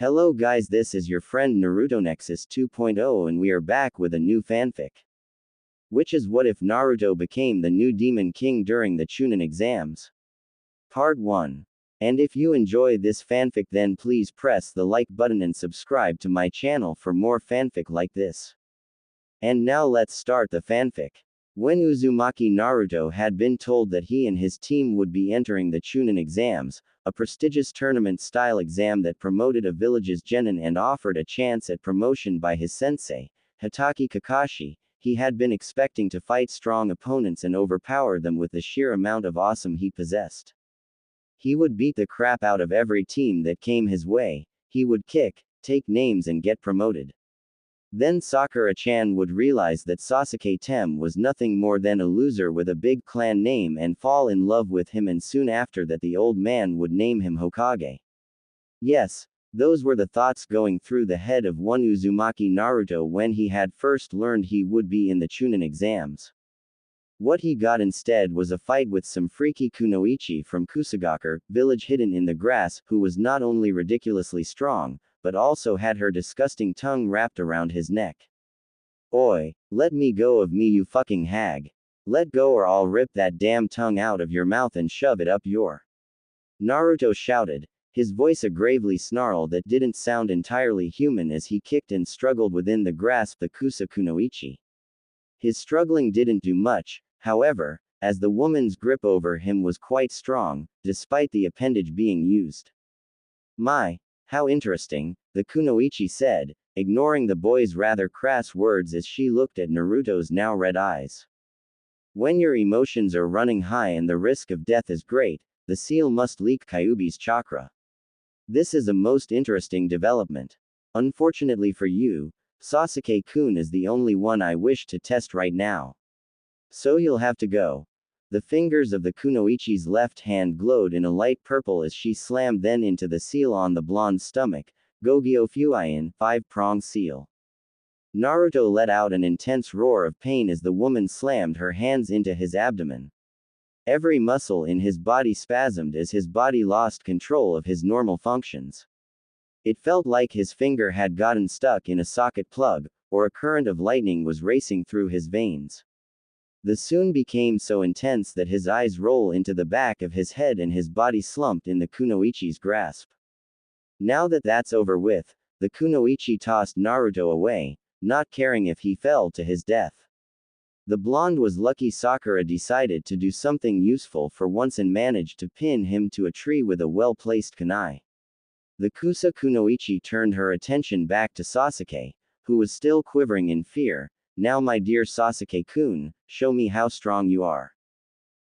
Hello guys, this is your friend Naruto Nexus 2.0 and we are back with a new fanfic. Which is what if Naruto became the new Demon King during the Chunin exams? Part 1. And if you enjoy this fanfic then please press the like button and subscribe to my channel for more fanfic like this. And now let's start the fanfic. When Uzumaki Naruto had been told that he and his team would be entering the Chunin exams, a prestigious tournament-style exam that promoted a village's genin and offered a chance at promotion by his sensei, Hitaki Kakashi, he had been expecting to fight strong opponents and overpower them with the sheer amount of awesome he possessed. He would beat the crap out of every team that came his way, he would kick, take names and get promoted. Then Sakura-chan would realize that Sasuke Tem was nothing more than a loser with a big clan name and fall in love with him, and soon after that the old man would name him Hokage. Yes, those were the thoughts going through the head of one Uzumaki Naruto when he had first learned he would be in the Chunin exams. What he got instead was a fight with some freaky kunoichi from Kusagaku village hidden in the grass, who was not only ridiculously strong, but also had her disgusting tongue wrapped around his neck. Oi, let me go of me, you fucking hag. Let go or I'll rip that damn tongue out of your mouth and shove it up your. Naruto shouted, his voice a gravely snarl that didn't sound entirely human as he kicked and struggled within the grasp the Kusa kunoichi. His struggling didn't do much, however, as the woman's grip over him was quite strong, despite the appendage being used. My. How interesting, the kunoichi said, ignoring the boy's rather crass words as she looked at Naruto's now red eyes. When your emotions are running high and the risk of death is great, the seal must leak Kyuubi's chakra. This is a most interesting development. Unfortunately for you, Sasuke-kun is the only one I wish to test right now. So you'll have to go. The fingers of the kunoichi's left hand glowed in a light purple as she slammed then into the seal on the blonde's stomach, Gogyo Fuiin, 5-prong seal. Naruto let out an intense roar of pain as the woman slammed her hands into his abdomen. Every muscle in his body spasmed as his body lost control of his normal functions. It felt like his finger had gotten stuck in a socket plug, or a current of lightning was racing through his veins. The soon became so intense that his eyes rolled into the back of his head and his body slumped in the kunoichi's grasp. Now that that's over with, the kunoichi tossed Naruto away, not caring if he fell to his death. The blonde was lucky Sakura decided to do something useful for once and managed to pin him to a tree with a well-placed kunai. The Kusa kunoichi turned her attention back to Sasuke, who was still quivering in fear. Now my dear Sasuke-kun, show me how strong you are.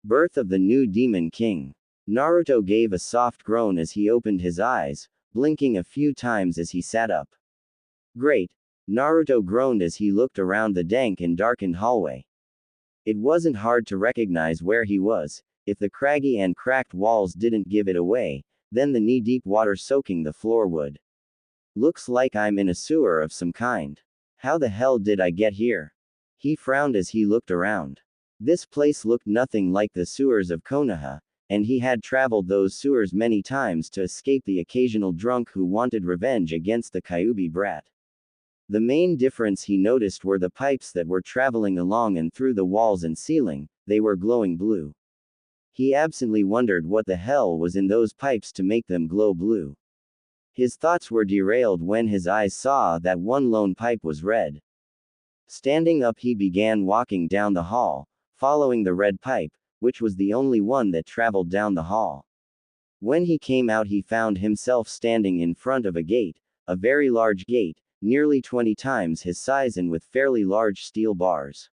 Birth of the new Demon King. Naruto gave a soft groan as he opened his eyes, blinking a few times as he sat up. Great. Naruto groaned as he looked around the dank and darkened hallway. It wasn't hard to recognize where he was, if the craggy and cracked walls didn't give it away, then the knee-deep water soaking the floor would. Looks like I'm in a sewer of some kind. How the hell did I get here? He frowned as he looked around. This place looked nothing like the sewers of Konoha, and he had traveled those sewers many times to escape the occasional drunk who wanted revenge against the Kyuubi brat. The main difference he noticed were the pipes that were traveling along and through the walls and ceiling, they were glowing blue. He absently wondered what the hell was in those pipes to make them glow blue. His thoughts were derailed when his eyes saw that one lone pipe was red. Standing up, he began walking down the hall, following the red pipe, which was the only one that traveled down the hall. When he came out, he found himself standing in front of a gate, a very large gate, nearly 20 times his size and with fairly large steel bars.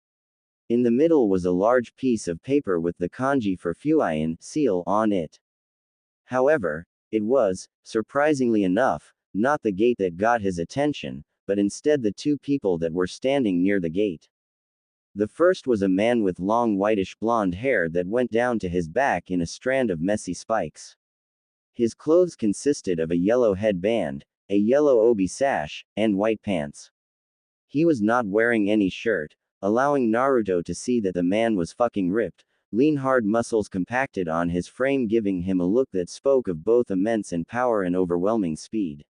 In the middle was a large piece of paper with the kanji for Fuiin, seal, on it. However, it was, surprisingly enough, not the gate that got his attention, but instead the two people that were standing near the gate. The first was a man with long whitish blonde hair that went down to his back in a strand of messy spikes. His clothes consisted of a yellow headband, a yellow obi sash, and white pants. He was not wearing any shirt, allowing Naruto to see that the man was fucking ripped, lean hard muscles compacted on his frame giving him a look that spoke of both immense and power and overwhelming speed.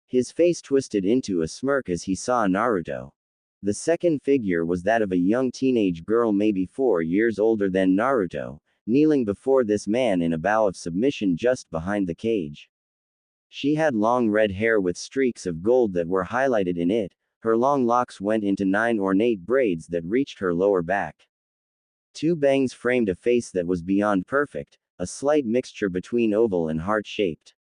His face twisted into a smirk as he saw Naruto. The second figure was that of a young teenage girl maybe 4 years older than Naruto, kneeling before this man in a bow of submission just behind the cage. She had long red hair with streaks of gold that were highlighted in it. Her long locks went into 9 ornate braids that reached her lower back. 2 bangs framed a face that was beyond perfect, a slight mixture between oval and heart-shaped.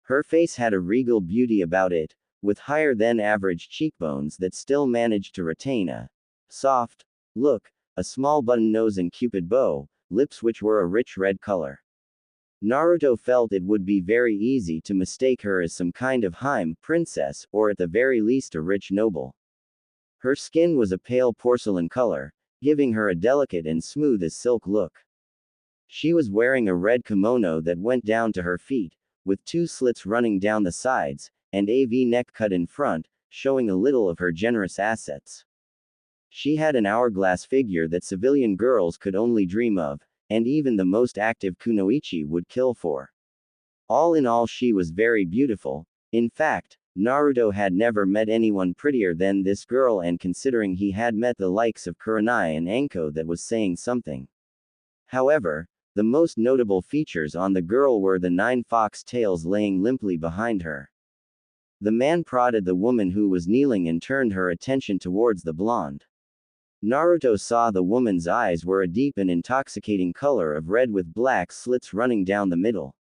Her face had a regal beauty about it, with higher than average cheekbones that still managed to retain a soft look, a small button nose and cupid bow, lips which were a rich red color. Naruto felt it would be very easy to mistake her as some kind of Hime princess, or at the very least a rich noble. Her skin was a pale porcelain color, giving her a delicate and smooth as silk look. She was wearing a red kimono that went down to her feet, with 2 slits running down the sides, and a V-neck cut in front, showing a little of her generous assets. She had an hourglass figure that civilian girls could only dream of, and even the most active kunoichi would kill for. All in all, she was very beautiful. In fact, Naruto had never met anyone prettier than this girl, and considering he had met the likes of Kurenai and Anko, that was saying something. However, the most notable features on the girl were the 9 fox tails laying limply behind her. The man prodded the woman who was kneeling and turned her attention towards the blonde. Naruto saw the woman's eyes were a deep and intoxicating color of red with black slits running down the middle.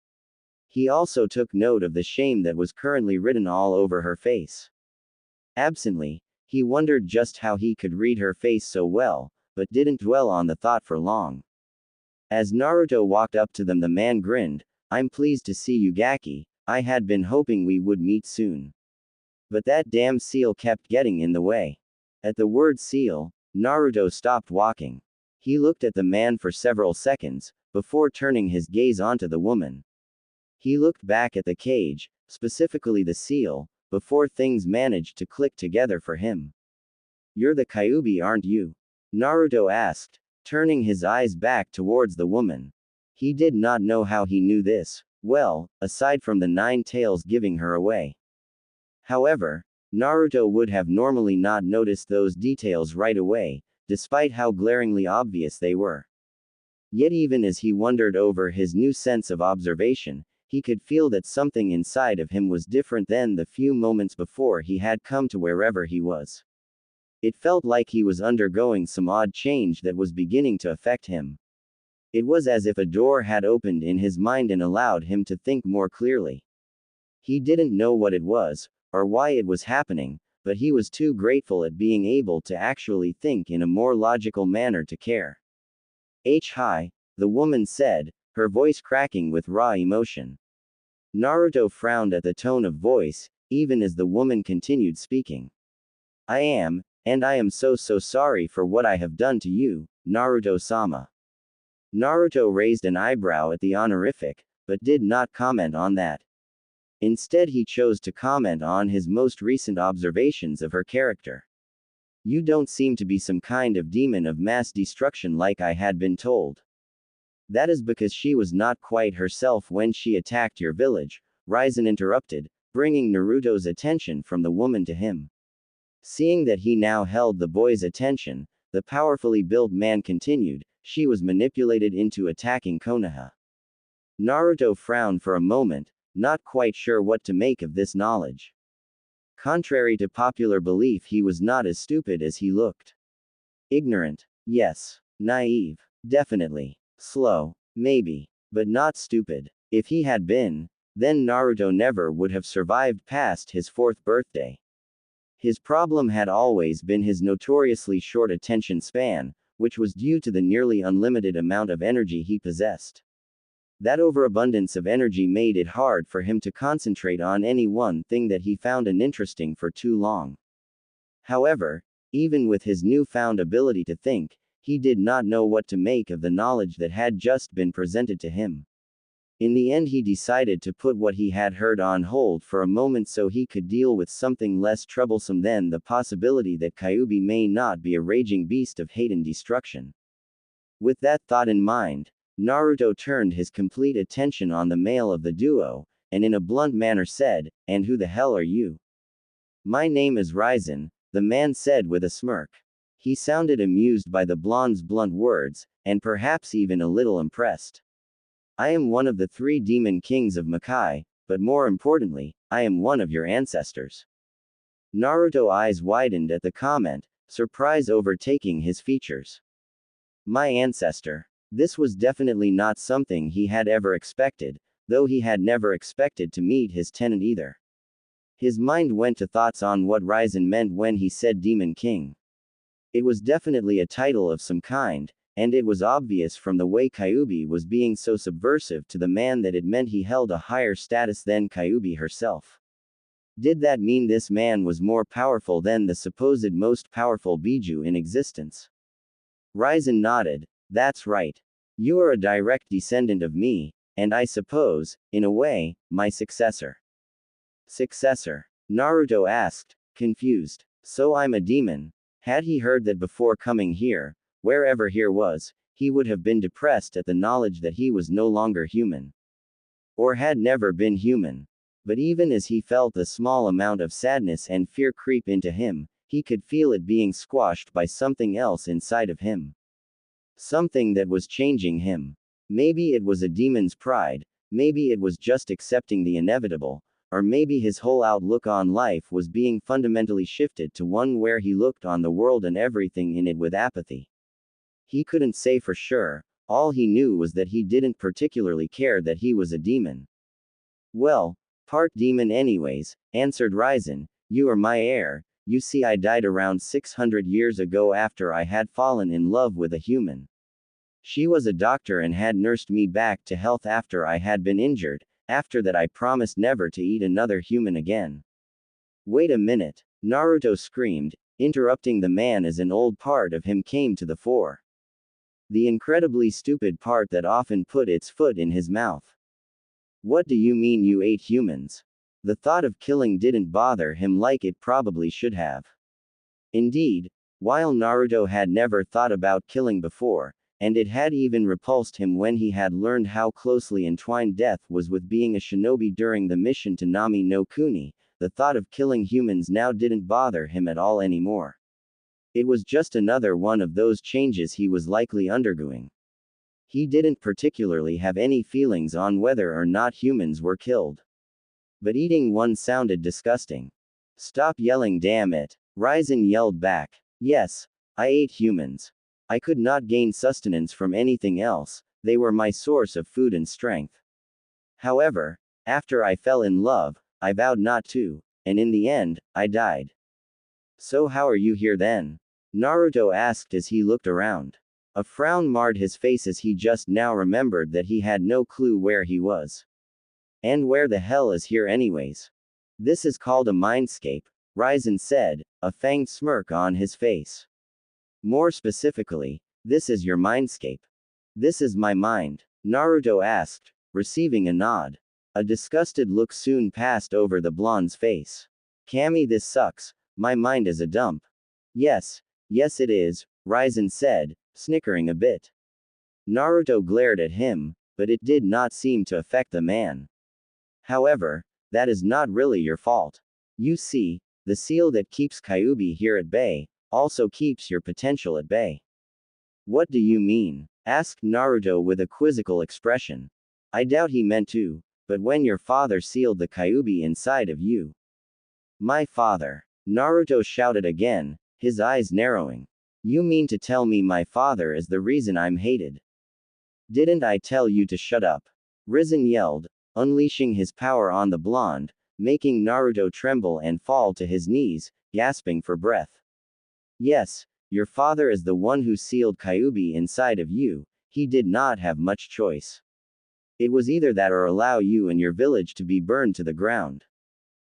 He also took note of the shame that was currently written all over her face. Absently, he wondered just how he could read her face so well, but didn't dwell on the thought for long. As Naruto walked up to them, the man grinned. "I'm pleased to see you, Gaki. I had been hoping we would meet soon. But that damn seal kept getting in the way." At the word seal, Naruto stopped walking. He looked at the man for several seconds, before turning his gaze onto the woman. He looked back at the cage, specifically the seal, before things managed to click together for him. "You're the Kyuubi, aren't you?" Naruto asked, turning his eyes back towards the woman. He did not know how he knew this, well, aside from the 9 tails giving her away. However, Naruto would have normally not noticed those details right away, despite how glaringly obvious they were. Yet even as he wondered over his new sense of observation, he could feel that something inside of him was different than the few moments before he had come to wherever he was. It felt like he was undergoing some odd change that was beginning to affect him. It was as if a door had opened in his mind and allowed him to think more clearly. He didn't know what it was, or why it was happening, but he was too grateful at being able to actually think in a more logical manner to care. Hi, the woman said, her voice cracking with raw emotion. Naruto frowned at the tone of voice, even as the woman continued speaking. "I am so sorry for what I have done to you, Naruto-sama." Naruto raised an eyebrow at the honorific, but did not comment on that. Instead, he chose to comment on his most recent observations of her character. "You don't seem to be some kind of demon of mass destruction like I had been told. That is because she was not quite herself when she attacked your village," Raizen interrupted, bringing Naruto's attention from the woman to him. Seeing that he now held the boy's attention, the powerfully built man continued, "She was manipulated into attacking Konoha." Naruto frowned for a moment, not quite sure what to make of this knowledge. Contrary to popular belief, he was not as stupid as he looked. Ignorant, yes. Naive, definitely. Slow, maybe. But not stupid. If he had been, then Naruto never would have survived past his 4th birthday. His problem had always been his notoriously short attention span, which was due to the nearly unlimited amount of energy he possessed. That overabundance of energy made it hard for him to concentrate on any one thing that he found interesting for too long. However, even with his newfound ability to think, he did not know what to make of the knowledge that had just been presented to him. In the end, he decided to put what he had heard on hold for a moment so he could deal with something less troublesome than the possibility that Kyuubi may not be a raging beast of hate and destruction. With that thought in mind, Naruto turned his complete attention on the male of the duo, and in a blunt manner said, "And who the hell are you?" "My name is Ryzen," the man said with a smirk. He sounded amused by the blonde's blunt words, and perhaps even a little impressed. "I am one of the 3 demon kings of Makai, but more importantly, I am one of your ancestors." Naruto's eyes widened at the comment, surprise overtaking his features. My ancestor. This was definitely not something he had ever expected, though he had never expected to meet his tenant either. His mind went to thoughts on what Ryzen meant when he said Demon King. It was definitely a title of some kind, and it was obvious from the way Kyuubi was being so subversive to the man that it meant he held a higher status than Kyuubi herself. Did that mean this man was more powerful than the supposed most powerful Biju in existence? Ryzen nodded. "That's right. You are a direct descendant of me, and I suppose, in a way, my successor." Successor? Naruto asked, confused. "So I'm a demon?" Had he heard that before coming here, wherever here was, he would have been depressed at the knowledge that he was no longer human. Or had never been human. But even as he felt a small amount of sadness and fear creep into him, he could feel it being squashed by something else inside of him. Something that was changing him. Maybe it was a demon's pride, maybe it was just accepting the inevitable, or maybe his whole outlook on life was being fundamentally shifted to one where he looked on the world and everything in it with apathy. He couldn't say for sure, all he knew was that he didn't particularly care that he was a demon. "Well, part demon anyways," answered Ryzen, "you are my heir. You see, I died around 600 years ago after I had fallen in love with a human. She was a doctor and had nursed me back to health after I had been injured. After that I promised never to eat another human again." "Wait a minute," Naruto screamed, interrupting the man as an old part of him came to the fore. The incredibly stupid part that often put its foot in his mouth. "What do you mean you ate humans?" The thought of killing didn't bother him like it probably should have. Indeed, while Naruto had never thought about killing before, and it had even repulsed him when he had learned how closely entwined death was with being a shinobi during the mission to Nami no Kuni, the thought of killing humans now didn't bother him at all anymore. It was just another one of those changes he was likely undergoing. He didn't particularly have any feelings on whether or not humans were killed. But eating one sounded disgusting. "Stop yelling, damn it," Ryzen yelled back. "Yes, I ate humans. I could not gain sustenance from anything else, they were my source of food and strength. However, after I fell in love, I vowed not to, and in the end, I died." "So how are you here then?" Naruto asked as he looked around. A frown marred his face as he just now remembered that he had no clue where he was. "And where the hell is here anyways?" "This is called a mindscape," Ryzen said, a fanged smirk on his face. "More specifically, this is your mindscape." "This is my mind?" Naruto asked, receiving a nod. A disgusted look soon passed over the blonde's face. "Cammy, this sucks, my mind is a dump." Yes it is," Ryzen said, snickering a bit. Naruto glared at him, but it did not seem to affect the man. "However, that is not really your fault. You see, the seal that keeps Kyuubi here at bay, also keeps your potential at bay." "What do you mean?" asked Naruto with a quizzical expression. "I doubt he meant to, but when your father sealed the Kyuubi inside of you." "My father?" Naruto shouted again, his eyes narrowing. "You mean to tell me my father is the reason I'm hated?" "Didn't I tell you to shut up?" Ryzen yelled, unleashing his power on the blonde, making Naruto tremble and fall to his knees, gasping for breath. "Yes, your father is the one who sealed Kyuubi inside of you, he did not have much choice. It was either that or allow you and your village to be burned to the ground.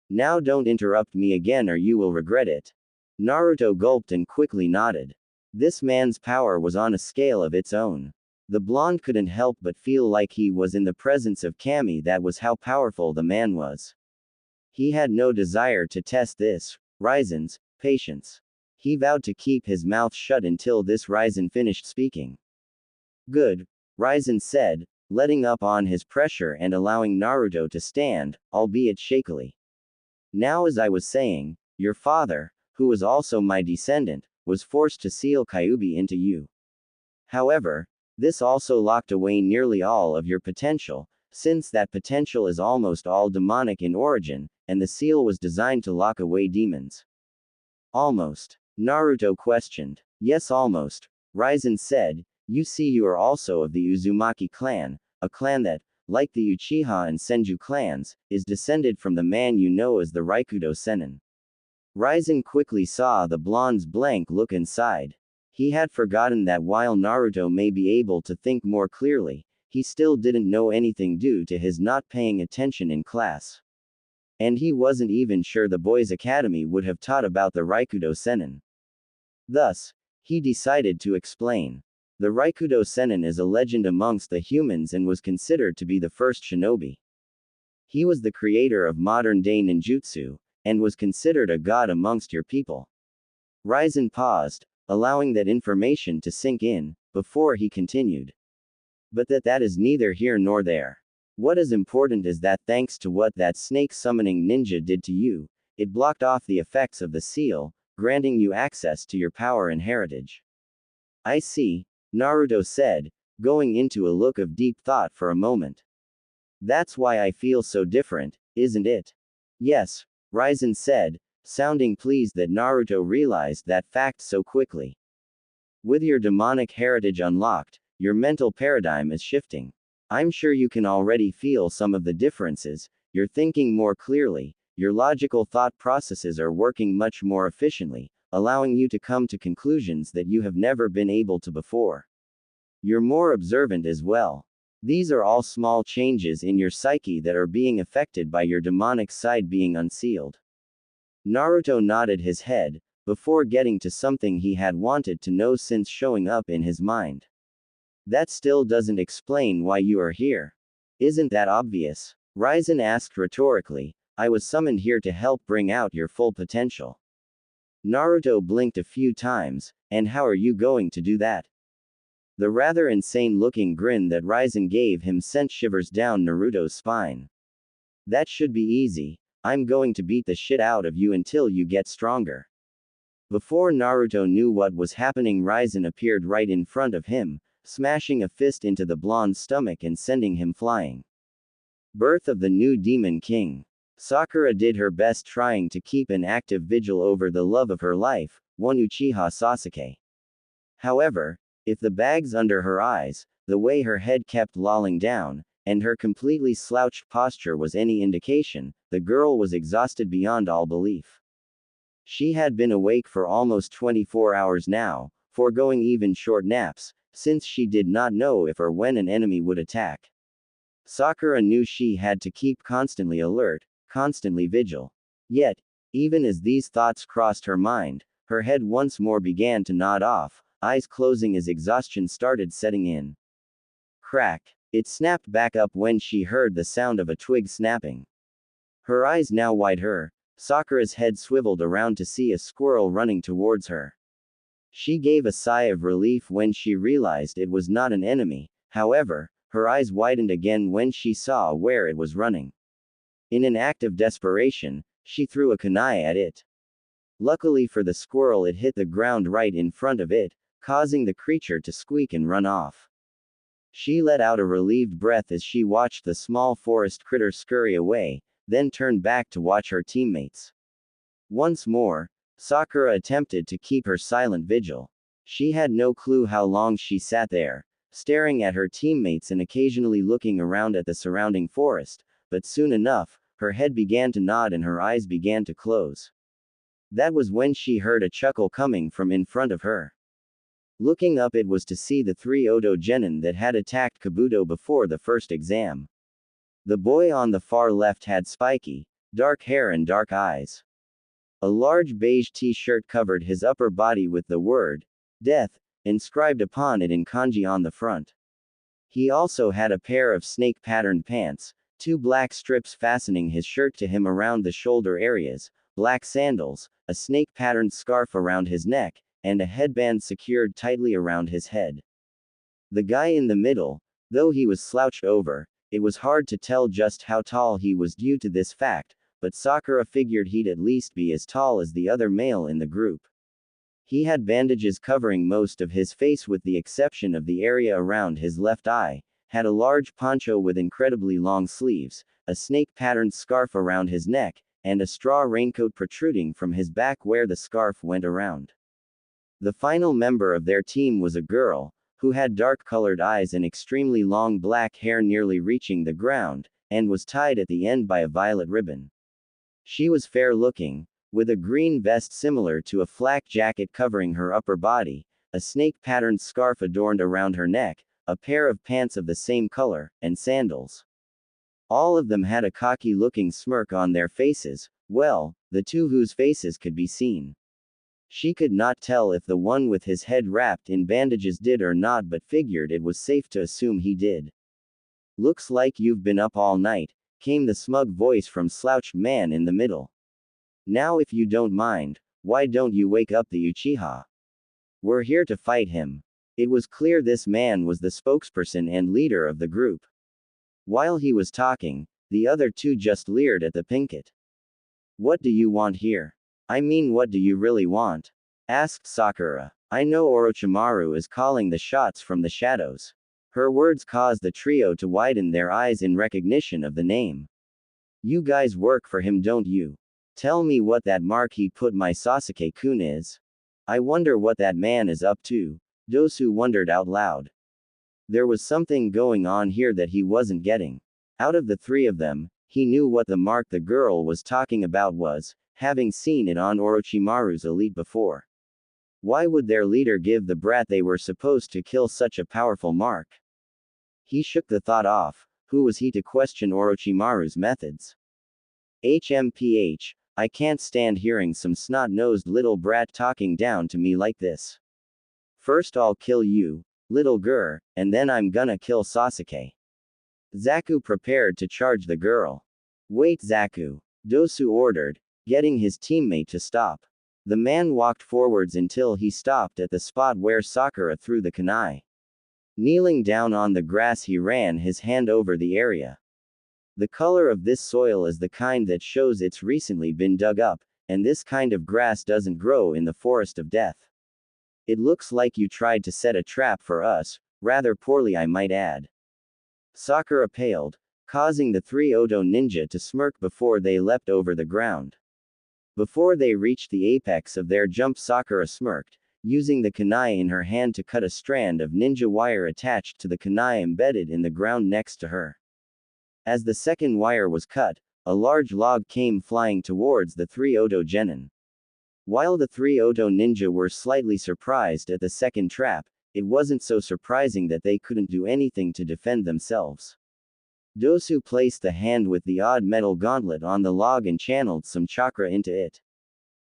Now don't interrupt me again or you will regret it." Naruto gulped and quickly nodded. This man's power was on a scale of its own. The blonde couldn't help but feel like he was in the presence of Kami. That was how powerful the man was. He had no desire to test this, Ryzen's, patience. He vowed to keep his mouth shut until this Ryzen finished speaking. "Good," Ryzen said, letting up on his pressure and allowing Naruto to stand, albeit shakily. Now, as I was saying, your father, who was also my descendant, was forced to seal Kyuubi into you. However, this also locked away nearly all of your potential, since that potential is almost all demonic in origin, and the seal was designed to lock away demons. Almost. Naruto questioned. Yes, almost. Raizen said, you see, you are also of the Uzumaki clan, a clan that, like the Uchiha and Senju clans, is descended from the man you know as the Raikudo Sennin. Raizen quickly saw the blonde's blank look inside. He had forgotten that while Naruto may be able to think more clearly, he still didn't know anything due to his not paying attention in class. And he wasn't even sure the boys' academy would have taught about the Raikudo Sennin. Thus, he decided to explain. The Raikudo Sennin is a legend amongst the humans and was considered to be the first shinobi. He was the creator of modern-day ninjutsu, and was considered a god amongst your people. Raizen paused, allowing that information to sink in, before he continued. But that is neither here nor there. What is important is that thanks to what that snake summoning ninja did to you, it blocked off the effects of the seal, granting you access to your power and heritage. I see, Naruto said, going into a look of deep thought for a moment. That's why I feel so different, isn't it? Yes, Raizen said, sounding pleased that Naruto realized that fact so quickly. With your demonic heritage unlocked, your mental paradigm is shifting. I'm sure you can already feel some of the differences, you're thinking more clearly, your logical thought processes are working much more efficiently, allowing you to come to conclusions that you have never been able to before. You're more observant as well. These are all small changes in your psyche that are being affected by your demonic side being unsealed. Naruto nodded his head, before getting to something he had wanted to know since showing up in his mind. That still doesn't explain why you are here. Isn't that obvious? Raizen asked rhetorically. I was summoned here to help bring out your full potential. Naruto blinked a few times, and how are you going to do that? The rather insane-looking grin that Raizen gave him sent shivers down Naruto's spine. That should be easy. I'm going to beat the shit out of you until you get stronger. Before Naruto knew what was happening, Raizen appeared right in front of him, smashing a fist into the blonde's stomach and sending him flying. Birth of the new Demon King. Sakura did her best trying to keep an active vigil over the love of her life, one Uchiha Sasuke. However, if the bags under her eyes, the way her head kept lolling down, and her completely slouched posture was any indication, the girl was exhausted beyond all belief. She had been awake for almost 24 hours now, foregoing even short naps, since she did not know if or when an enemy would attack. Sakura knew she had to keep constantly alert, constantly vigil. Yet, even as these thoughts crossed her mind, her head once more began to nod off, eyes closing as exhaustion started setting in. Crack. It snapped back up when she heard the sound of a twig snapping. Her eyes now wide, Sakura's head swiveled around to see a squirrel running towards her. She gave a sigh of relief when she realized it was not an enemy, however, her eyes widened again when she saw where it was running. In an act of desperation, she threw a kunai at it. Luckily for the squirrel, it hit the ground right in front of it, causing the creature to squeak and run off. She let out a relieved breath as she watched the small forest critter scurry away, then turned back to watch her teammates. Once more, Sakura attempted to keep her silent vigil. She had no clue how long she sat there, staring at her teammates and occasionally looking around at the surrounding forest, but soon enough, her head began to nod and her eyes began to close. That was when she heard a chuckle coming from in front of her. Looking up, it was to see the 3 Odo genin that had attacked Kabuto before the first exam. The boy on the far left had spiky, dark hair and dark eyes. A large beige t-shirt covered his upper body with the word, death, inscribed upon it in kanji on the front. He also had a pair of snake-patterned pants, 2 black strips fastening his shirt to him around the shoulder areas, black sandals, a snake-patterned scarf around his neck, and a headband secured tightly around his head. The guy in the middle, Though he was slouched over, it was hard to tell just how tall he was due to this fact, but Sakura figured he'd at least be as tall as the other male in the group. He had bandages covering most of his face with the exception of the area around his left eye, had a large poncho with incredibly long sleeves, a snake-patterned scarf around his neck, and a straw raincoat protruding from his back where the scarf went around. The final member of their team was a girl, who had dark-colored eyes and extremely long black hair nearly reaching the ground, and was tied at the end by a violet ribbon. She was fair-looking, with a green vest similar to a flak jacket covering her upper body, a snake-patterned scarf adorned around her neck, a pair of pants of the same color, and sandals. All of them had a cocky-looking smirk on their faces, well, the two whose faces could be seen. She could not tell if the one with his head wrapped in bandages did or not but figured it was safe to assume he did. "Looks like you've been up all night," came the smug voice from slouched man in the middle. "Now if you don't mind, why don't you wake up the Uchiha? We're here to fight him." It was clear this man was the spokesperson and leader of the group. While he was talking, the other two just leered at the Pinkett. "What do you want here? I mean, what do you really want?" asked Sakura. "I know Orochimaru is calling the shots from the shadows." Her words caused the trio to widen their eyes in recognition of the name. "You guys work for him, don't you? Tell me what that mark he put my Sasuke-kun is. I wonder what that man is up to." Dosu wondered out loud. There was something going on here that he wasn't getting. Out of the three of them, he knew what the mark the girl was talking about was, having seen it on Orochimaru's elite before. Why would their leader give the brat they were supposed to kill such a powerful mark? He shook the thought off. Who was he to question Orochimaru's methods? HMPH, I can't stand hearing some snot-nosed little brat talking down to me like this. First I'll kill you, little girl, and then I'm gonna kill Sasuke. Zaku prepared to charge the girl. "Wait, Zaku," Dosu ordered, getting his teammate to stop. The man walked forwards until he stopped at the spot where Sakura threw the kunai. Kneeling down on the grass, he ran his hand over the area. The color of this soil is the kind that shows it's recently been dug up, and this kind of grass doesn't grow in the forest of death. It looks like you tried to set a trap for us, rather poorly I might add. Sakura paled, causing the three Odo ninja to smirk before they leapt over the ground. Before they reached the apex of their jump, Sakura smirked, using the kunai in her hand to cut a strand of ninja wire attached to the kunai embedded in the ground next to her. As the second wire was cut, a large log came flying towards the three Odo genin. While the three Odo ninja were slightly surprised at the second trap, it wasn't so surprising that they couldn't do anything to defend themselves. Dosu placed the hand with the odd metal gauntlet on the log and channeled some chakra into it.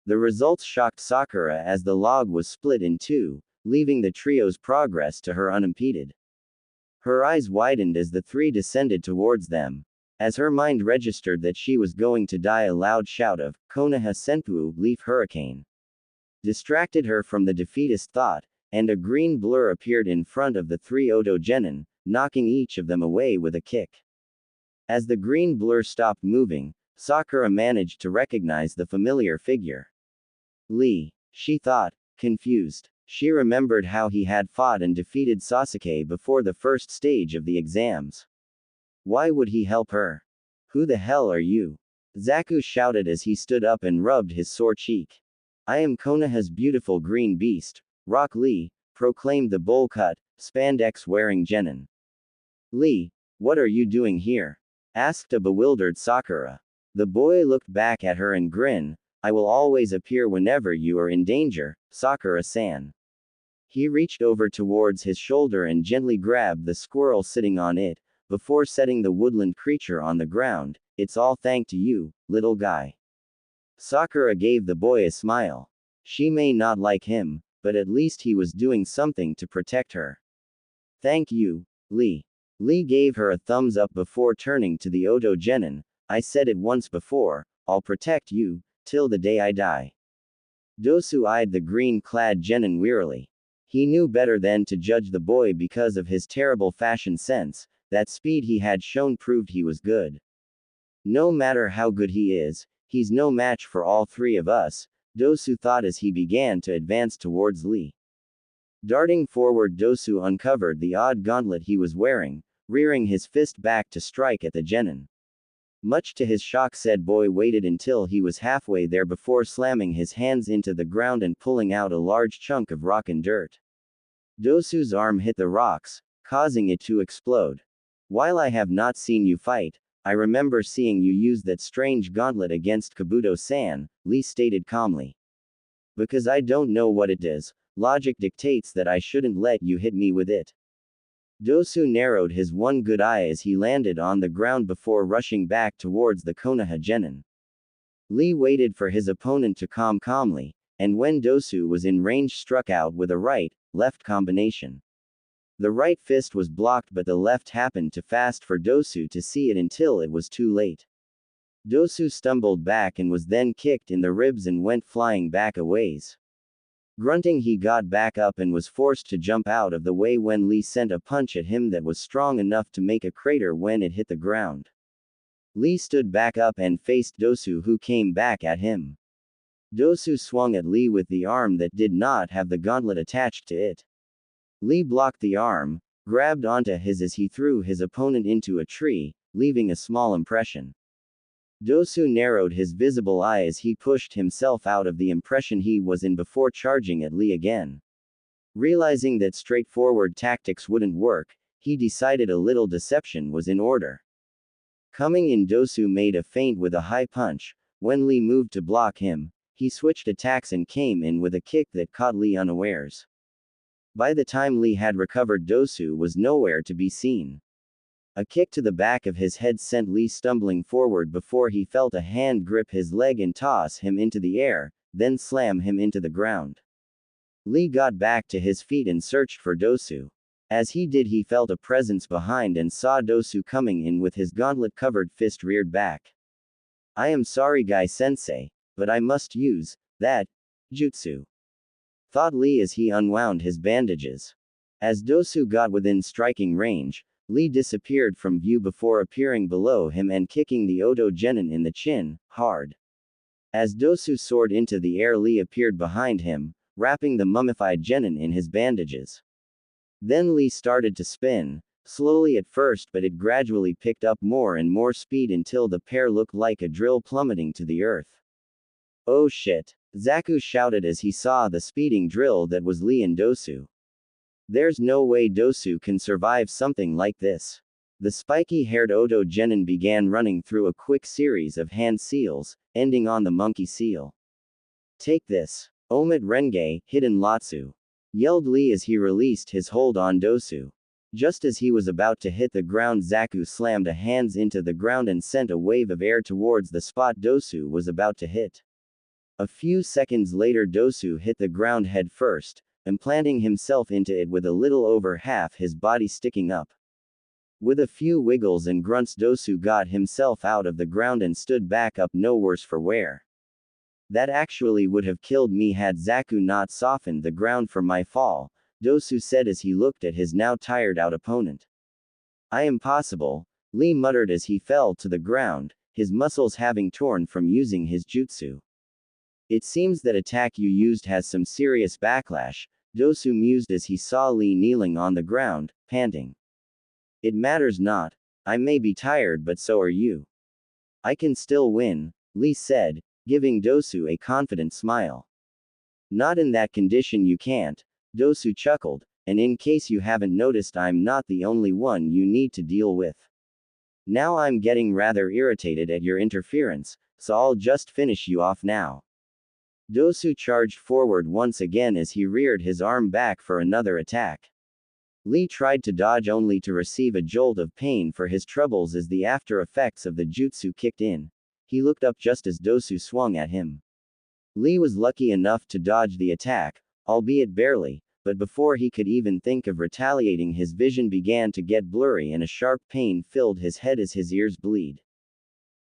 The results shocked Sakura as the log was split in two, leaving the trio's progress to her unimpeded. Her eyes widened as the three descended towards them. As her mind registered that she was going to die, a loud shout of "Konoha Senpu, Leaf Hurricane!" distracted her from the defeatist thought, and a green blur appeared in front of the three Odo genin, knocking each of them away with a kick. As the green blur stopped moving, Sakura managed to recognize the familiar figure. Lee, she thought, confused. She remembered how he had fought and defeated Sasuke before the first stage of the exams. Why would he help her? "Who the hell are you?" Zaku shouted as he stood up and rubbed his sore cheek. "I am Konoha's beautiful green beast, Rock Lee," proclaimed the bowl-cut, spandex-wearing genin. "Lee, what are you doing here?" asked a bewildered Sakura. The boy looked back at her and grinned. "I will always appear whenever you are in danger, Sakura-san." He reached over towards his shoulder and gently grabbed the squirrel sitting on it, before setting the woodland creature on the ground. "It's all thanks to you, little guy." Sakura gave the boy a smile. She may not like him, but at least he was doing something to protect her. "Thank you, Lee." Lee gave her a thumbs up before turning to the Odo genin. "I said it once before, I'll protect you, till the day I die." Dosu eyed the green-clad genin wearily. He knew better than to judge the boy because of his terrible fashion sense. That speed he had shown proved he was good. No matter how good he is, he's no match for all three of us, Dosu thought as he began to advance towards Lee. Darting forward, Dosu uncovered the odd gauntlet he was wearing, rearing his fist back to strike at the genin. Much to his shock, said boy waited until he was halfway there before slamming his hands into the ground and pulling out a large chunk of rock and dirt. Dosu's arm hit the rocks, causing it to explode. While I have not seen you fight, I remember seeing you use that strange gauntlet against Kabuto-san, Lee stated calmly. Because I don't know what it does, logic dictates that I shouldn't let you hit me with it. Dosu narrowed his one good eye as he landed on the ground before rushing back towards the Konoha genin. Lee waited for his opponent to calmly, and when Dosu was in range struck out with a right-left combination. The right fist was blocked, but the left happened too fast for Dosu to see it until it was too late. Dosu stumbled back and was then kicked in the ribs and went flying back a ways. Grunting, he got back up and was forced to jump out of the way when Lee sent a punch at him that was strong enough to make a crater when it hit the ground. Lee stood back up and faced Dosu, who came back at him. Dosu swung at Lee with the arm that did not have the gauntlet attached to it. Lee blocked the arm, grabbed onto his as he threw his opponent into a tree, leaving a small impression. Dosu narrowed his visible eye as he pushed himself out of the impression he was in before charging at Lee again. Realizing that straightforward tactics wouldn't work, he decided a little deception was in order. Coming in, Dosu made a feint with a high punch. When Lee moved to block him, he switched attacks and came in with a kick that caught Lee unawares. By the time Lee had recovered, Dosu was nowhere to be seen. A kick to the back of his head sent Lee stumbling forward before he felt a hand grip his leg and toss him into the air, then slam him into the ground. Lee got back to his feet and searched for Dosu. As he did, he felt a presence behind and saw Dosu coming in with his gauntlet-covered fist reared back. I am sorry, Guy-sensei, but I must use that jutsu, thought Lee as he unwound his bandages. As Dosu got within striking range, Lee disappeared from view before appearing below him and kicking the Oto genin in the chin, hard. As Dosu soared into the air, Lee appeared behind him, wrapping the mummified genin in his bandages. Then Lee started to spin, slowly at first, but it gradually picked up more and more speed until the pair looked like a drill plummeting to the earth. Oh shit! Zaku shouted as he saw the speeding drill that was Lee and Dosu. There's no way Dosu can survive something like this. The spiky-haired Oto genin began running through a quick series of hand seals, ending on the monkey seal. Take this. Omit Renge, hidden Latsu, yelled Lee as he released his hold on Dosu. Just as he was about to hit the ground, Zaku slammed a hands into the ground and sent a wave of air towards the spot Dosu was about to hit. A few seconds later, Dosu hit the ground head first, implanting himself into it with a little over half his body sticking up. With a few wiggles and grunts, Dosu got himself out of the ground and stood back up, no worse for wear. That actually would have killed me had Zaku not softened the ground for my fall, Dosu said as he looked at his now tired out opponent. I am possible, Lee muttered as he fell to the ground, his muscles having torn from using his jutsu. It seems that attack you used has some serious backlash, Dosu mused as he saw Lee kneeling on the ground, panting. It matters not. I may be tired, but so are you. I can still win, Lee said, giving Dosu a confident smile. Not in that condition you can't, Dosu chuckled, and in case you haven't noticed, I'm not the only one you need to deal with. Now I'm getting rather irritated at your interference, so I'll just finish you off now. Dosu charged forward once again as he reared his arm back for another attack. Lee tried to dodge only to receive a jolt of pain for his troubles as the after effects of the jutsu kicked in. He looked up just as Dosu swung at him. Lee was lucky enough to dodge the attack, albeit barely, but before he could even think of retaliating, his vision began to get blurry and a sharp pain filled his head as his ears bled.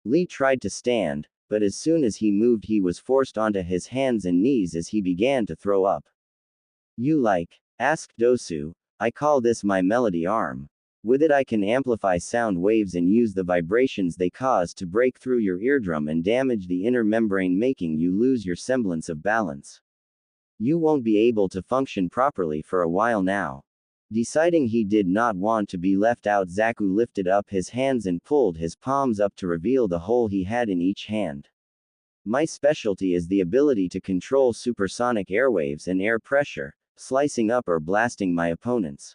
Lee tried to stand, but as soon as he moved, he was forced onto his hands and knees as he began to throw up. You like asked Dosu. I call this my melody arm. With it I can amplify sound waves and use the vibrations they cause to break through your eardrum and damage the inner membrane, making you lose your semblance of balance. You won't be able to function properly for a while now. Deciding he did not want to be left out, Zaku lifted up his hands and pulled his palms up to reveal the hole he had in each hand. My specialty is the ability to control supersonic airwaves and air pressure, slicing up or blasting my opponents.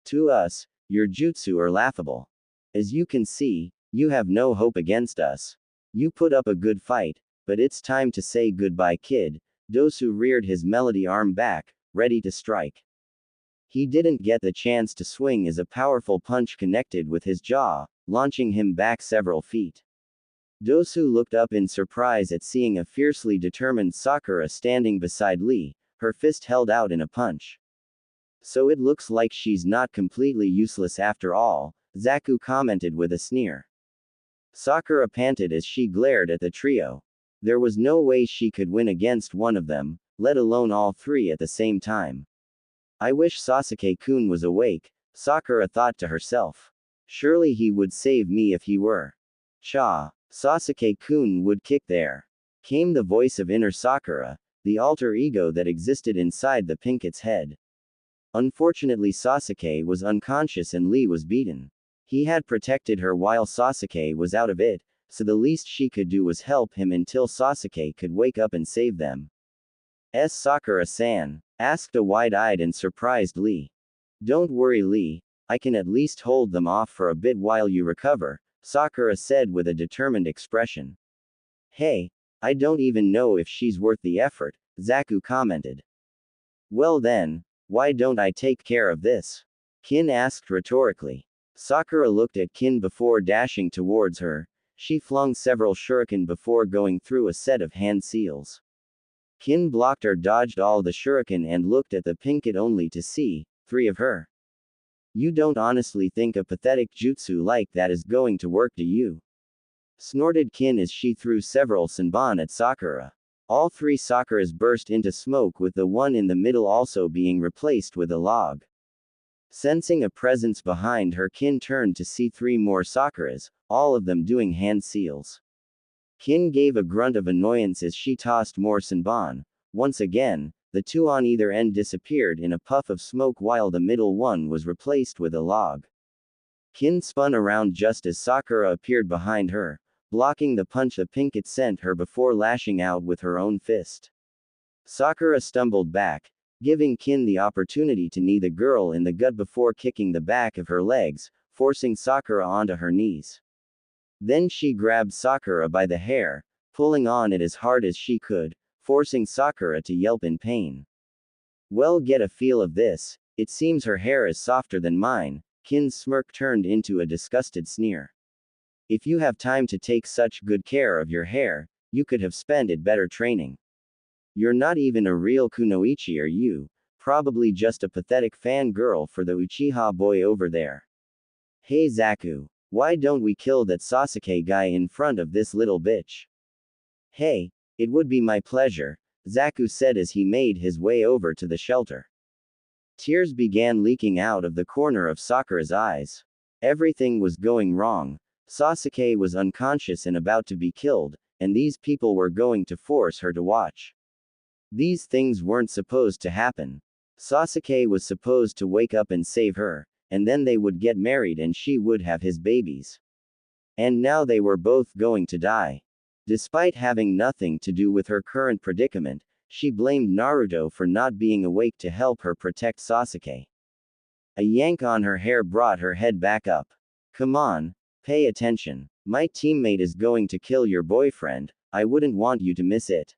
To us, your jutsu are laughable. As you can see, you have no hope against us. You put up a good fight, but it's time to say goodbye, kid. Dosu reared his melody arm back, ready to strike. He didn't get the chance to swing as a powerful punch connected with his jaw, launching him back several feet. Dosu looked up in surprise at seeing a fiercely determined Sakura standing beside Lee, her fist held out in a punch. So it looks like she's not completely useless after all, Zaku commented with a sneer. Sakura panted as she glared at the trio. There was no way she could win against one of them, let alone all three at the same time. I wish Sasuke-kun was awake, Sakura thought to herself. Surely he would save me if he were. Cha. Sasuke-kun would kick there. Came the voice of inner Sakura, the alter ego that existed inside the Pinket's head. Unfortunately, Sasuke was unconscious and Lee was beaten. He had protected her while Sasuke was out of it, so the least she could do was help him until Sasuke could wake up and save them. Sakura-san? Asked a wide-eyed and surprised Lee. Don't worry, Lee, I can at least hold them off for a bit while you recover, Sakura said with a determined expression. Hey, I don't even know if she's worth the effort, Zaku commented. Well then, why don't I take care of this? Kin asked rhetorically. Sakura looked at Kin before dashing towards her. She flung several shuriken before going through a set of hand seals. Kin blocked or dodged all the shuriken and looked at the Pinket only to see 3 of her. You don't honestly think a pathetic jutsu like that is going to work, do you? Snorted Kin as she threw several senbon at Sakura. All 3 Sakuras burst into smoke, with the one in the middle also being replaced with a log. Sensing a presence behind her, Kin turned to see 3 more Sakuras, all of them doing hand seals. Kin gave a grunt of annoyance as she tossed more senbon. Once again, the 2 on either end disappeared in a puff of smoke while the middle one was replaced with a log. Kin spun around just as Sakura appeared behind her, blocking the punch the Pinket sent her before lashing out with her own fist. Sakura stumbled back, giving Kin the opportunity to knee the girl in the gut before kicking the back of her legs, forcing Sakura onto her knees. Then she grabbed Sakura by the hair, pulling on it as hard as she could, forcing Sakura to yelp in pain. Well, get a feel of this, it seems her hair is softer than mine, Kin's smirk turned into a disgusted sneer. If you have time to take such good care of your hair, you could have spent it better training. You're not even a real kunoichi, are you? Probably just a pathetic fangirl for the Uchiha boy over there. Hey Zaku, why don't we kill that Sasuke guy in front of this little bitch? Hey, it would be my pleasure, Zaku said as he made his way over to the shelter. Tears began leaking out of the corner of Sakura's eyes. Everything was going wrong. Sasuke was unconscious and about to be killed, and these people were going to force her to watch. These things weren't supposed to happen. Sasuke was supposed to wake up and save her, and then they would get married and she would have his babies. And now they were both going to die. Despite having nothing to do with her current predicament, she blamed Naruto for not being awake to help her protect Sasuke. A yank on her hair brought her head back up. Come on, pay attention. My teammate is going to kill your boyfriend, I wouldn't want you to miss it.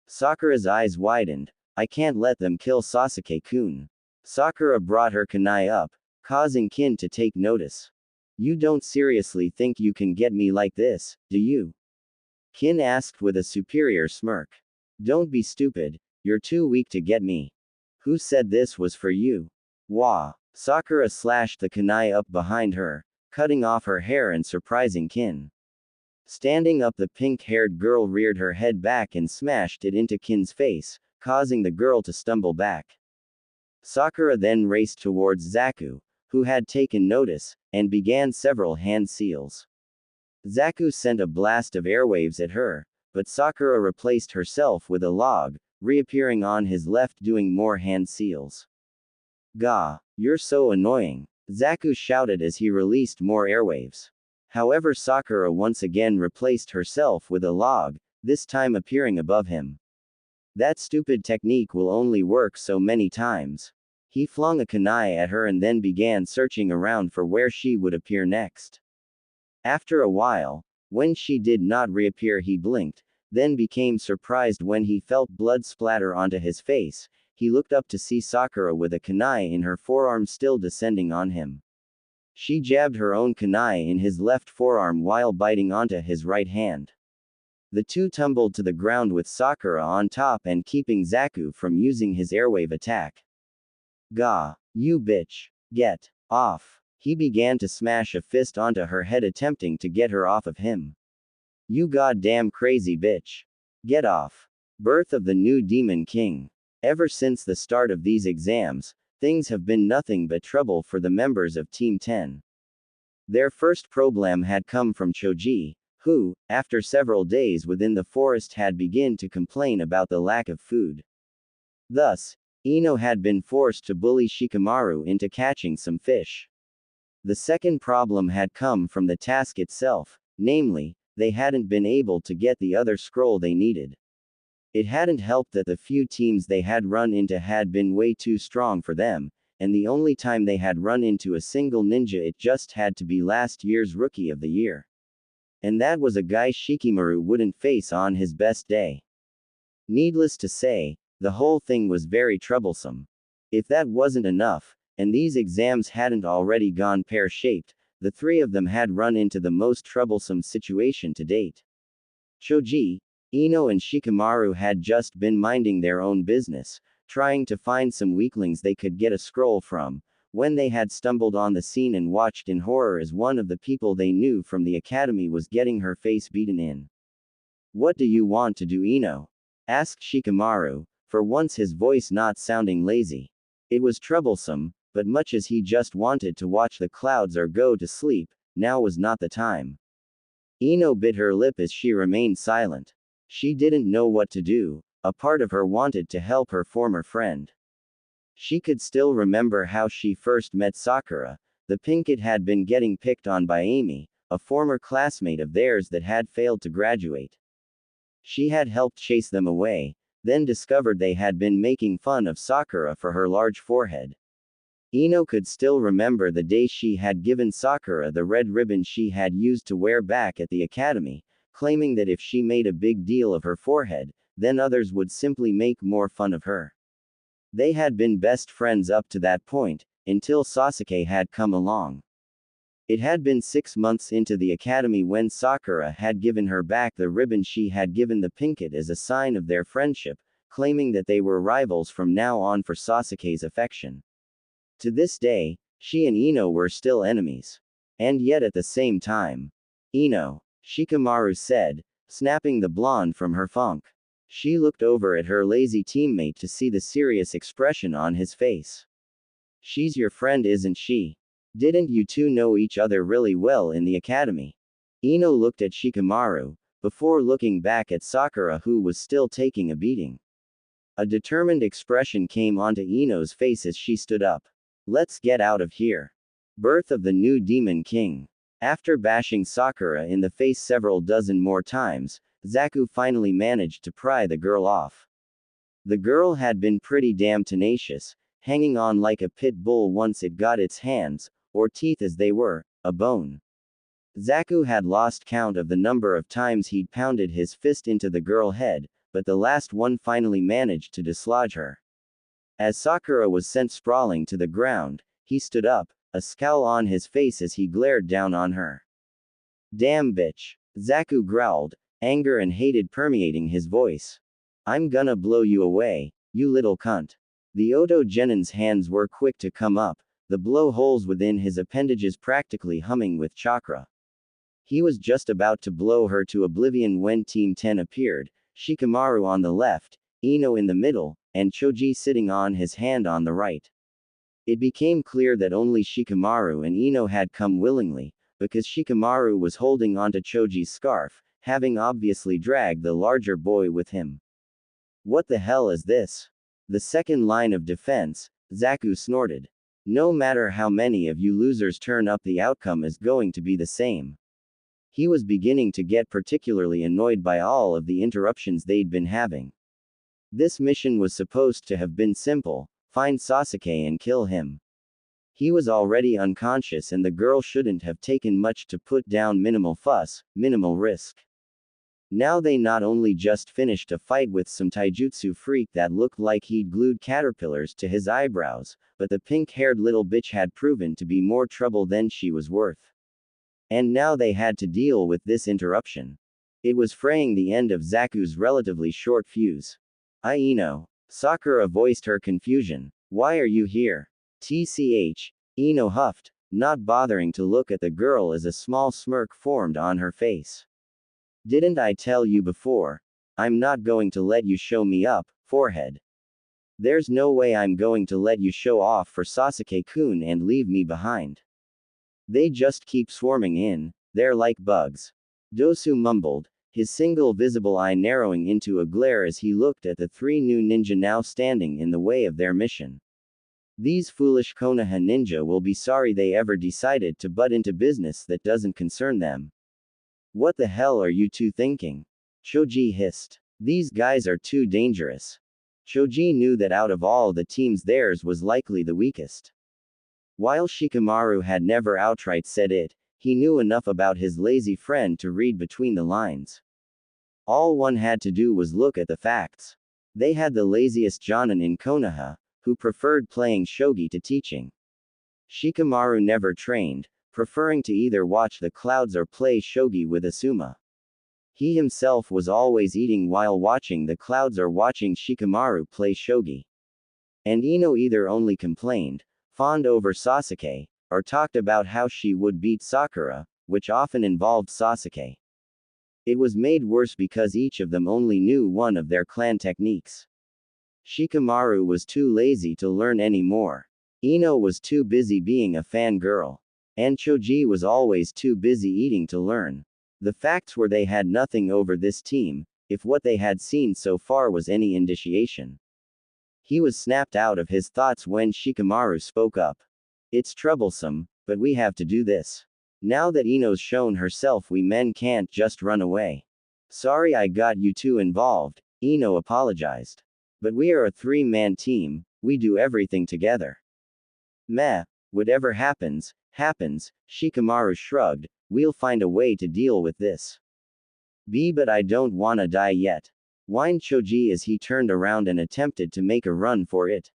Sakura's eyes widened. I can't let them kill Sasuke-kun. Sakura brought her kunai up, causing Kin to take notice. You don't seriously think you can get me like this, do you? Kin asked with a superior smirk. Don't be stupid, you're too weak to get me. Who said this was for you? Wah. Sakura slashed the kunai up behind her, cutting off her hair and surprising Kin. Standing up, the pink-haired girl reared her head back and smashed it into Kin's face, causing the girl to stumble back. Sakura then raced towards Zaku, who had taken notice, and began several hand seals. Zaku sent a blast of airwaves at her, but Sakura replaced herself with a log, reappearing on his left doing more hand seals. Gah, you're so annoying, Zaku shouted as he released more airwaves. However, Sakura once again replaced herself with a log, this time appearing above him. That stupid technique will only work so many times. He flung a kunai at her and then began searching around for where she would appear next. After a while, when she did not reappear, he blinked, then became surprised when he felt blood splatter onto his face. He looked up to see Sakura with a kunai in her forearm still descending on him. She jabbed her own kunai in his left forearm while biting onto his right hand. The two tumbled to the ground with Sakura on top and keeping Zaku from using his airwave attack. Gah, you bitch. Get off. He began to smash a fist onto her head attempting to get her off of him. You goddamn crazy bitch. Get off. Birth of the new Demon King. Ever since the start of these exams, things have been nothing but trouble for the members of Team 10. Their first problem had come from Choji, who, after several days within the forest, had begun to complain about the lack of food. Thus, Ino had been forced to bully Shikamaru into catching some fish. The second problem had come from the task itself, namely, they hadn't been able to get the other scroll they needed. It hadn't helped that the few teams they had run into had been way too strong for them, and the only time they had run into a single ninja, it just had to be last year's Rookie of the Year. And that was a guy Shikamaru wouldn't face on his best day. Needless to say, the whole thing was very troublesome. If that wasn't enough, and these exams hadn't already gone pear-shaped, the three of them had run into the most troublesome situation to date. Choji, Ino and Shikamaru had just been minding their own business, trying to find some weaklings they could get a scroll from, when they had stumbled on the scene and watched in horror as one of the people they knew from the academy was getting her face beaten in. What do you want to do, Ino? Asked Shikamaru, for once his voice not sounding lazy. It was troublesome, but much as he just wanted to watch the clouds or go to sleep, now was not the time. Ino bit her lip as she remained silent. She didn't know what to do. A part of her wanted to help her former friend. She could still remember how she first met Sakura. The pink kid had been getting picked on by Amy, a former classmate of theirs that had failed to graduate. She had helped chase them away, then discovered they had been making fun of Sakura for her large forehead. Ino could still remember the day she had given Sakura the red ribbon she had used to wear back at the academy, claiming that if she made a big deal of her forehead, then others would simply make more fun of her. They had been best friends up to that point, until Sasuke had come along. It had been 6 months into the academy when Sakura had given her back the ribbon she had given the pink kid as a sign of their friendship, claiming that they were rivals from now on for Sasuke's affection. To this day, she and Ino were still enemies. And yet at the same time. Ino, Shikamaru said, snapping the blonde from her funk. She looked over at her lazy teammate to see the serious expression on his face. She's your friend, isn't she? Didn't you two know each other really well in the academy? Ino looked at Shikamaru, before looking back at Sakura, who was still taking a beating. A determined expression came onto Ino's face as she stood up. Let's get out of here. Birth of the new Demon King. After bashing Sakura in the face several dozen more times, Zaku finally managed to pry the girl off. The girl had been pretty damn tenacious, hanging on like a pit bull once it got its hands, or teeth as they were, a bone. Zaku had lost count of the number of times he'd pounded his fist into the girl's head, but the last one finally managed to dislodge her. As Sakura was sent sprawling to the ground, he stood up, a scowl on his face as he glared down on her. Damn bitch. Zaku growled, anger and hatred permeating his voice. I'm gonna blow you away, you little cunt. The Oto Genin's hands were quick to come up, the blow holes within his appendages practically humming with chakra. He was just about to blow her to oblivion when Team 10 appeared, Shikamaru on the left, Ino in the middle, and Choji sitting on his hand on the right. It became clear that only Shikamaru and Ino had come willingly, because Shikamaru was holding onto Choji's scarf, having obviously dragged the larger boy with him. What the hell is this? The second line of defense, Zaku snorted. No matter how many of you losers turn up, the outcome is going to be the same. He was beginning to get particularly annoyed by all of the interruptions they'd been having. This mission was supposed to have been simple: find Sasuke and kill him. He was already unconscious and the girl shouldn't have taken much to put down. Minimal fuss, minimal risk. Now they not only just finished a fight with some taijutsu freak that looked like he'd glued caterpillars to his eyebrows, but the pink-haired little bitch had proven to be more trouble than she was worth. And now they had to deal with this interruption. It was fraying the end of Zaku's relatively short fuse. Ino. Sakura voiced her confusion. Why are you here? TCH. Ino huffed, not bothering to look at the girl as a small smirk formed on her face. Didn't I tell you before? I'm not going to let you show me up, forehead. There's no way I'm going to let you show off for Sasuke-kun and leave me behind. They just keep swarming in, they're like bugs. Dosu mumbled, his single visible eye narrowing into a glare as he looked at the three new ninja now standing in the way of their mission. These foolish Konoha ninja will be sorry they ever decided to butt into business that doesn't concern them. What the hell are you two thinking? Choji hissed. These guys are too dangerous. Choji knew that out of all the teams theirs was likely the weakest. While Shikamaru had never outright said it, he knew enough about his lazy friend to read between the lines. All one had to do was look at the facts. They had the laziest jonin in Konoha, who preferred playing shogi to teaching. Shikamaru never trained, preferring to either watch the clouds or play shogi with Asuma. He himself was always eating while watching the clouds or watching Shikamaru play shogi. And Ino either only complained, fawned over Sasuke, or talked about how she would beat Sakura, which often involved Sasuke. It was made worse because each of them only knew one of their clan techniques. Shikamaru was too lazy to learn any more. Ino was too busy being a fangirl. And Choji was always too busy eating to learn. The facts were they had nothing over this team, if what they had seen so far was any indication. He was snapped out of his thoughts when Shikamaru spoke up. It's troublesome, but we have to do this. Now that Ino's shown herself, we men can't just run away. Sorry I got you two involved, Ino apologized. But we are a three-man team, we do everything together. Meh, whatever happens, happens, Shikamaru shrugged, we'll find a way to deal with this. But I don't wanna die yet. Whined Choji as he turned around and attempted to make a run for it.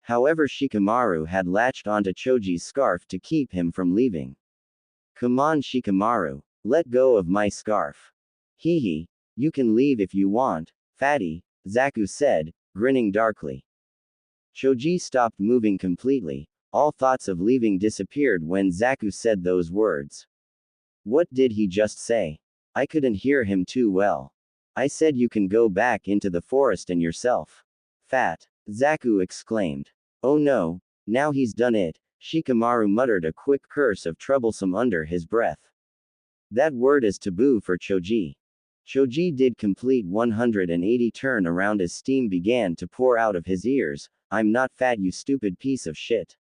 However, Shikamaru had latched onto Choji's scarf to keep him from leaving. Come on Shikamaru, let go of my scarf. Hehe, you can leave if you want, fatty, Zaku said, grinning darkly. Choji stopped moving completely. All thoughts of leaving disappeared when Zaku said those words. What did he just say? I couldn't hear him too well. I said you can go back into the forest and yourself. Fat. Zaku exclaimed. Oh no, now he's done it. Shikamaru muttered a quick curse of troublesome under his breath. That word is taboo for Choji. Choji did complete 180 turn around as steam began to pour out of his ears. I'm not fat, you stupid piece of shit.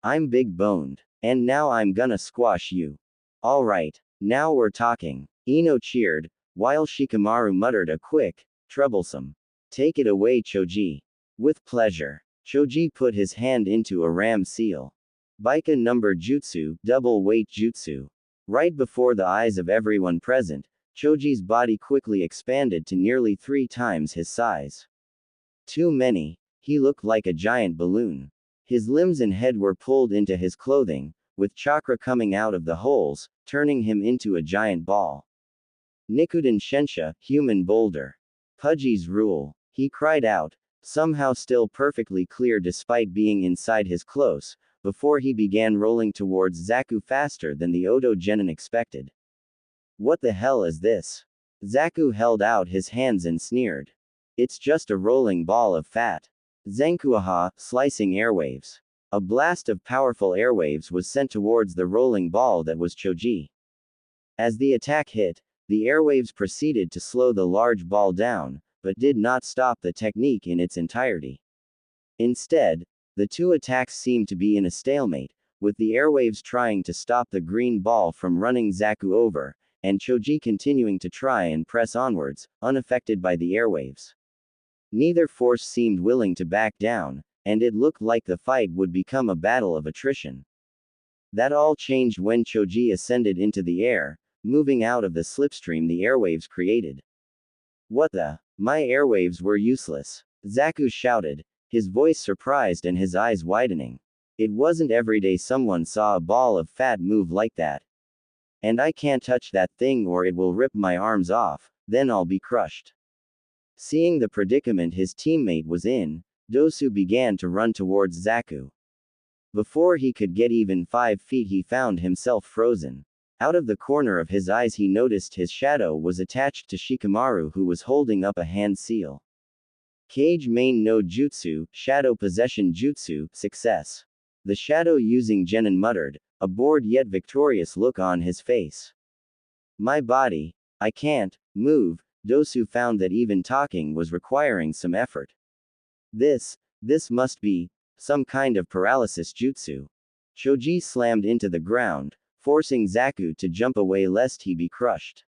I'm big boned. And now I'm gonna squash you. Alright, now we're talking. Ino cheered, while Shikamaru muttered a quick, troublesome. Take it away Choji. With pleasure. Choji put his hand into a ram seal. Baika number jutsu, double weight jutsu. Right before the eyes of everyone present, Choji's body quickly expanded to nearly 3 times his size. Too many. He looked like a giant balloon. His limbs and head were pulled into his clothing, with chakra coming out of the holes, turning him into a giant ball. Nikuden Shensha, human boulder. Pudgy's rule. He cried out, somehow still perfectly clear despite being inside his close, before he began rolling towards Zaku faster than the Oto Genin expected. What the hell is this? Zaku held out his hands and sneered. It's just a rolling ball of fat. Zenkuaha, slicing airwaves. A blast of powerful airwaves was sent towards the rolling ball that was Choji. As the attack hit, the airwaves proceeded to slow the large ball down, but did not stop the technique in its entirety. Instead, the two attacks seemed to be in a stalemate, with the airwaves trying to stop the green ball from running Zaku over, and Choji continuing to try and press onwards, unaffected by the airwaves. Neither force seemed willing to back down, and it looked like the fight would become a battle of attrition. That all changed when Choji ascended into the air, moving out of the slipstream the airwaves created. What the? My airwaves were useless. Zaku shouted, his voice surprised and his eyes widening. It wasn't every day someone saw a ball of fat move like that. And I can't touch that thing or it will rip my arms off, then I'll be crushed. Seeing the predicament his teammate was in, Dosu began to run towards Zaku. Before he could get even 5 feet he found himself frozen. Out of the corner of his eyes he noticed his shadow was attached to Shikamaru who was holding up a hand seal. Kage main no jutsu, shadow possession jutsu, success. The shadow using Genin muttered, a bored yet victorious look on his face. My body, I can't move. Dosu found that even talking was requiring some effort. This must be some kind of paralysis jutsu. Choji slammed into the ground, forcing Zaku to jump away lest he be crushed.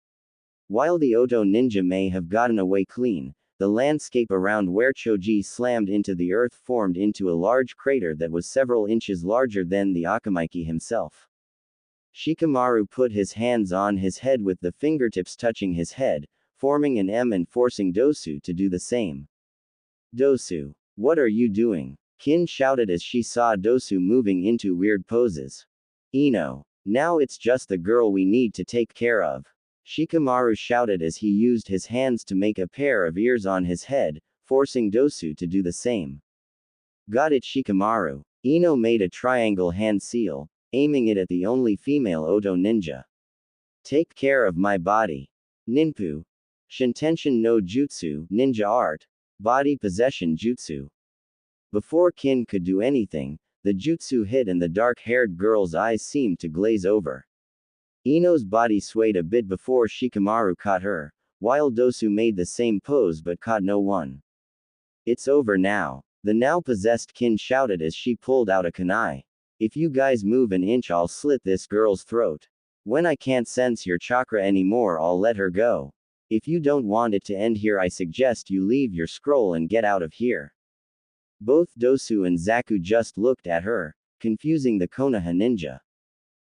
While the Oto ninja may have gotten away clean, the landscape around where Choji slammed into the earth formed into a large crater that was several inches larger than the Akamaiki himself. Shikamaru put his hands on his head with the fingertips touching his head, forming an M and forcing Dosu to do the same. Dosu, what are you doing? Kin shouted as she saw Dosu moving into weird poses. Ino, now it's just the girl we need to take care of. Shikamaru shouted as he used his hands to make a pair of ears on his head, forcing Dosu to do the same. Got it, Shikamaru. Ino made a triangle hand seal, aiming it at the only female Oto ninja. Take care of my body. Ninpu. Shintenshin no Jutsu, ninja art. Body possession jutsu. Before Kin could do anything, the jutsu hit and the dark-haired girl's eyes seemed to glaze over. Ino's body swayed a bit before Shikamaru caught her, while Dosu made the same pose but caught no one. It's over now. The now-possessed Kin shouted as she pulled out a kunai. If you guys move an inch I'll slit this girl's throat. When I can't sense your chakra anymore I'll let her go. If you don't want it to end here I suggest you leave your scroll and get out of here. Both Dosu and Zaku just looked at her, confusing the Konoha ninja.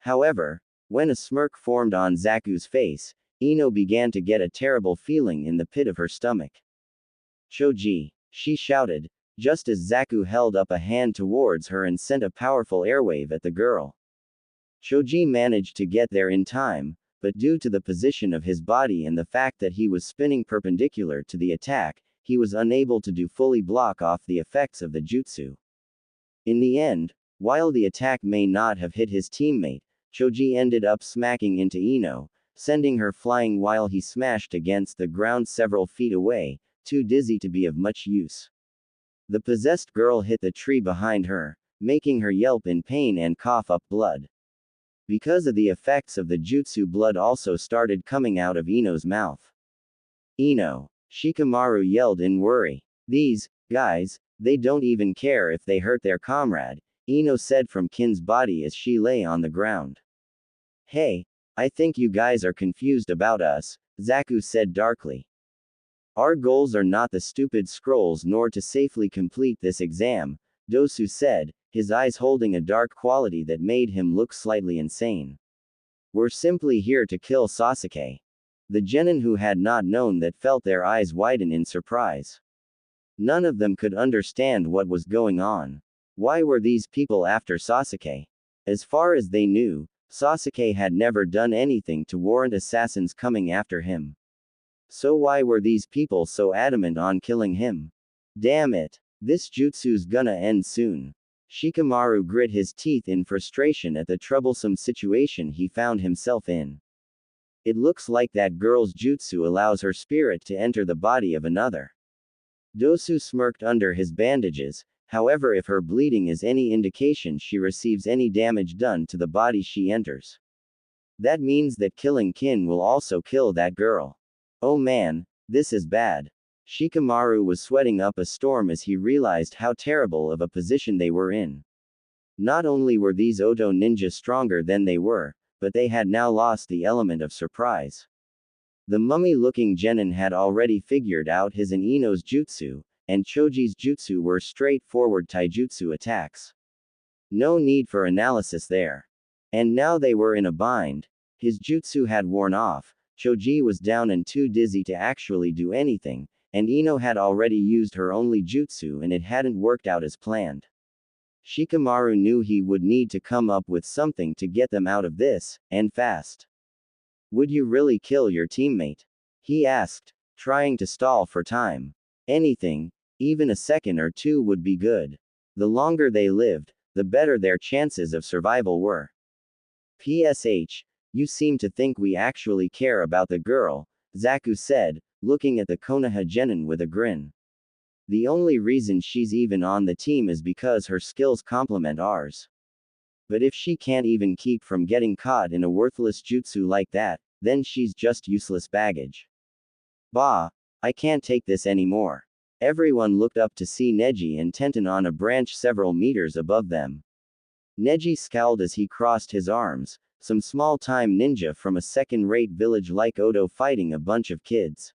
However, when a smirk formed on Zaku's face, Ino began to get a terrible feeling in the pit of her stomach. Choji, she shouted, just as Zaku held up a hand towards her and sent a powerful airwave at the girl. Choji managed to get there in time, but due to the position of his body and the fact that he was spinning perpendicular to the attack, he was unable to fully block off the effects of the jutsu. In the end, while the attack may not have hit his teammate, Choji ended up smacking into Ino, sending her flying while he smashed against the ground several feet away, too dizzy to be of much use. The possessed girl hit the tree behind her, making her yelp in pain and cough up blood. Because of the effects of the jutsu, blood also started coming out of Ino's mouth. Ino, Shikamaru yelled in worry. These guys, they don't even care if they hurt their comrade, Ino said from Kin's body as she lay on the ground. Hey, I think you guys are confused about us, Zaku said darkly. Our goals are not the stupid scrolls nor to safely complete this exam, Dosu said, his eyes holding a dark quality that made him look slightly insane. We're simply here to kill Sasuke. The genin who had not known that felt their eyes widen in surprise. None of them could understand what was going on. Why were these people after Sasuke? As far as they knew, Sasuke had never done anything to warrant assassins coming after him. So why were these people so adamant on killing him? Damn it. This jutsu's gonna end soon. Shikamaru grit his teeth in frustration at the troublesome situation he found himself in. It looks like that girl's jutsu allows her spirit to enter the body of another. Dosu smirked under his bandages, However, if her bleeding is any indication, she receives any damage done to the body she enters. That means that killing Kin will also kill that girl. Oh man, this is bad. Shikamaru was sweating up a storm as he realized how terrible of a position they were in. Not only were these Oto ninja stronger than they were, but they had now lost the element of surprise. The mummy-looking genin had already figured out his and Ino's jutsu, and Choji's jutsu were straightforward taijutsu attacks. No need for analysis there. And now they were in a bind. His jutsu had worn off, Choji was down and too dizzy to actually do anything, and Ino had already used her only jutsu and it hadn't worked out as planned. Shikamaru knew he would need to come up with something to get them out of this, and fast. Would you really kill your teammate? He asked, trying to stall for time. Anything, even a second or two would be good. The longer they lived, the better their chances of survival were. PSH, you seem to think we actually care about the girl, Zaku said, looking at the Konoha genin with a grin. The only reason she's even on the team is because her skills complement ours. But if she can't even keep from getting caught in a worthless jutsu like that, then she's just useless baggage. Bah, I can't take this anymore. Everyone looked up to see Neji and Tenten on a branch several meters above them. Neji scowled as he crossed his arms, some small-time ninja from a second-rate village like Odo fighting a bunch of kids.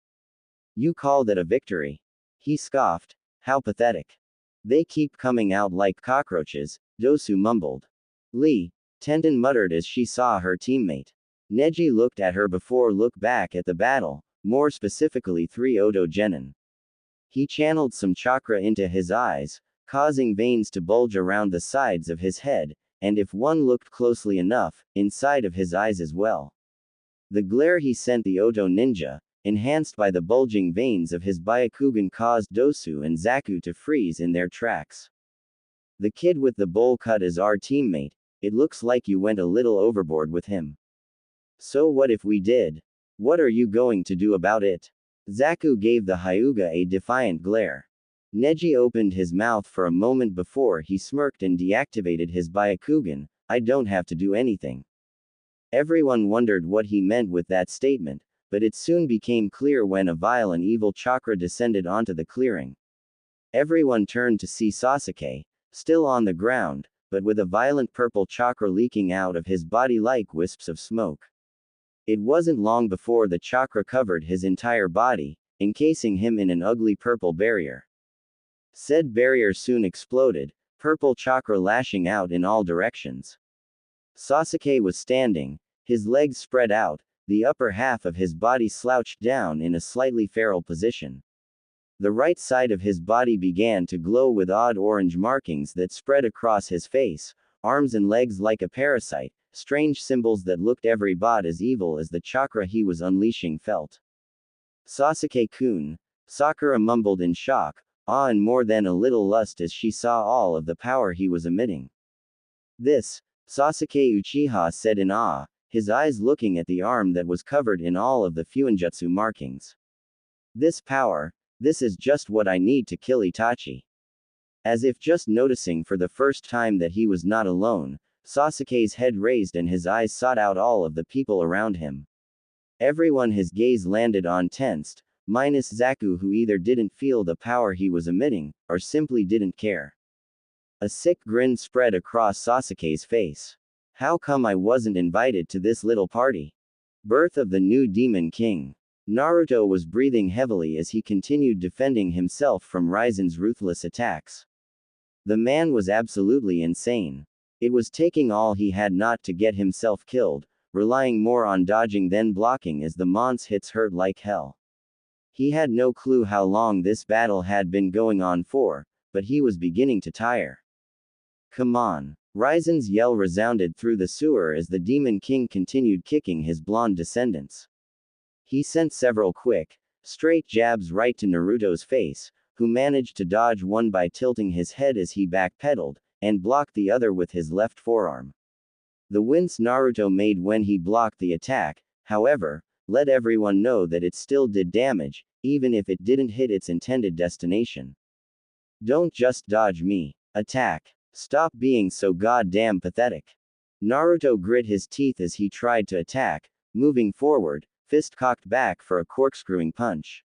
You call that a victory? He scoffed. How pathetic. They keep coming out like cockroaches, Dosu mumbled. Lee, Tenten muttered as she saw her teammate. Neji looked at her before look back at the battle, more specifically 3 Odo genin. He channeled some chakra into his eyes, causing veins to bulge around the sides of his head, and if one looked closely enough, inside of his eyes as well. The glare he sent the Oto ninja, enhanced by the bulging veins of his Byakugan, caused Dosu and Zaku to freeze in their tracks. The kid with the bowl cut is our teammate, it looks like you went a little overboard with him. So what if we did? What are you going to do about it? Zaku gave the Hyuga a defiant glare. Neji opened his mouth for a moment before he smirked and deactivated his Byakugan. I don't have to do anything. Everyone wondered what he meant with that statement, but it soon became clear when a vile and evil chakra descended onto the clearing. Everyone turned to see Sasuke, still on the ground, but with a violent purple chakra leaking out of his body like wisps of smoke. It wasn't long before the chakra covered his entire body, encasing him in an ugly purple barrier. Said barrier soon exploded, purple chakra lashing out in all directions. Sasuke was standing, his legs spread out, the upper half of his body slouched down in a slightly feral position. The right side of his body began to glow with odd orange markings that spread across his face, arms and legs like a parasite, strange symbols that looked every bit as evil as the chakra he was unleashing felt. Sasuke-kun, Sakura mumbled in shock, awe and more than a little lust as she saw all of the power he was emitting. This, Sasuke Uchiha said in awe, his eyes looking at the arm that was covered in all of the Fuinjutsu markings. This power, this is just what I need to kill Itachi. As if just noticing for the first time that he was not alone, Sasuke's head raised and his eyes sought out all of the people around him. Everyone his gaze landed on tensed, minus Zaku, who either didn't feel the power he was emitting, or simply didn't care. A sick grin spread across Sasuke's face. How come I wasn't invited to this little party? Birth of the new Demon King. Naruto was breathing heavily as he continued defending himself from Raizen's ruthless attacks. The man was absolutely insane. It was taking all he had not to get himself killed, relying more on dodging than blocking as the Mons hits hurt like hell. He had no clue how long this battle had been going on for, but he was beginning to tire. Come on. Raizen's yell resounded through the sewer as the Demon King continued kicking his blonde descendants. He sent several quick, straight jabs right to Naruto's face, who managed to dodge one by tilting his head as he backpedaled, and blocked the other with his left forearm. The wince Naruto made when he blocked the attack, however, let everyone know that it still did damage, even if it didn't hit its intended destination. Don't just dodge me. Attack. Stop being so goddamn pathetic. Naruto grit his teeth as he tried to attack, moving forward, fist cocked back for a corkscrewing punch.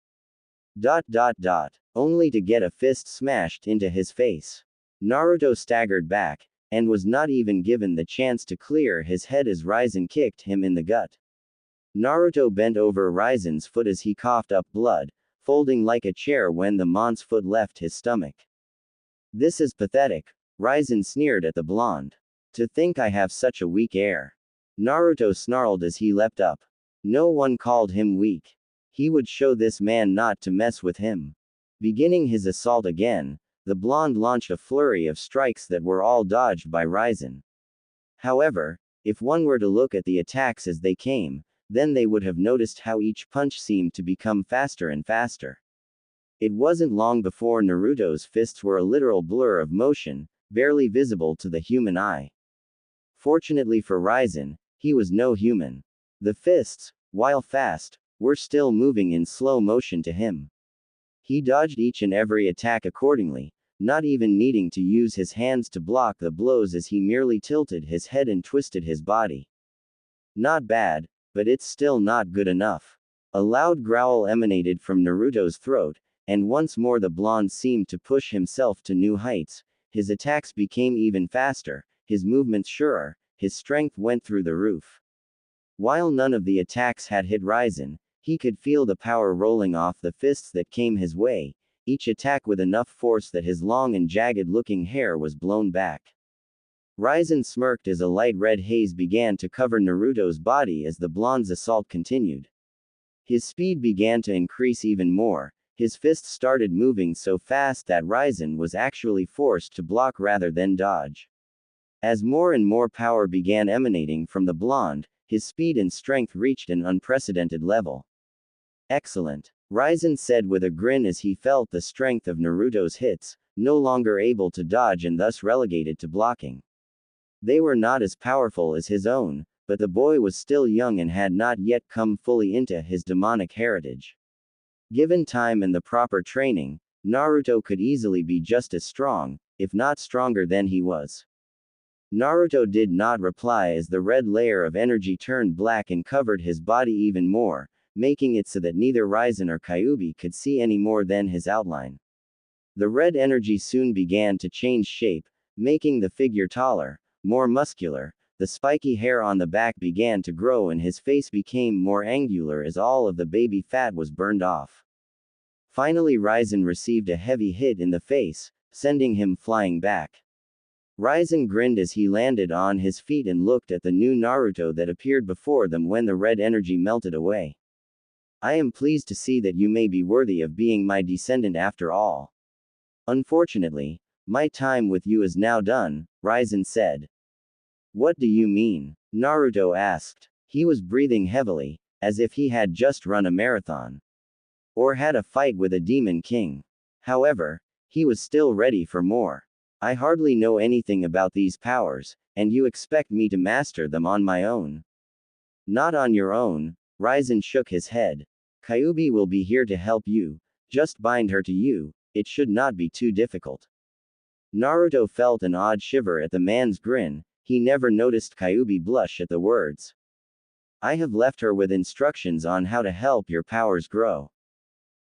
Only to get a fist smashed into his face. Naruto staggered back, and was not even given the chance to clear his head as Raizen kicked him in the gut. Naruto bent over Raizen's foot as he coughed up blood, folding like a chair when the mon's foot left his stomach. This is pathetic, Raizen sneered at the blonde. To think I have such a weak air. Naruto snarled as he leapt up. No one called him weak. He would show this man not to mess with him. Beginning his assault again, the blonde launched a flurry of strikes that were all dodged by Raizen. However, if one were to look at the attacks as they came, then they would have noticed how each punch seemed to become faster and faster. It wasn't long before Naruto's fists were a literal blur of motion, barely visible to the human eye. Fortunately for Raizen, he was no human. The fists, while fast, were still moving in slow motion to him. He dodged each and every attack accordingly, not even needing to use his hands to block the blows as he merely tilted his head and twisted his body. Not bad, but it's still not good enough. A loud growl emanated from Naruto's throat, and once more the blonde seemed to push himself to new heights. His attacks became even faster, his movements surer, his strength went through the roof. While none of the attacks had hit Raizen, he could feel the power rolling off the fists that came his way, each attack with enough force that his long and jagged-looking hair was blown back. Raizen smirked as a light red haze began to cover Naruto's body as the blonde's assault continued. His speed began to increase even more, his fists started moving so fast that Raizen was actually forced to block rather than dodge. As more and more power began emanating from the blonde, his speed and strength reached an unprecedented level. Excellent, Raizen said with a grin as he felt the strength of Naruto's hits, no longer able to dodge and thus relegated to blocking. They were not as powerful as his own, but the boy was still young and had not yet come fully into his demonic heritage. Given time and the proper training, Naruto could easily be just as strong, if not stronger than he was. Naruto did not reply as the red layer of energy turned black and covered his body even more, making it so that neither Raizen or Kyuubi could see any more than his outline. The red energy soon began to change shape, making the figure taller, more muscular, the spiky hair on the back began to grow and his face became more angular as all of the baby fat was burned off. Finally Raizen received a heavy hit in the face, sending him flying back. Raizen grinned as he landed on his feet and looked at the new Naruto that appeared before them when the red energy melted away. I am pleased to see that you may be worthy of being my descendant after all. Unfortunately, my time with you is now done, Raizen said. What do you mean? Naruto asked. He was breathing heavily, as if he had just run a marathon. Or had a fight with a demon king. However, he was still ready for more. I hardly know anything about these powers, and you expect me to master them on my own. Not on your own, Raizen shook his head. Kyuubi will be here to help you, just bind her to you, it should not be too difficult. Naruto felt an odd shiver at the man's grin, he never noticed Kyuubi blush at the words. I have left her with instructions on how to help your powers grow.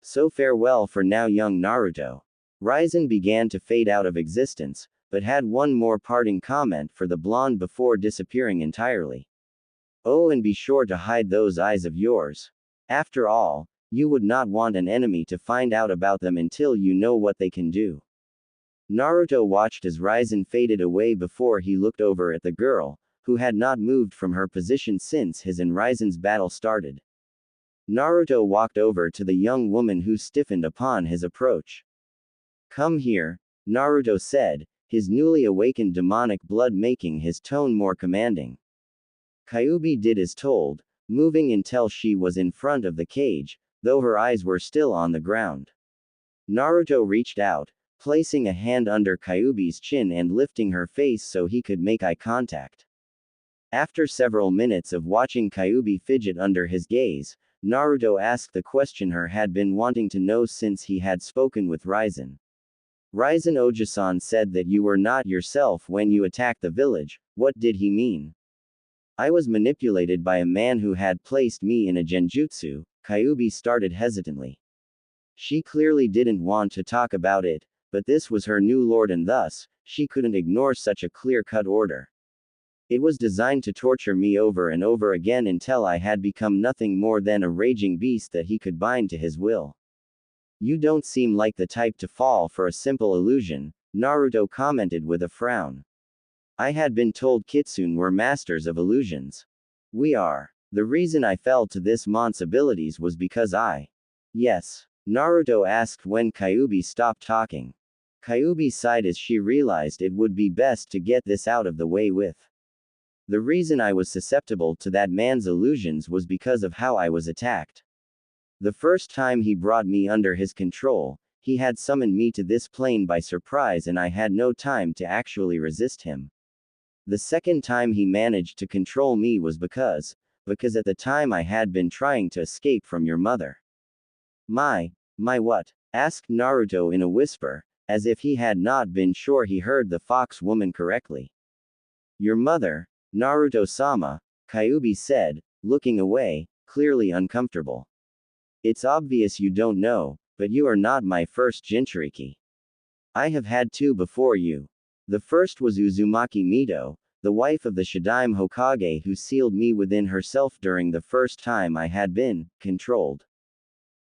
So farewell for now young Naruto. Raizen began to fade out of existence, but had one more parting comment for the blonde before disappearing entirely. Oh, and be sure to hide those eyes of yours. After all, you would not want an enemy to find out about them until you know what they can do. Naruto watched as Raizen faded away before he looked over at the girl, who had not moved from her position since his and Raizen's battle started. Naruto walked over to the young woman who stiffened upon his approach. Come here, Naruto said, his newly awakened demonic blood making his tone more commanding. Kyuubi did as told, moving until she was in front of the cage, though her eyes were still on the ground. Naruto reached out, placing a hand under Kyuubi's chin and lifting her face so he could make eye contact. After several minutes of watching Kyuubi fidget under his gaze, Naruto asked the question he had been wanting to know since he had spoken with Raizen. Ryzen Ojisan said that you were not yourself when you attacked the village. What did he mean? I was manipulated by a man who had placed me in a genjutsu, Kyubi started hesitantly. She clearly didn't want to talk about it, but this was her new lord and thus, she couldn't ignore such a clear-cut order. It was designed to torture me over and over again until I had become nothing more than a raging beast that he could bind to his will. You don't seem like the type to fall for a simple illusion, Naruto commented with a frown. I had been told Kitsune were masters of illusions. We are. The reason I fell to this mon's abilities was because I. Yes. Naruto asked when Kyubi stopped talking. Kyubi sighed as she realized it would be best to get this out of the way with. The reason I was susceptible to that man's illusions was because of how I was attacked. The first time he brought me under his control, he had summoned me to this plane by surprise and I had no time to actually resist him. The second time he managed to control me was because at the time I had been trying to escape from your mother. My what? Asked Naruto in a whisper, as if he had not been sure he heard the fox woman correctly. Your mother, Naruto-sama, Kyubi said, looking away, clearly uncomfortable. It's obvious you don't know, but you are not my first Jinchuriki. I have had two before you. The first was Uzumaki Mito, the wife of the Shadaime Hokage who sealed me within herself during the first time I had been controlled.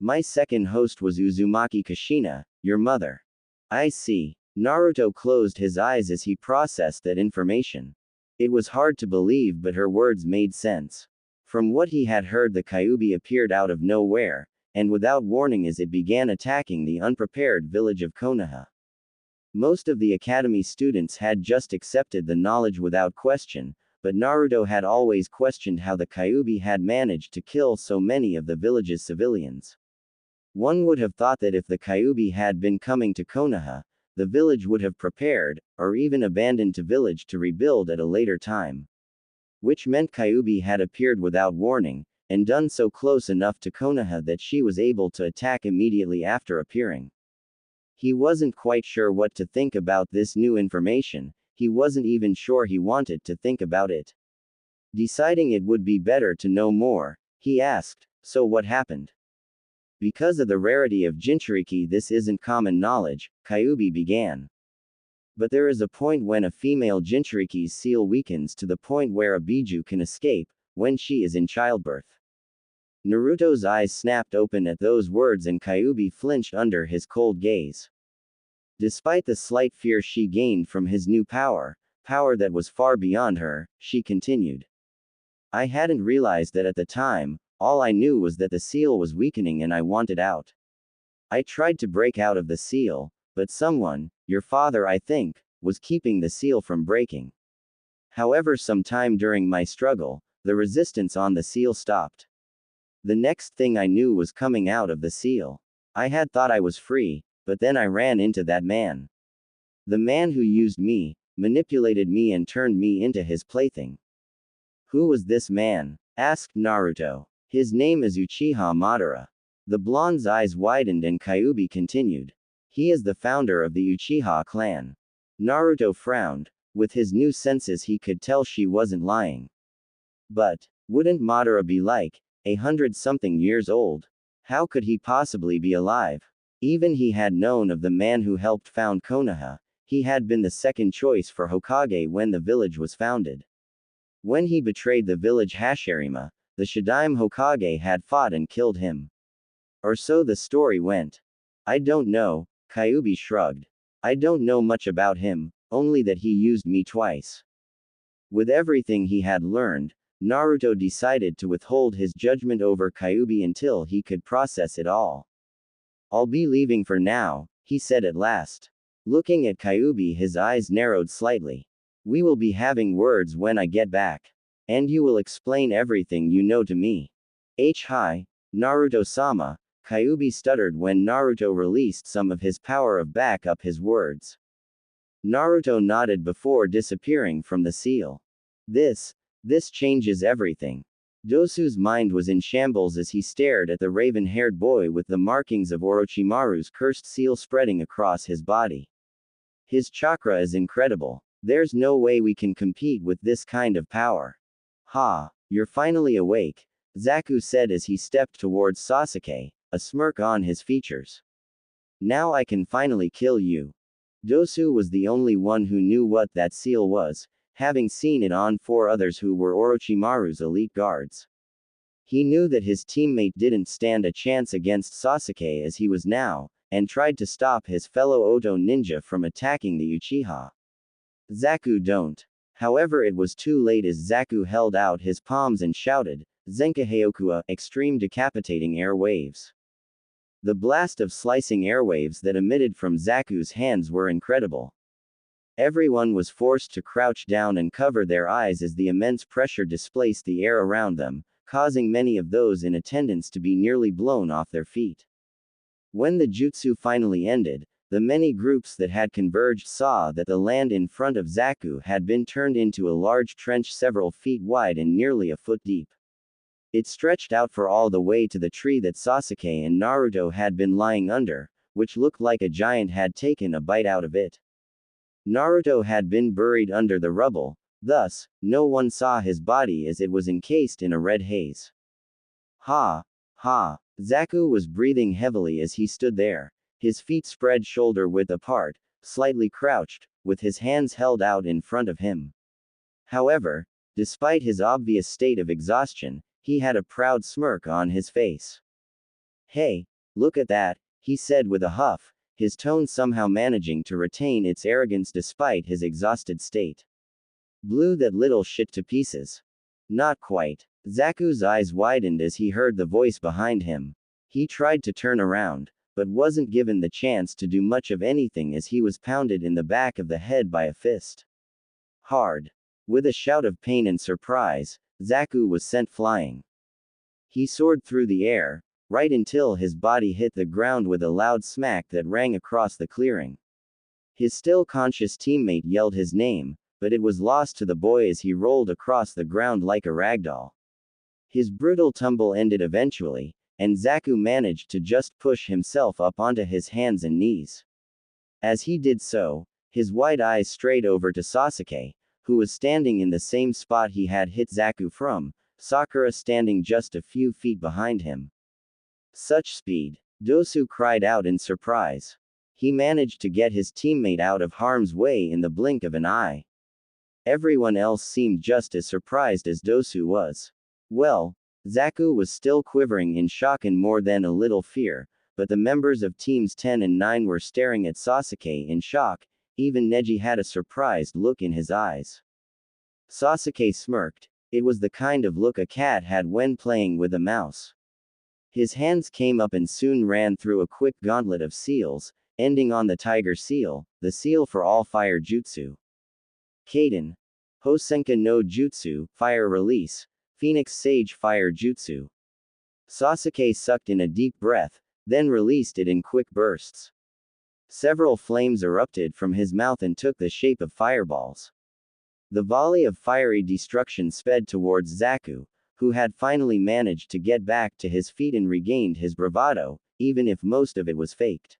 My second host was Uzumaki Kushina, your mother. I see. Naruto closed his eyes as he processed that information. It was hard to believe, but her words made sense. From what he had heard, the Kyubi appeared out of nowhere, and without warning as it began attacking the unprepared village of Konoha. Most of the academy students had just accepted the knowledge without question, but Naruto had always questioned how the Kyubi had managed to kill so many of the village's civilians. One would have thought that if the Kyubi had been coming to Konoha, the village would have prepared, or even abandoned the village to rebuild at a later time. Which meant Kyubi had appeared without warning, and done so close enough to Konoha that she was able to attack immediately after appearing. He wasn't quite sure what to think about this new information, he wasn't even sure he wanted to think about it. Deciding it would be better to know more, he asked, so what happened? Because of the rarity of Jinchuriki, this isn't common knowledge, Kyubi began. But there is a point when a female Jinchuriki's seal weakens to the point where a Biju can escape, when she is in childbirth. Naruto's eyes snapped open at those words and Kyubi flinched under his cold gaze. Despite the slight fear she gained from his new power that was far beyond her, she continued. I hadn't realized that at the time, all I knew was that the seal was weakening and I wanted out. I tried to break out of the seal, but someone, your father I think, was keeping the seal from breaking. However, sometime during my struggle, the resistance on the seal stopped. The next thing I knew was coming out of the seal. I had thought I was free, but then I ran into that man. The man who used me, manipulated me and turned me into his plaything. Who was this man? Asked Naruto. His name is Uchiha Madara. The blonde's eyes widened and Kyubi continued. He is the founder of the Uchiha clan. Naruto frowned. With his new senses he could tell she wasn't lying. But, wouldn't Madara be like 100-something years old? How could he possibly be alive? Even he had known of the man who helped found Konoha. He had been the second choice for Hokage when the village was founded. When he betrayed the village Hashirama, the Shadaime Hokage had fought and killed him. Or so the story went. I don't know, Kyubi shrugged. I don't know much about him, only that he used me twice. With everything he had learned, Naruto decided to withhold his judgment over Kyubi until he could process it all. I'll be leaving for now, he said at last. Looking at Kyubi, his eyes narrowed slightly. We will be having words when I get back. And you will explain everything you know to me. Hi, Naruto-sama, Kyubi stuttered when Naruto released some of his power of back up his words. Naruto nodded before disappearing from the seal. This changes everything. Dosu's mind was in shambles as he stared at the raven-haired boy with the markings of Orochimaru's cursed seal spreading across his body. His chakra is incredible. There's no way we can compete with this kind of power. Ha, you're finally awake, Zaku said as he stepped towards Sasuke, a smirk on his features. Now I can finally kill you. Dosu was the only one who knew what that seal was, having seen it on 4 others who were Orochimaru's elite guards. He knew that his teammate didn't stand a chance against Sasuke as he was now, and tried to stop his fellow Oto ninja from attacking the Uchiha. Zaku don't. However, it was too late as Zaku held out his palms and shouted, Zenkaheokua, extreme decapitating air waves. The blast of slicing airwaves that emitted from Zaku's hands were incredible. Everyone was forced to crouch down and cover their eyes as the immense pressure displaced the air around them, causing many of those in attendance to be nearly blown off their feet. When the jutsu finally ended, the many groups that had converged saw that the land in front of Zaku had been turned into a large trench several feet wide and nearly a foot deep. It stretched out for all the way to the tree that Sasuke and Naruto had been lying under, which looked like a giant had taken a bite out of it. Naruto had been buried under the rubble, thus, no one saw his body as it was encased in a red haze. Ha! Ha! Zaku was breathing heavily as he stood there, his feet spread shoulder-width apart, slightly crouched, with his hands held out in front of him. However, despite his obvious state of exhaustion, he had a proud smirk on his face. Hey, look at that, he said with a huff, his tone somehow managing to retain its arrogance despite his exhausted state. Blew that little shit to pieces. Not quite. Zaku's eyes widened as he heard the voice behind him. He tried to turn around, but wasn't given the chance to do much of anything as he was pounded in the back of the head by a fist. Hard. With a shout of pain and surprise, Zaku was sent flying. He soared through the air, right until his body hit the ground with a loud smack that rang across the clearing. His still conscious teammate yelled his name, but it was lost to the boy as he rolled across the ground like a ragdoll. His brutal tumble ended eventually, and Zaku managed to just push himself up onto his hands and knees. As he did so, his wide eyes strayed over to Sasuke, who was standing in the same spot he had hit Zaku from, Sakura standing just a few feet behind him. Such speed! Dosu cried out in surprise. He managed to get his teammate out of harm's way in the blink of an eye. Everyone else seemed just as surprised as Dosu was. Well, Zaku was still quivering in shock and more than a little fear, but the members of teams 10 and 9 were staring at Sasuke in shock. Even Neji had a surprised look in his eyes. Sasuke smirked. It was the kind of look a cat had when playing with a mouse. His hands came up and soon ran through a quick gauntlet of seals, ending on the Tiger Seal, the seal for all fire jutsu. Kaden. Hosenka no Jutsu, Fire Release, Phoenix Sage Fire Jutsu. Sasuke sucked in a deep breath, then released it in quick bursts. Several flames erupted from his mouth and took the shape of fireballs. The volley of fiery destruction sped towards Zaku, who had finally managed to get back to his feet and regained his bravado, even if most of it was faked.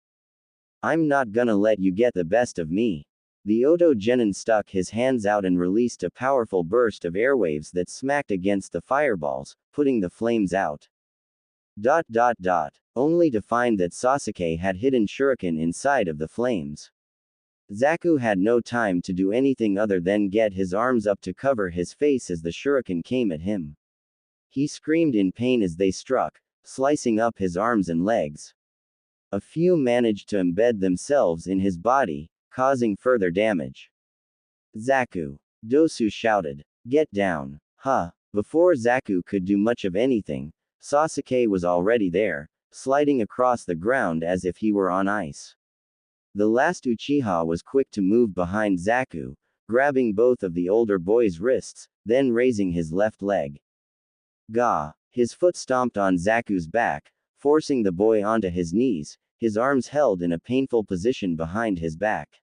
I'm not gonna let you get the best of me. The Oto Genin stuck his hands out and released a powerful burst of airwaves that smacked against the fireballs, putting the flames out. Only to find that Sasuke had hidden shuriken inside of the flames. Zaku had no time to do anything other than get his arms up to cover his face as the shuriken came at him. He screamed in pain as they struck, slicing up his arms and legs. A few managed to embed themselves in his body, causing further damage. Zaku! Dosu shouted. Get down! Huh! Before Zaku could do much of anything, Sasuke was already there, sliding across the ground as if he were on ice. The last Uchiha was quick to move behind Zaku, grabbing both of the older boy's wrists, then raising his left leg. Gah! His foot stomped on Zaku's back, forcing the boy onto his knees, his arms held in a painful position behind his back.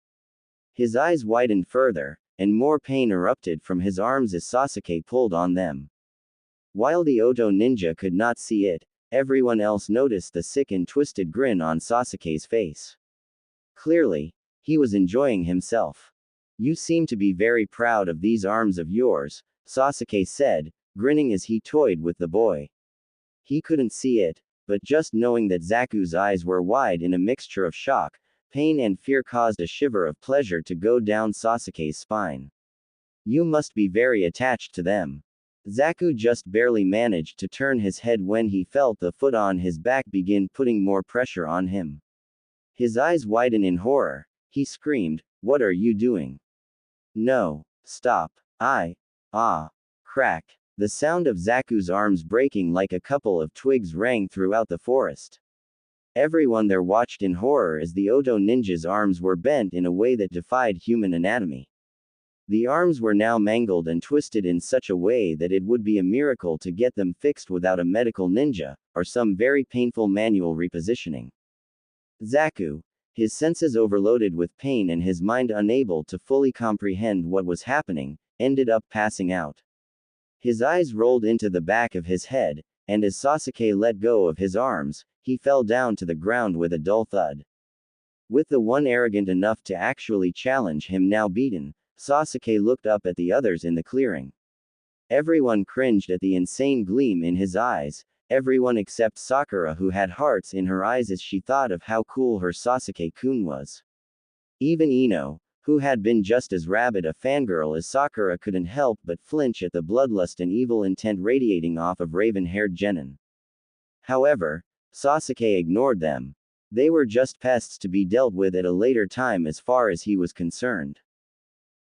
His eyes widened further, and more pain erupted from his arms as Sasuke pulled on them. While the Oto ninja could not see it, everyone else noticed the sick and twisted grin on Sasuke's face. Clearly, He was enjoying himself. You seem to be very proud of these arms of yours, Sasuke said, grinning as he toyed with the boy. He couldn't see it, but just knowing that Zaku's eyes were wide in a mixture of shock, pain and fear caused a shiver of pleasure to go down Sasuke's spine. You must be very attached to them. Zaku just barely managed to turn his head when he felt the foot on his back begin putting more pressure on him. His eyes widened in horror. He screamed, "What are you doing? No. Stop. Crack. The sound of Zaku's arms breaking like a couple of twigs rang throughout the forest. Everyone there watched in horror as the Oto ninja's arms were bent in a way that defied human anatomy. The arms were now mangled and twisted in such a way that it would be a miracle to get them fixed without a medical ninja, or some very painful manual repositioning. Zaku, his senses overloaded with pain and his mind unable to fully comprehend what was happening, ended up passing out. His eyes rolled into the back of his head, and as Sasuke let go of his arms, he fell down to the ground with a dull thud. With the one arrogant enough to actually challenge him now beaten, Sasuke looked up at the others in the clearing. Everyone cringed at the insane gleam in his eyes, everyone except Sakura, who had hearts in her eyes as she thought of how cool her Sasuke-kun was. Even Ino, who had been just as rabid a fangirl as Sakura, couldn't help but flinch at the bloodlust and evil intent radiating off of raven-haired genin. However, Sasuke ignored them. They were just pests to be dealt with at a later time as far as he was concerned.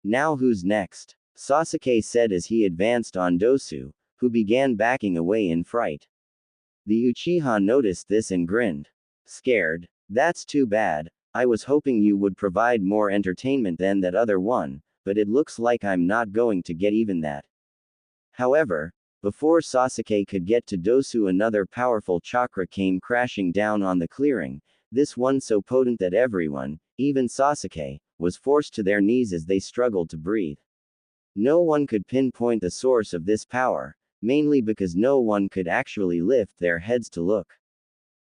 Now who's next? Sasuke said as he advanced on Dosu, who began backing away in fright. The Uchiha noticed this and grinned. Scared? That's too bad. I was hoping you would provide more entertainment than that other one, but it looks like I'm not going to get even that. However, before Sasuke could get to Dosu, another powerful chakra came crashing down on the clearing, this one so potent that everyone, even Sasuke, was forced to their knees as they struggled to breathe. No one could pinpoint the source of this power, mainly because no one could actually lift their heads to look.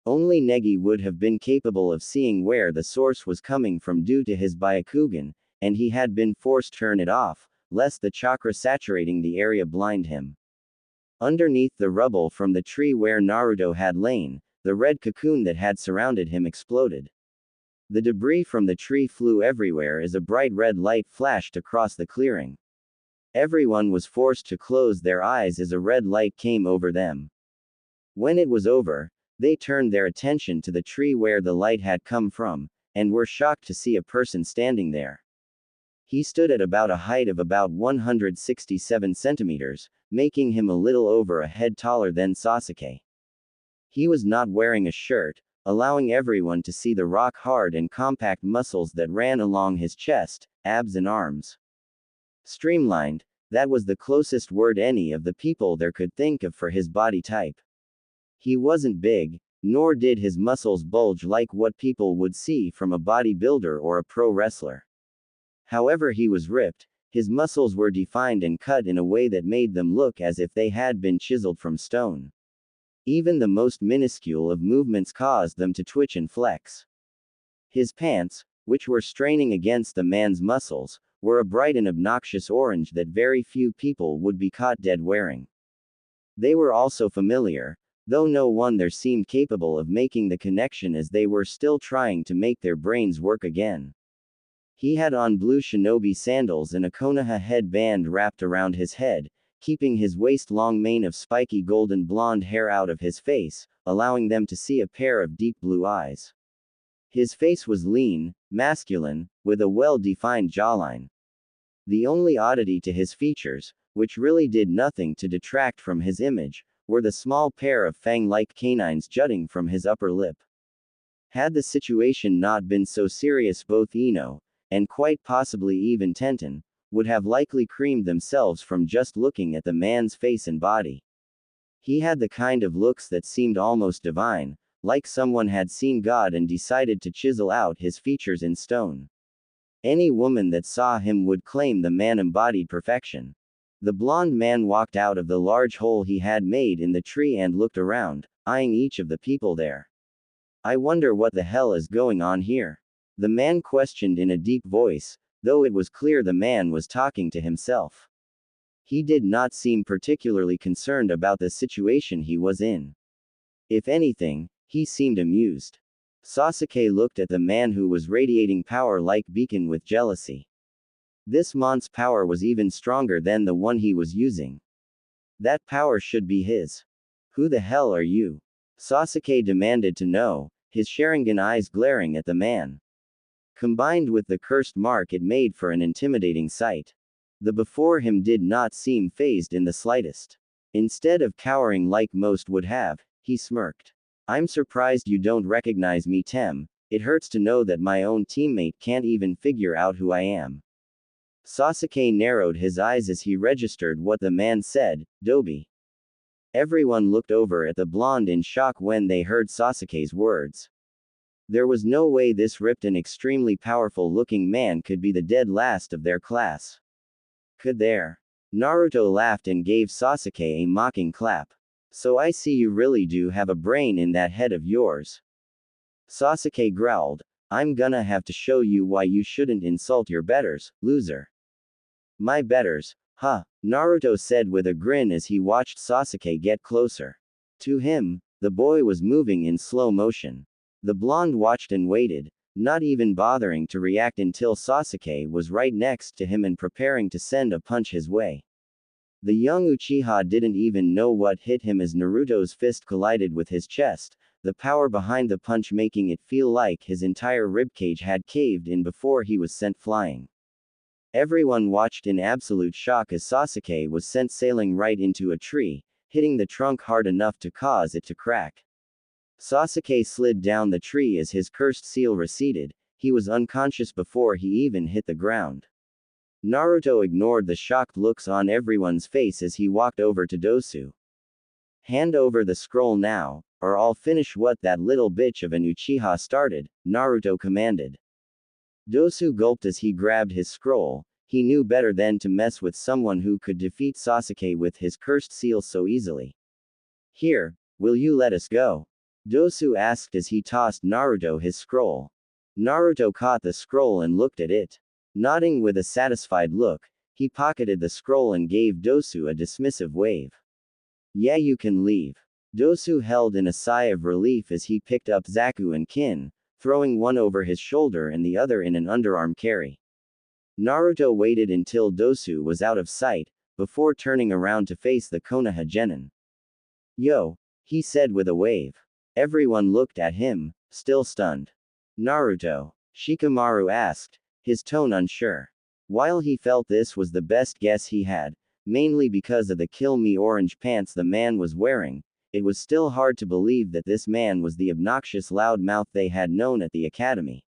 Only Negi would have been capable of seeing where the source was coming from due to his Byakugan, and he had been forced to turn it off, lest the chakra saturating the area blind him. Underneath the rubble from the tree where Naruto had lain, the red cocoon that had surrounded him exploded. The debris from the tree flew everywhere as a bright red light flashed across the clearing. Everyone was forced to close their eyes as a red light came over them. When it was over, they turned their attention to the tree where the light had come from, and were shocked to see a person standing there. He stood at about a height of about 167 centimeters, making him a little over a head taller than Sasuke. He was not wearing a shirt, allowing everyone to see the rock-hard and compact muscles that ran along his chest, abs and arms. Streamlined, that was the closest word any of the people there could think of for his body type. He wasn't big, nor did his muscles bulge like what people would see from a bodybuilder or a pro wrestler. However, he was ripped, his muscles were defined and cut in a way that made them look as if they had been chiseled from stone. Even the most minuscule of movements caused them to twitch and flex. His pants, which were straining against the man's muscles, were a bright and obnoxious orange that very few people would be caught dead wearing. They were also familiar, though no one there seemed capable of making the connection as they were still trying to make their brains work again. He had on blue shinobi sandals and a Konoha headband wrapped around his head, keeping his waist-long mane of spiky golden blonde hair out of his face, allowing them to see a pair of deep blue eyes. His face was lean, masculine, with a well-defined jawline. The only oddity to his features, which really did nothing to detract from his image, were the small pair of fang-like canines jutting from his upper lip. Had the situation not been so serious, both Ino, and quite possibly even Tenten, would have likely creamed themselves from just looking at the man's face and body. He had the kind of looks that seemed almost divine, like someone had seen God and decided to chisel out his features in stone. Any woman that saw him would claim the man embodied perfection. The blonde man walked out of the large hole he had made in the tree and looked around, eyeing each of the people there. I wonder what the hell is going on here. The man questioned in a deep voice, though it was clear the man was talking to himself. He did not seem particularly concerned about the situation he was in. If anything, he seemed amused. Sasuke looked at the man who was radiating power like beacon with jealousy. This man's power was even stronger than the one he was using. That power should be his. Who the hell are you? Sasuke demanded to know, his Sharingan eyes glaring at the man. Combined with the cursed mark it made for an intimidating sight. The before him did not seem fazed in the slightest. Instead of cowering like most would have, he smirked. I'm surprised you don't recognize me, Tem. It hurts to know that my own teammate can't even figure out who I am. Sasuke narrowed his eyes as he registered what the man said, Dobi. Everyone looked over at the blonde in shock when they heard Sasuke's words. There was no way this ripped and extremely powerful-looking man could be the dead last of their class. Could there? Naruto laughed and gave Sasuke a mocking clap. So I see you really do have a brain in that head of yours. Sasuke growled, I'm gonna have to show you why you shouldn't insult your betters, loser. My betters, huh? Naruto said with a grin as he watched Sasuke get closer. To him, the boy was moving in slow motion. The blonde watched and waited, not even bothering to react until Sasuke was right next to him and preparing to send a punch his way. The young Uchiha didn't even know what hit him as Naruto's fist collided with his chest, the power behind the punch making it feel like his entire ribcage had caved in before he was sent flying. Everyone watched in absolute shock as Sasuke was sent sailing right into a tree, hitting the trunk hard enough to cause it to crack. Sasuke slid down the tree as his cursed seal receded, he was unconscious before he even hit the ground. Naruto ignored the shocked looks on everyone's face as he walked over to Dosu. Hand over the scroll now, or I'll finish what that little bitch of an Uchiha started, Naruto commanded. Dosu gulped as he grabbed his scroll, he knew better than to mess with someone who could defeat Sasuke with his cursed seal so easily. Here, will you let us go? Dosu asked as he tossed Naruto his scroll. Naruto caught the scroll and looked at it. Nodding with a satisfied look, he pocketed the scroll and gave Dosu a dismissive wave. Yeah, you can leave. Dosu held in a sigh of relief as he picked up Zaku and Kin, throwing one over his shoulder and the other in an underarm carry. Naruto waited until Dosu was out of sight, before turning around to face the Konoha genin. Yo, he said with a wave. Everyone looked at him, still stunned. Naruto? Shikamaru asked, his tone unsure. While he felt this was the best guess he had, mainly because of the kill me orange pants the man was wearing, it was still hard to believe that this man was the obnoxious loudmouth they had known at the academy.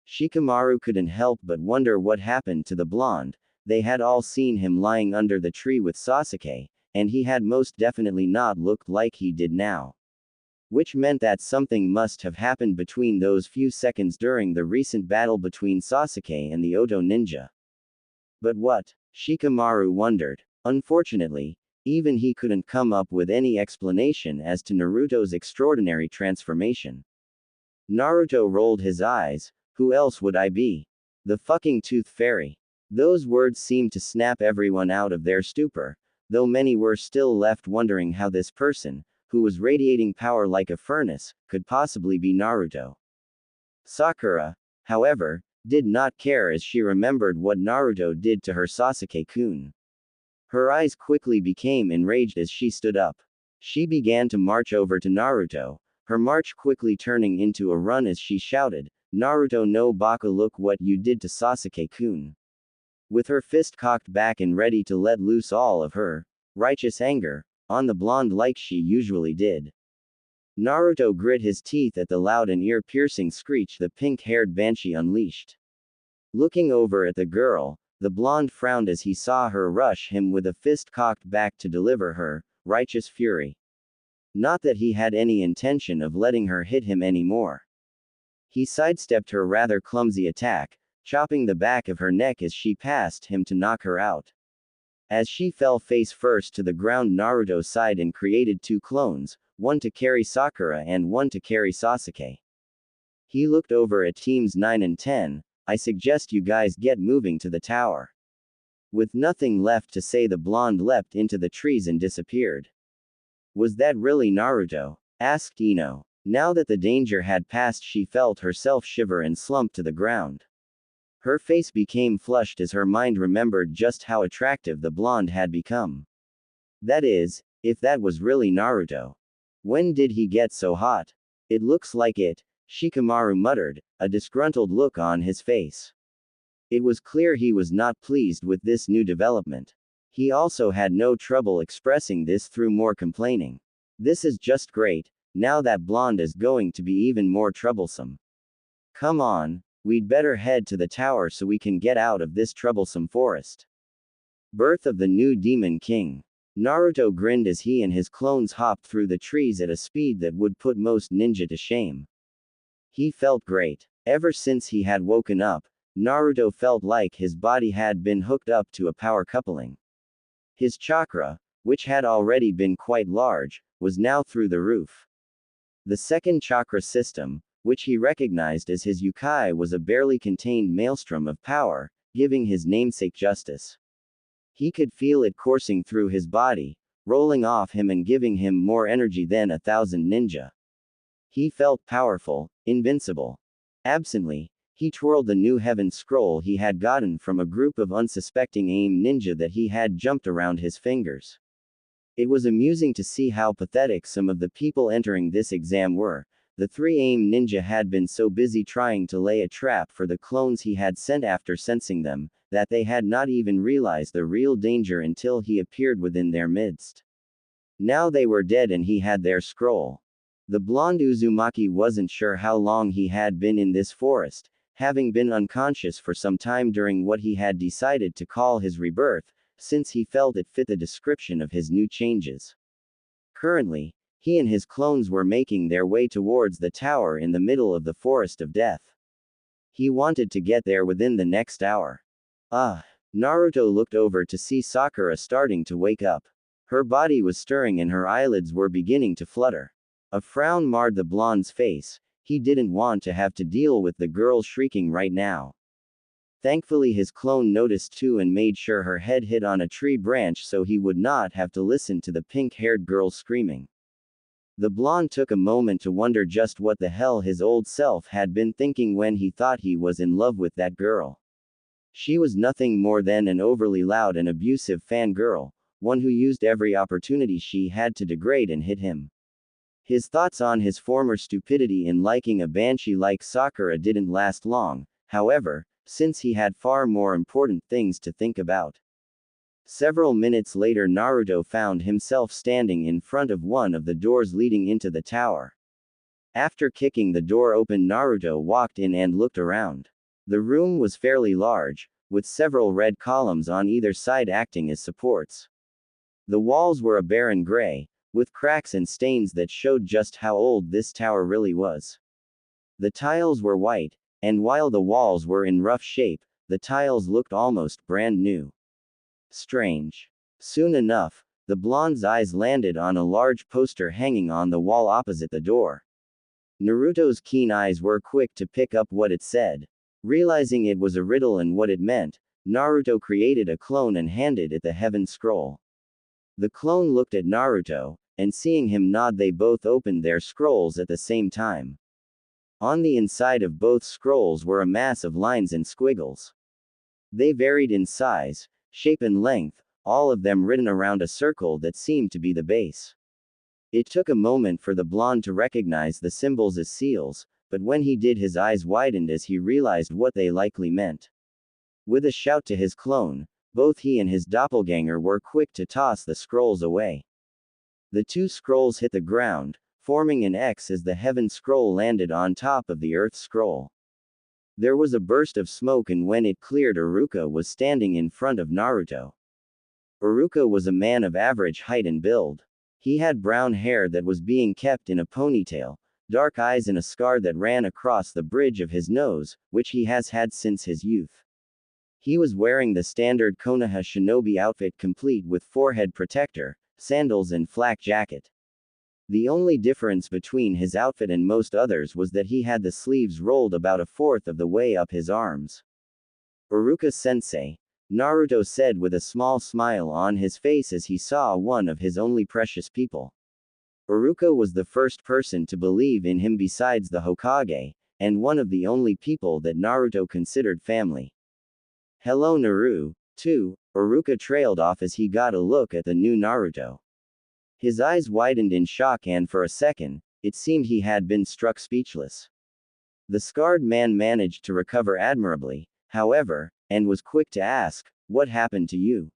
Shikamaru couldn't help but wonder what happened to the blonde. They had all seen him lying under the tree with Sasuke, and he had most definitely not looked like he did now. Which meant that something must have happened between those few seconds during the recent battle between Sasuke and the Oto ninja. But what? Shikamaru wondered. Unfortunately, even he couldn't come up with any explanation as to Naruto's extraordinary transformation. Naruto rolled his eyes. Who else would I be? The fucking Tooth Fairy. Those words seemed to snap everyone out of their stupor, though many were still left wondering how this person, who was radiating power like a furnace, could possibly be Naruto. Sakura, however, did not care as she remembered what Naruto did to her Sasuke-kun. Her eyes quickly became enraged as she stood up. She began to march over to Naruto, her march quickly turning into a run as she shouted, Naruto no baka, look what you did to Sasuke-kun. With her fist cocked back and ready to let loose all of her righteous anger on the blonde like she usually did. Naruto grit his teeth at the loud and ear-piercing screech the pink-haired banshee unleashed. Looking over at the girl, the blonde frowned as he saw her rush him with a fist cocked back to deliver her righteous fury. Not that he had any intention of letting her hit him anymore. He sidestepped her rather clumsy attack, chopping the back of her neck as she passed him to knock her out. As she fell face first to the ground, Naruto sighed and created two clones, one to carry Sakura and one to carry Sasuke. He looked over at teams 9 and 10. I suggest you guys get moving to the tower. With nothing left to say, the blonde leapt into the trees and disappeared. Was that really Naruto? Asked Ino. Now that the danger had passed, she felt herself shiver and slump to the ground. Her face became flushed as her mind remembered just how attractive the blonde had become. That is, if that was really Naruto. When did he get so hot? It looks like it, Shikamaru muttered, a disgruntled look on his face. It was clear he was not pleased with this new development. He also had no trouble expressing this through more complaining. This is just great, now that blonde is going to be even more troublesome. Come on, we'd better head to the tower so we can get out of this troublesome forest. Birth of the new Demon King. Naruto grinned as he and his clones hopped through the trees at a speed that would put most ninja to shame. He felt great. Ever since he had woken up, Naruto felt like his body had been hooked up to a power coupling. His chakra, which had already been quite large, was now through the roof. The second chakra system, which he recognized as his Yukai, was a barely contained maelstrom of power, giving his namesake justice. He could feel it coursing through his body, rolling off him and giving him more energy than 1,000 ninja. He felt powerful, invincible. Absently, he twirled the new heaven scroll he had gotten from a group of unsuspecting AIM ninja that he had jumped around his fingers. It was amusing to see how pathetic some of the people entering this exam were. The 3 AIM ninja had been so busy trying to lay a trap for the clones he had sent after sensing them, that they had not even realized the real danger until he appeared within their midst. Now they were dead and he had their scroll. The blonde Uzumaki wasn't sure how long he had been in this forest, having been unconscious for some time during what he had decided to call his rebirth, since he felt it fit the description of his new changes. Currently, he and his clones were making their way towards the tower in the middle of the forest of death. He wanted to get there within the next hour. Naruto looked over to see Sakura starting to wake up. Her body was stirring and her eyelids were beginning to flutter. A frown marred the blonde's face. He didn't want to have to deal with the girl shrieking right now. Thankfully his clone noticed too and made sure her head hit on a tree branch so he would not have to listen to the pink-haired girl screaming. The blonde took a moment to wonder just what the hell his old self had been thinking when he thought he was in love with that girl. She was nothing more than an overly loud and abusive fangirl, one who used every opportunity she had to degrade and hit him. His thoughts on his former stupidity in liking a banshee like Sakura didn't last long, however, since he had far more important things to think about. Several minutes later Naruto found himself standing in front of one of the doors leading into the tower. After kicking the door open, Naruto walked in and looked around. The room was fairly large, with several red columns on either side acting as supports. The walls were a barren gray, with cracks and stains that showed just how old this tower really was. The tiles were white, and while the walls were in rough shape, the tiles looked almost brand new. Strange. Soon enough, the blonde's eyes landed on a large poster hanging on the wall opposite the door. Naruto's keen eyes were quick to pick up what it said. Realizing it was a riddle and what it meant, Naruto created a clone and handed it the heaven scroll. The clone looked at Naruto, and seeing him nod, they both opened their scrolls at the same time. On the inside of both scrolls were a mass of lines and squiggles. They varied in size, shape and length, all of them written around a circle that seemed to be the base. It took a moment for the blonde to recognize the symbols as seals, but when he did his eyes widened as he realized what they likely meant. With a shout to his clone, both he and his doppelganger were quick to toss the scrolls away. The 2 scrolls hit the ground, forming an X as the heaven scroll landed on top of the earth scroll. There was a burst of smoke, and when it cleared, Iruka was standing in front of Naruto. Iruka was a man of average height and build. He had brown hair that was being kept in a ponytail, dark eyes and a scar that ran across the bridge of his nose, which he has had since his youth. He was wearing the standard Konoha shinobi outfit complete with forehead protector, sandals and flak jacket. The only difference between his outfit and most others was that he had the sleeves rolled about a fourth of the way up his arms. Iruka-sensei, Naruto said with a small smile on his face as he saw one of his only precious people. Iruka was the first person to believe in him besides the Hokage, and one of the only people that Naruto considered family. Hello Naru, too, Iruka trailed off as he got a look at the new Naruto. His eyes widened in shock and for a second, it seemed he had been struck speechless. The scarred man managed to recover admirably, however, and was quick to ask, "What happened to you?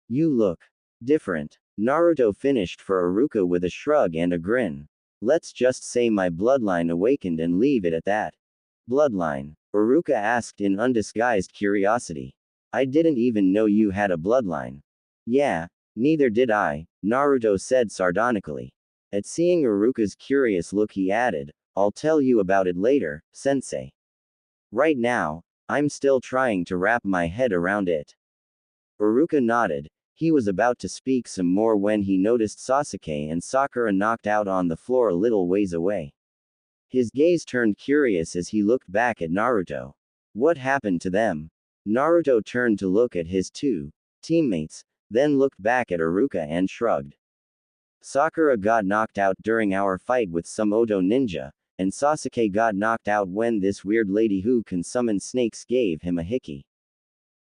You look different." Naruto finished for Iruka with a shrug and a grin. "Let's just say my bloodline awakened and leave it at that." "Bloodline?" Iruka asked in undisguised curiosity. "I didn't even know you had a bloodline." "Yeah, neither did I," Naruto said sardonically. At seeing Iruka's curious look he added, "I'll tell you about it later, sensei. Right now, I'm still trying to wrap my head around it." Iruka nodded. He was about to speak some more when he noticed Sasuke and Sakura knocked out on the floor a little ways away. His gaze turned curious as he looked back at Naruto. What happened to them? Naruto turned to look at his two teammates, then looked back at Iruka and shrugged. Sakura got knocked out during our fight with some Odo ninja, and Sasuke got knocked out when this weird lady who can summon snakes gave him a hickey.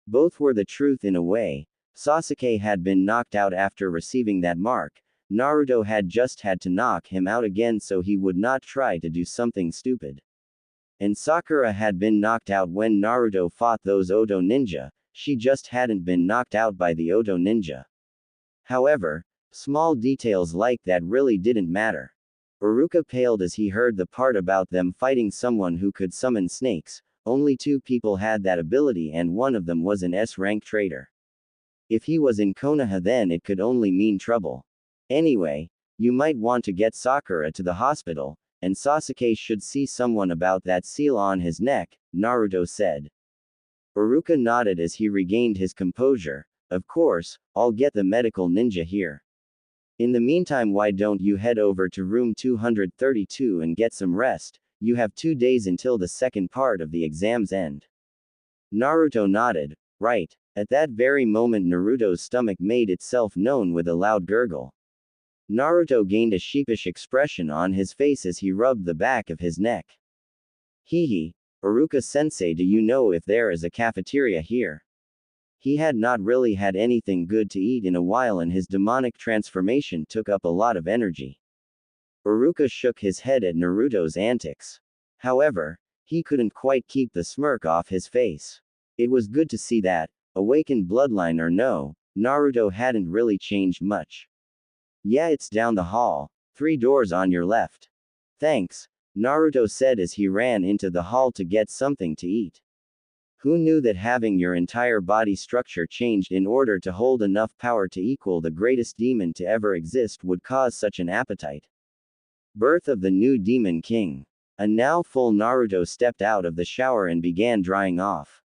Both were the truth in a way. Sasuke had been knocked out after receiving that mark. Naruto had just had to knock him out again so he would not try to do something stupid. And Sakura had been knocked out when Naruto fought those Odo ninja, she just hadn't been knocked out by the Odo ninja. However, small details like that really didn't matter. Iruka paled as he heard the part about them fighting someone who could summon snakes. Only 2 people had that ability and one of them was an S-rank traitor. If he was in Konoha then it could only mean trouble. Anyway, you might want to get Sakura to the hospital, and Sasuke should see someone about that seal on his neck, Naruto said. Iruka nodded as he regained his composure. Of course, I'll get the medical ninja here. In the meantime, why don't you head over to room 232 and get some rest? You have 2 days until the second part of the exams end. Naruto nodded. Right. At that very moment Naruto's stomach made itself known with a loud gurgle. Naruto gained a sheepish expression on his face as he rubbed the back of his neck. Hehe, Iruka-sensei, do you know if there is a cafeteria here? He had not really had anything good to eat in a while and his demonic transformation took up a lot of energy. Iruka shook his head at Naruto's antics. However, he couldn't quite keep the smirk off his face. It was good to see that, awakened bloodline or no, Naruto hadn't really changed much. Yeah, it's down the hall, 3 doors on your left. Thanks, Naruto said as he ran into the hall to get something to eat. Who knew that having your entire body structure changed in order to hold enough power to equal the greatest demon to ever exist would cause such an appetite? Birth of the new Demon King. A now full Naruto stepped out of the shower and began drying off.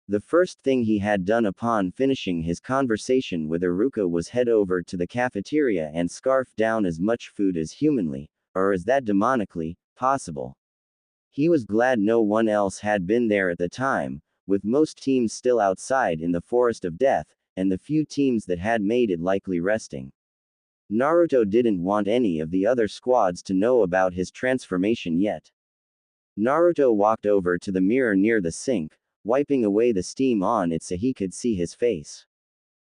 The first thing he had done upon finishing his conversation with Iruka was head over to the cafeteria and scarf down as much food as humanly, or as that demonically, possible. He was glad no one else had been there at the time, with most teams still outside in the forest of death, and the few teams that had made it likely resting. Naruto didn't want any of the other squads to know about his transformation yet. Naruto walked over to the mirror near the sink, wiping away the steam on it so he could see his face.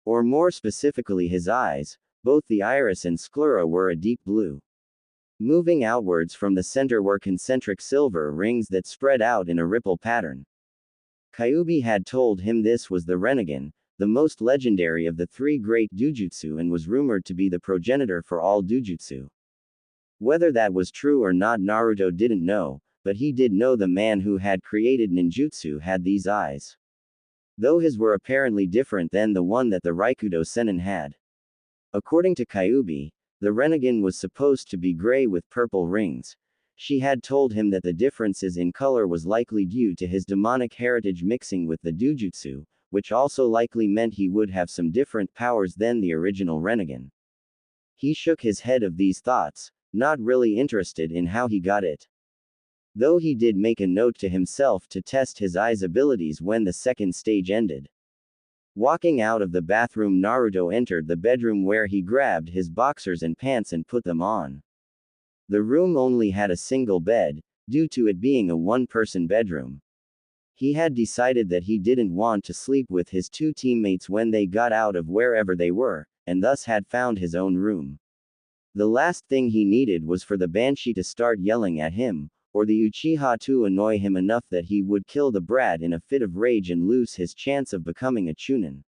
Or more specifically his eyes, both the iris and sclera were a deep blue. Moving outwards from the center were concentric silver rings that spread out in a ripple pattern. Kyuubi had told him this was the Rinnegan, the most legendary of the 3 great Dujutsu and was rumored to be the progenitor for all Dujutsu. Whether that was true or not Naruto didn't know, but he did know the man who had created ninjutsu had these eyes. Though his were apparently different than the one that the Raikudo Sennin had. According to Kyuubi, the Rinnegan was supposed to be gray with purple rings. She had told him that the differences in color was likely due to his demonic heritage mixing with the Dujutsu, which also likely meant he would have some different powers than the original Rinnegan. He shook his head of these thoughts, not really interested in how he got it. Though he did make a note to himself to test his eyes' abilities when the second stage ended. Walking out of the bathroom, Naruto entered the bedroom where he grabbed his boxers and pants and put them on. The room only had a single bed, due to it being a one-person bedroom. He had decided that he didn't want to sleep with his two teammates when they got out of wherever they were, and thus had found his own room. The last thing he needed was for the Banshee to start yelling at him, or the Uchiha to annoy him enough that he would kill the brat in a fit of rage and lose his chance of becoming a Chunin.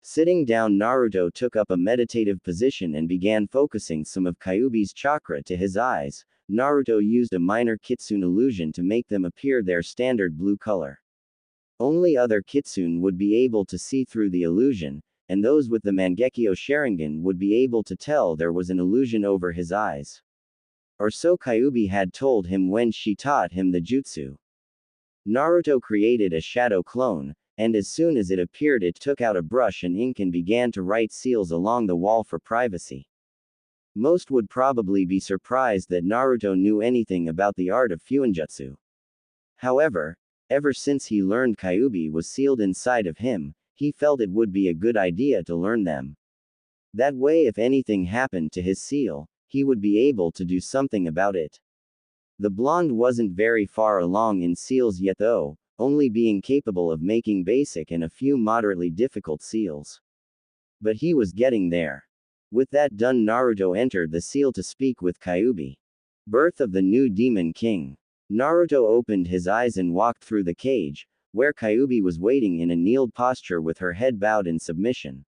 Sitting down, Naruto took up a meditative position and began focusing some of Kyuubi's chakra to his eyes. Naruto used a minor kitsune illusion to make them appear their standard blue color. Only other kitsune would be able to see through the illusion, and those with the Mangekyo Sharingan would be able to tell there was an illusion over his eyes. Or so Kyuubi had told him when she taught him the jutsu. Naruto created a shadow clone, and as soon as it appeared it took out a brush and ink and began to write seals along the wall for privacy. Most would probably be surprised that Naruto knew anything about the art of fuinjutsu. However, ever since he learned Kyuubi was sealed inside of him, he felt it would be a good idea to learn them. That way, if anything happened to his seal, he would be able to do something about it. The blonde wasn't very far along in seals yet though, only being capable of making basic and a few moderately difficult seals. But he was getting there. With that done, Naruto entered the seal to speak with Kyuubi. Birth of the new Demon King. Naruto opened his eyes and walked through the cage, where Kyuubi was waiting in a kneeled posture with her head bowed in submission.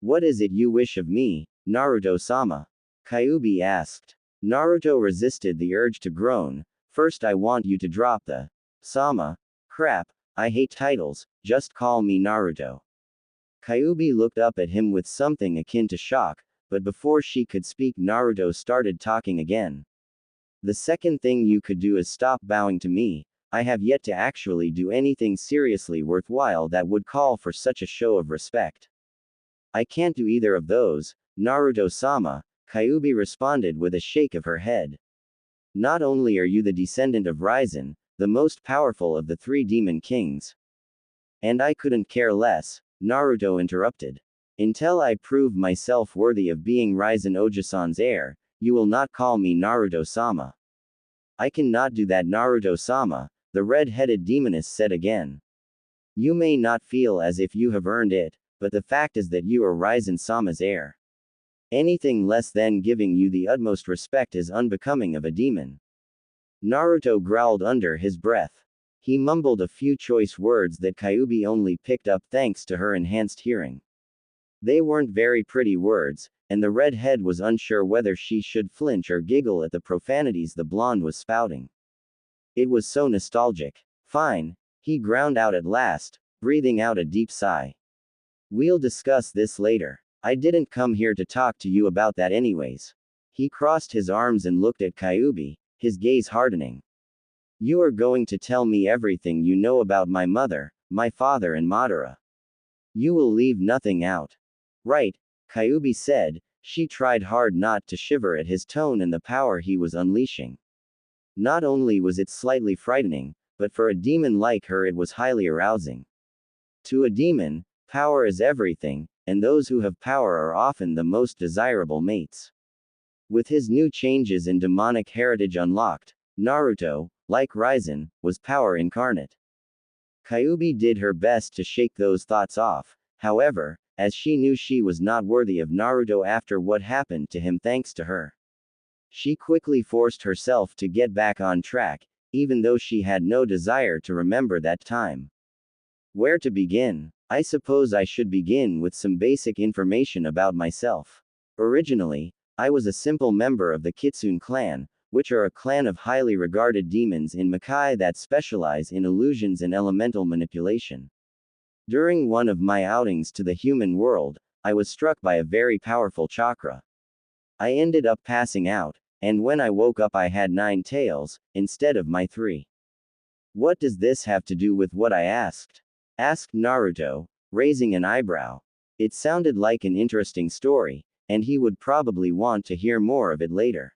What is it you wish of me, Naruto-sama? Kyuubi asked. Naruto resisted the urge to groan. First, I want you to drop the sama. Crap, I hate titles, just call me Naruto. Kyuubi looked up at him with something akin to shock, but before she could speak, Naruto started talking again. The second thing you could do is stop bowing to me. I have yet to actually do anything seriously worthwhile that would call for such a show of respect. I can't do either of those, Naruto-sama, Kyuubi responded with a shake of her head. Not only are you the descendant of Raizen, the most powerful of the three demon kings. And I couldn't care less, Naruto interrupted. Until I prove myself worthy of being Raizen Ojisan's heir, you will not call me Naruto-sama. I cannot do that, Naruto-sama, the red-headed demoness said again. You may not feel as if you have earned it, but the fact is that you are Raizen-sama's heir. Anything less than giving you the utmost respect is unbecoming of a demon. Naruto growled under his breath. He mumbled a few choice words that Kyuubi only picked up thanks to her enhanced hearing. They weren't very pretty words, and the redhead was unsure whether she should flinch or giggle at the profanities the blonde was spouting. It was so nostalgic. Fine, he ground out at last, breathing out a deep sigh. We'll discuss this later. I didn't come here to talk to you about that anyways. He crossed his arms and looked at Kyuubi, his gaze hardening. You are going to tell me everything you know about my mother, my father and Madara. You will leave nothing out. Right, Kyuubi said. She tried hard not to shiver at his tone and the power he was unleashing. Not only was it slightly frightening, but for a demon like her it was highly arousing. To a demon, power is everything, and those who have power are often the most desirable mates. With his new changes and demonic heritage unlocked, Naruto, like Raizen, was power incarnate. Kyuubi did her best to shake those thoughts off, however, as she knew she was not worthy of Naruto after what happened to him thanks to her. She quickly forced herself to get back on track, even though she had no desire to remember that time. Where to begin? I suppose I should begin with some basic information about myself. Originally, I was a simple member of the Kitsune clan, which are a clan of highly regarded demons in Makai that specialize in illusions and elemental manipulation. During one of my outings to the human world, I was struck by a very powerful chakra. I ended up passing out, and when I woke up I had 9 tails, instead of my 3. What does this have to do with what I asked? Asked Naruto, raising an eyebrow. It sounded like an interesting story, and he would probably want to hear more of it later.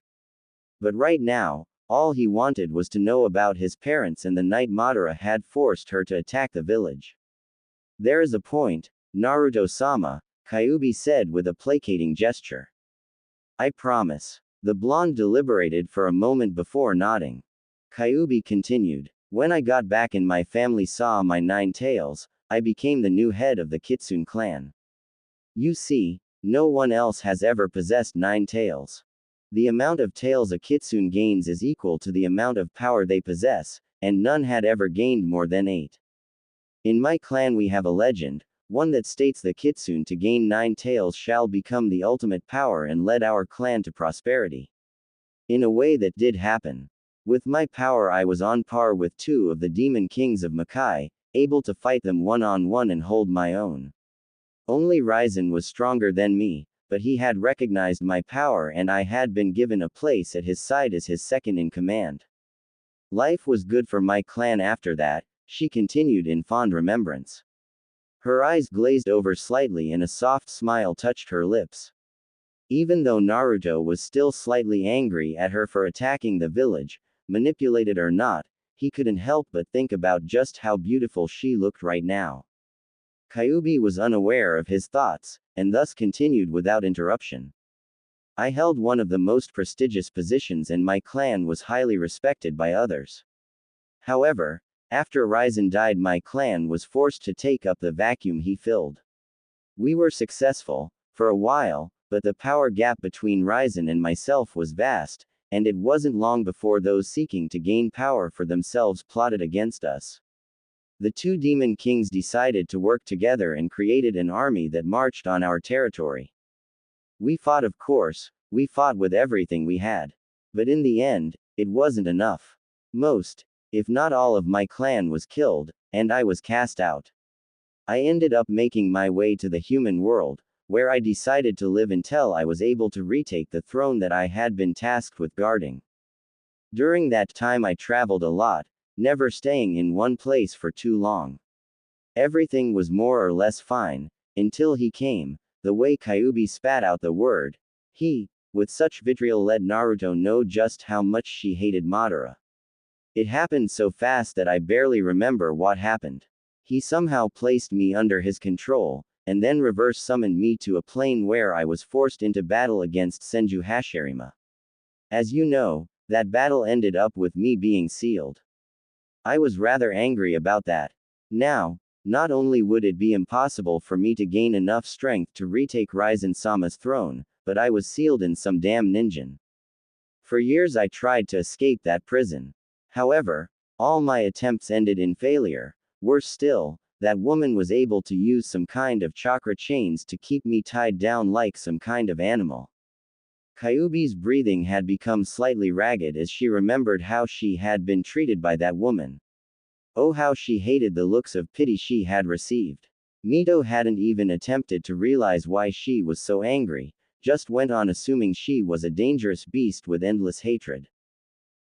But right now, all he wanted was to know about his parents and the night Madara had forced her to attack the village. There is a point, Naruto-sama, Kyuubi said with a placating gesture. I promise. The blonde deliberated for a moment before nodding. Kyuubi continued. When I got back and my family saw my 9 tails, I became the new head of the Kitsune clan. You see, no one else has ever possessed 9 tails. The amount of tails a Kitsune gains is equal to the amount of power they possess, and none had ever gained more than 8. In my clan we have a legend, one that states the Kitsune to gain 9 tails shall become the ultimate power and lead our clan to prosperity. In a way that did happen. With my power I was on par with 2 of the demon kings of Makai, able to fight them one-on-one and hold my own. Only Ryzen was stronger than me, but he had recognized my power and I had been given a place at his side as his second in command. Life was good for my clan after that, she continued in fond remembrance. Her eyes glazed over slightly and a soft smile touched her lips. Even though Naruto was still slightly angry at her for attacking the village, manipulated or not, he couldn't help but think about just how beautiful she looked right now. Kyuubi was unaware of his thoughts, and thus continued without interruption. I held one of the most prestigious positions and my clan was highly respected by others. However, after Ryzen died my clan was forced to take up the vacuum he filled. We were successful, for a while, but the power gap between Ryzen and myself was vast, and it wasn't long before those seeking to gain power for themselves plotted against us. The 2 demon kings decided to work together and created an army that marched on our territory. We fought, of course, we fought with everything we had. But in the end, it wasn't enough. Most, if not all of my clan was killed, and I was cast out. I ended up making my way to the human world, where I decided to live until I was able to retake the throne that I had been tasked with guarding. During that time I traveled a lot, never staying in one place for too long. Everything was more or less fine, until he came. The way Kyuubi spat out the word, he, with such vitriol let Naruto know just how much she hated Madara. It happened so fast that I barely remember what happened. He somehow placed me under his control, and then reverse summoned me to a plane where I was forced into battle against Senju Hashirama. As you know, that battle ended up with me being sealed. I was rather angry about that. Now, not only would it be impossible for me to gain enough strength to retake Ryzen-sama's throne, but I was sealed in some damn ninja. For years I tried to escape that prison. However, all my attempts ended in failure. Worse still, that woman was able to use some kind of chakra chains to keep me tied down like some kind of animal. Kyuubi's breathing had become slightly ragged as she remembered how she had been treated by that woman. Oh, how she hated the looks of pity she had received. Mito hadn't even attempted to realize why she was so angry, just went on assuming she was a dangerous beast with endless hatred.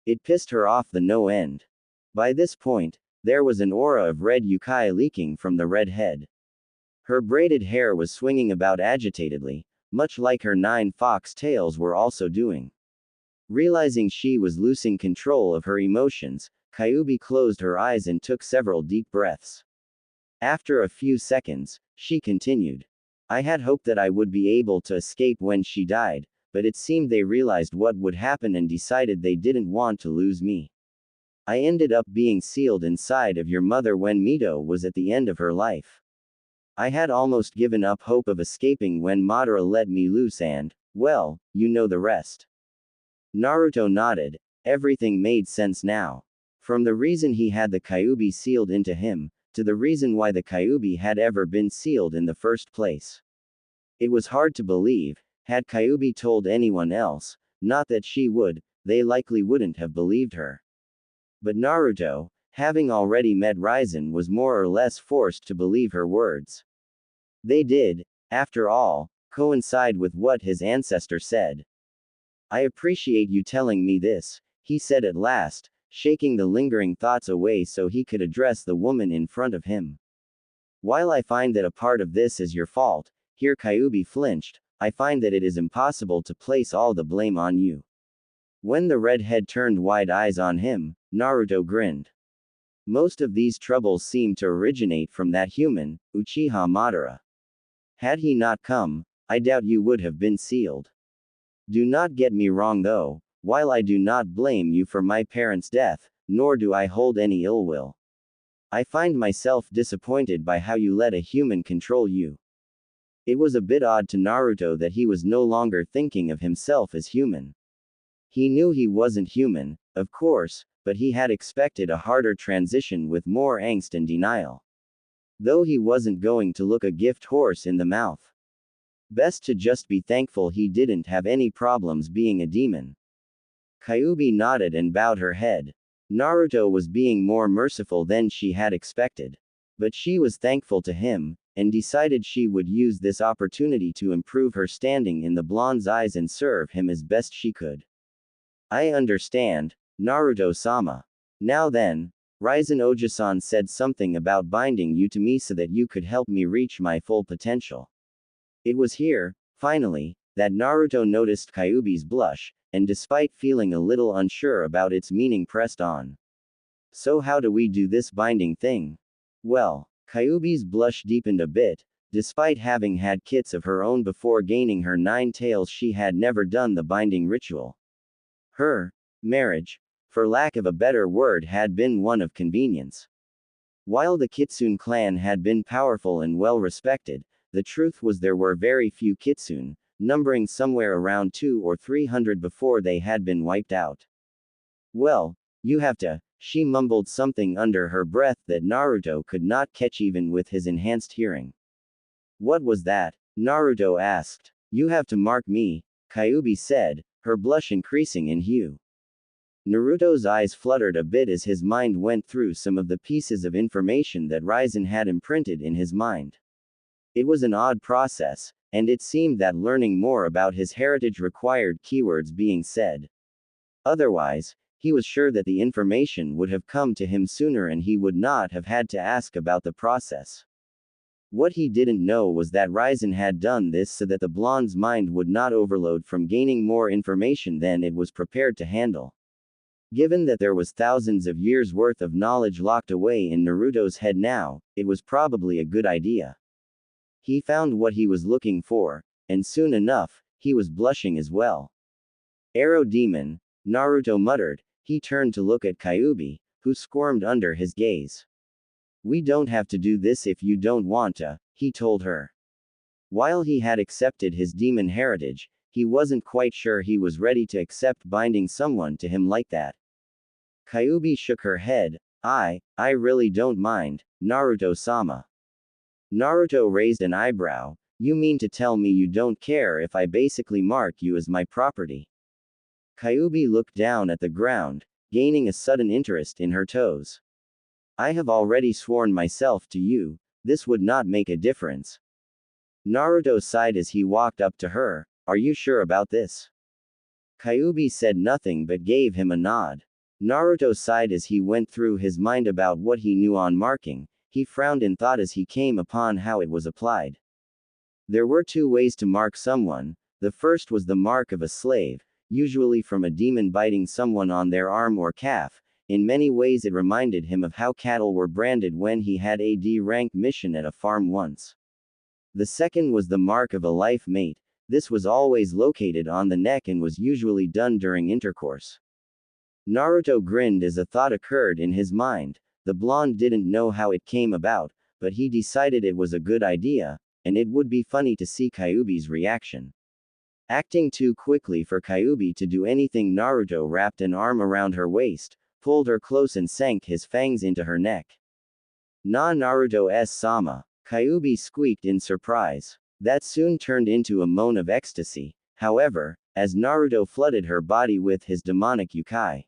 It pissed her off the no end. By this point, there was an aura of red yukai leaking from the red head. Her braided hair was swinging about agitatedly, much like her 9 fox tails were also doing. Realizing she was losing control of her emotions, Kyuubi closed her eyes and took several deep breaths. After a few seconds, she continued. I had hoped that I would be able to escape when she died, but it seemed they realized what would happen and decided they didn't want to lose me. I ended up being sealed inside of your mother when Mito was at the end of her life. I had almost given up hope of escaping when Madara let me loose and, well, you know the rest. Naruto nodded. Everything made sense now. From the reason he had the Kyuubi sealed into him, to the reason why the Kyuubi had ever been sealed in the first place. It was hard to believe. Had Kyuubi told anyone else, not that she would, they likely wouldn't have believed her. But Naruto, having already met Ryzen, was more or less forced to believe her words. They did, after all, coincide with what his ancestor said. I appreciate you telling me this, he said at last, shaking the lingering thoughts away so he could address the woman in front of him. While I find that a part of this is your fault, here Kyuubi flinched, I find that it is impossible to place all the blame on you. When the redhead turned wide eyes on him, Naruto grinned. Most of these troubles seem to originate from that human, Uchiha Madara. Had he not come, I doubt you would have been sealed. Do not get me wrong though, while I do not blame you for my parents' death, nor do I hold any ill will. I find myself disappointed by how you let a human control you. It was a bit odd to Naruto that he was no longer thinking of himself as human. He knew he wasn't human, of course, but he had expected a harder transition with more angst and denial. Though he wasn't going to look a gift horse in the mouth. Best to just be thankful he didn't have any problems being a demon. Kyuubi nodded and bowed her head. Naruto was being more merciful than she had expected. But she was thankful to him, and decided she would use this opportunity to improve her standing in the blonde's eyes and serve him as best she could. I understand, Naruto-sama. Now then, Raizen Oji-san said something about binding you to me so that you could help me reach my full potential. It was here, finally, that Naruto noticed Kyuubi's blush, and despite feeling a little unsure about its meaning pressed on. So how do we do this binding thing? Well, Kyuubi's blush deepened a bit. Despite having had kits of her own before gaining her 9 tails, she had never done the binding ritual. Her marriage, for lack of a better word, had been one of convenience. While the Kitsune clan had been powerful and well respected, the truth was there were very few Kitsune, numbering somewhere around 200 or 300 before they had been wiped out. Well, you have to, she mumbled something under her breath that Naruto could not catch even with his enhanced hearing. What was that? Naruto asked. You have to mark me, Kyuubi said, her blush increasing in hue. Naruto's eyes fluttered a bit as his mind went through some of the pieces of information that Raizen had imprinted in his mind. It was an odd process, and it seemed that learning more about his heritage required keywords being said. Otherwise, he was sure that the information would have come to him sooner and he would not have had to ask about the process. What he didn't know was that Raizen had done this so that the blonde's mind would not overload from gaining more information than it was prepared to handle. Given that there was thousands of years' worth of knowledge locked away in Naruto's head now, it was probably a good idea. He found what he was looking for, and soon enough, he was blushing as well. Arrow Demon, Naruto muttered. He turned to look at Kyuubi, who squirmed under his gaze. We don't have to do this if you don't want to, he told her. While he had accepted his demon heritage, he wasn't quite sure he was ready to accept binding someone to him like that. Kyuubi shook her head. I really don't mind, Naruto-sama. Naruto raised an eyebrow. You mean to tell me you don't care if I basically mark you as my property? Kyuubi looked down at the ground, gaining a sudden interest in her toes. I have already sworn myself to you, this would not make a difference. Naruto sighed as he walked up to her. Are you sure about this? Kyuubi said nothing but gave him a nod. Naruto sighed as he went through his mind about what he knew on marking. He frowned in thought as he came upon how it was applied. There were 2 ways to mark someone. The first was the mark of a slave, usually from a demon biting someone on their arm or calf. In many ways it reminded him of how cattle were branded when he had a D-rank mission at a farm once. The second was the mark of a life mate. This was always located on the neck and was usually done during intercourse. Naruto grinned as a thought occurred in his mind. The blonde didn't know how it came about, but he decided it was a good idea, and it would be funny to see Kyuubi's reaction. Acting too quickly for Kyuubi to do anything, Naruto wrapped an arm around her waist, pulled her close and sank his fangs into her neck. Na Naruto-sama, Kyuubi squeaked in surprise. That soon turned into a moan of ecstasy, however, as Naruto flooded her body with his demonic yukai.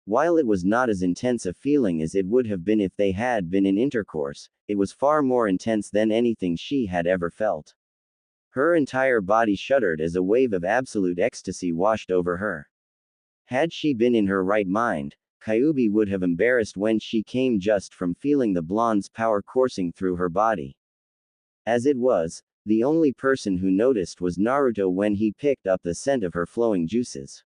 While it was not as intense a feeling as it would have been if they had been in intercourse, it was far more intense than anything she had ever felt. Her entire body shuddered as a wave of absolute ecstasy washed over her. Had she been in her right mind, Kyuubi would have embarrassed when she came just from feeling the blonde's power coursing through her body. As it was, The only person who noticed was Naruto when he picked up the scent of her flowing juices.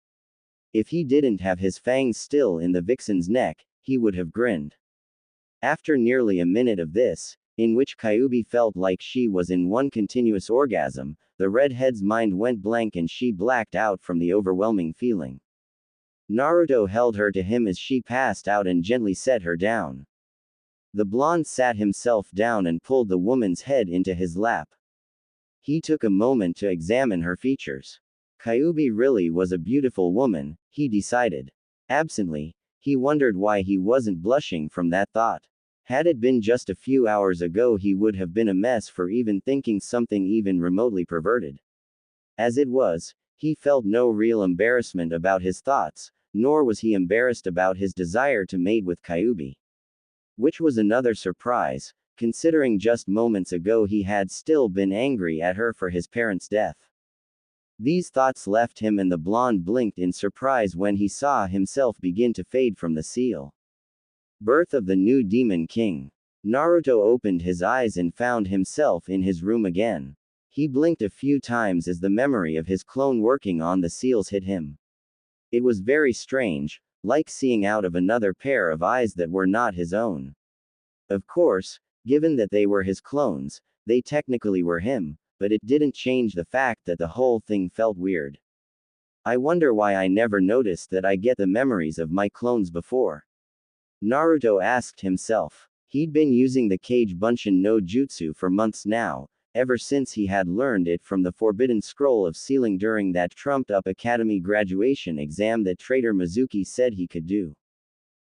If he didn't have his fangs still in the vixen's neck, he would have grinned. After nearly a minute of this, in which Kyuubi felt like she was in one continuous orgasm, the redhead's mind went blank and she blacked out from the overwhelming feeling. Naruto held her to him as she passed out and gently set her down. The blonde sat himself down and pulled the woman's head into his lap. He took a moment to examine her features. Kyuubi really was a beautiful woman, he decided. Absently, he wondered why he wasn't blushing from that thought. Had it been just a few hours ago, he would have been a mess for even thinking something even remotely perverted. As it was, he felt no real embarrassment about his thoughts, nor was he embarrassed about his desire to mate with Kyuubi. Which was another surprise, considering just moments ago he had still been angry at her for his parents' death. These thoughts left him and the blonde blinked in surprise when he saw himself begin to fade from the seal. Birth of the new Demon King. Naruto opened his eyes and found himself in his room again. He blinked a few times as the memory of his clone working on the seals hit him. It was very strange, like seeing out of another pair of eyes that were not his own. Of course, given that they were his clones, they technically were him, but it didn't change the fact that the whole thing felt weird. I wonder why I never noticed that I get the memories of my clones before. Naruto asked himself. He'd been using the Kage Bunshin no Jutsu for months now, ever since he had learned it from the Forbidden Scroll of Sealing during that trumped-up academy graduation exam that Traitor Mizuki said he could do.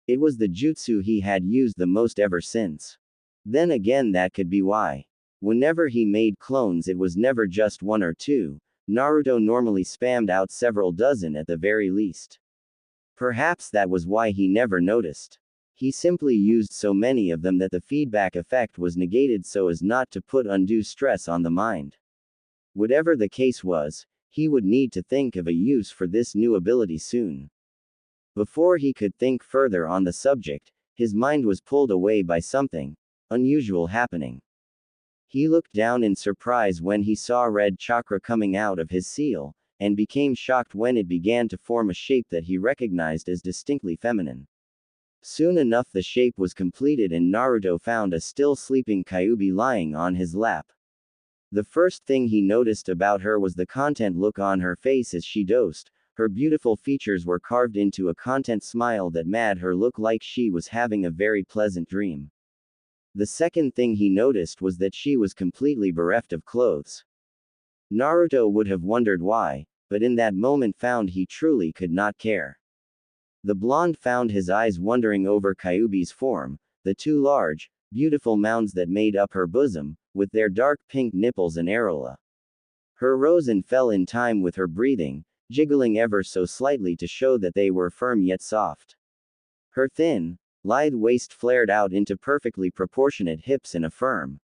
It was the jutsu he had used the most ever since. Then again, that could be why. Whenever he made clones, it was never just one or two. Naruto normally spammed out several dozen at the very least. Perhaps that was why he never noticed. He simply used so many of them that the feedback effect was negated so as not to put undue stress on the mind. Whatever the case was, he would need to think of a use for this new ability soon. Before he could think further on the subject, his mind was pulled away by something unusual happening. He looked down in surprise when he saw red chakra coming out of his seal, and became shocked when it began to form a shape that he recognized as distinctly feminine. Soon enough the shape was completed and Naruto found a still sleeping Kyuubi lying on his lap. The first thing he noticed about her was the content look on her face as she dozed. Her beautiful features were carved into a content smile that made her look like she was having a very pleasant dream. The second thing he noticed was that she was completely bereft of clothes. Naruto would have wondered why, but in that moment found he truly could not care. The blonde found his eyes wandering over Kyuubi's form, the two large, beautiful mounds that made up her bosom, with their dark pink nipples and areola. Her rose and fell in time with her breathing, jiggling ever so slightly to show that they were firm yet soft. Her thin, lithe waist flared out into perfectly proportionate hips and a firm,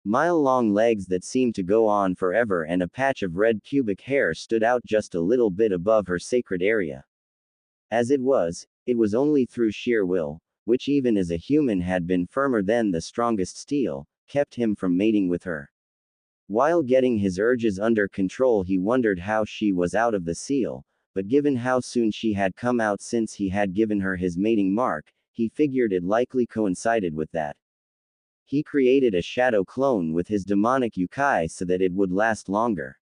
mile-long legs that seemed to go on forever, and a patch of red pubic hair stood out just a little bit above her sacred area. As it was only through sheer will, which even as a human had been firmer than the strongest steel, kept him from mating with her. While getting his urges under control, he wondered how she was out of the seal, but given how soon she had come out since he had given her his mating mark, he figured it likely coincided with that. He created a shadow clone with his demonic yukai so that it would last longer.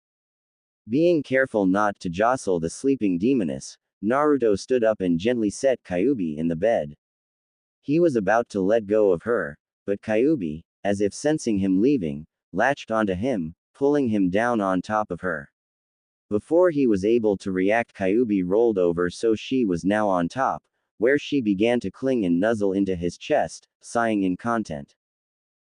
Being careful not to jostle the sleeping demoness, Naruto stood up and gently set Kyuubi in the bed. He was about to let go of her, but Kyuubi, as if sensing him leaving, latched onto him, pulling him down on top of her. Before he was able to react, Kyuubi rolled over so she was now on top, where she began to cling and nuzzle into his chest, sighing in content.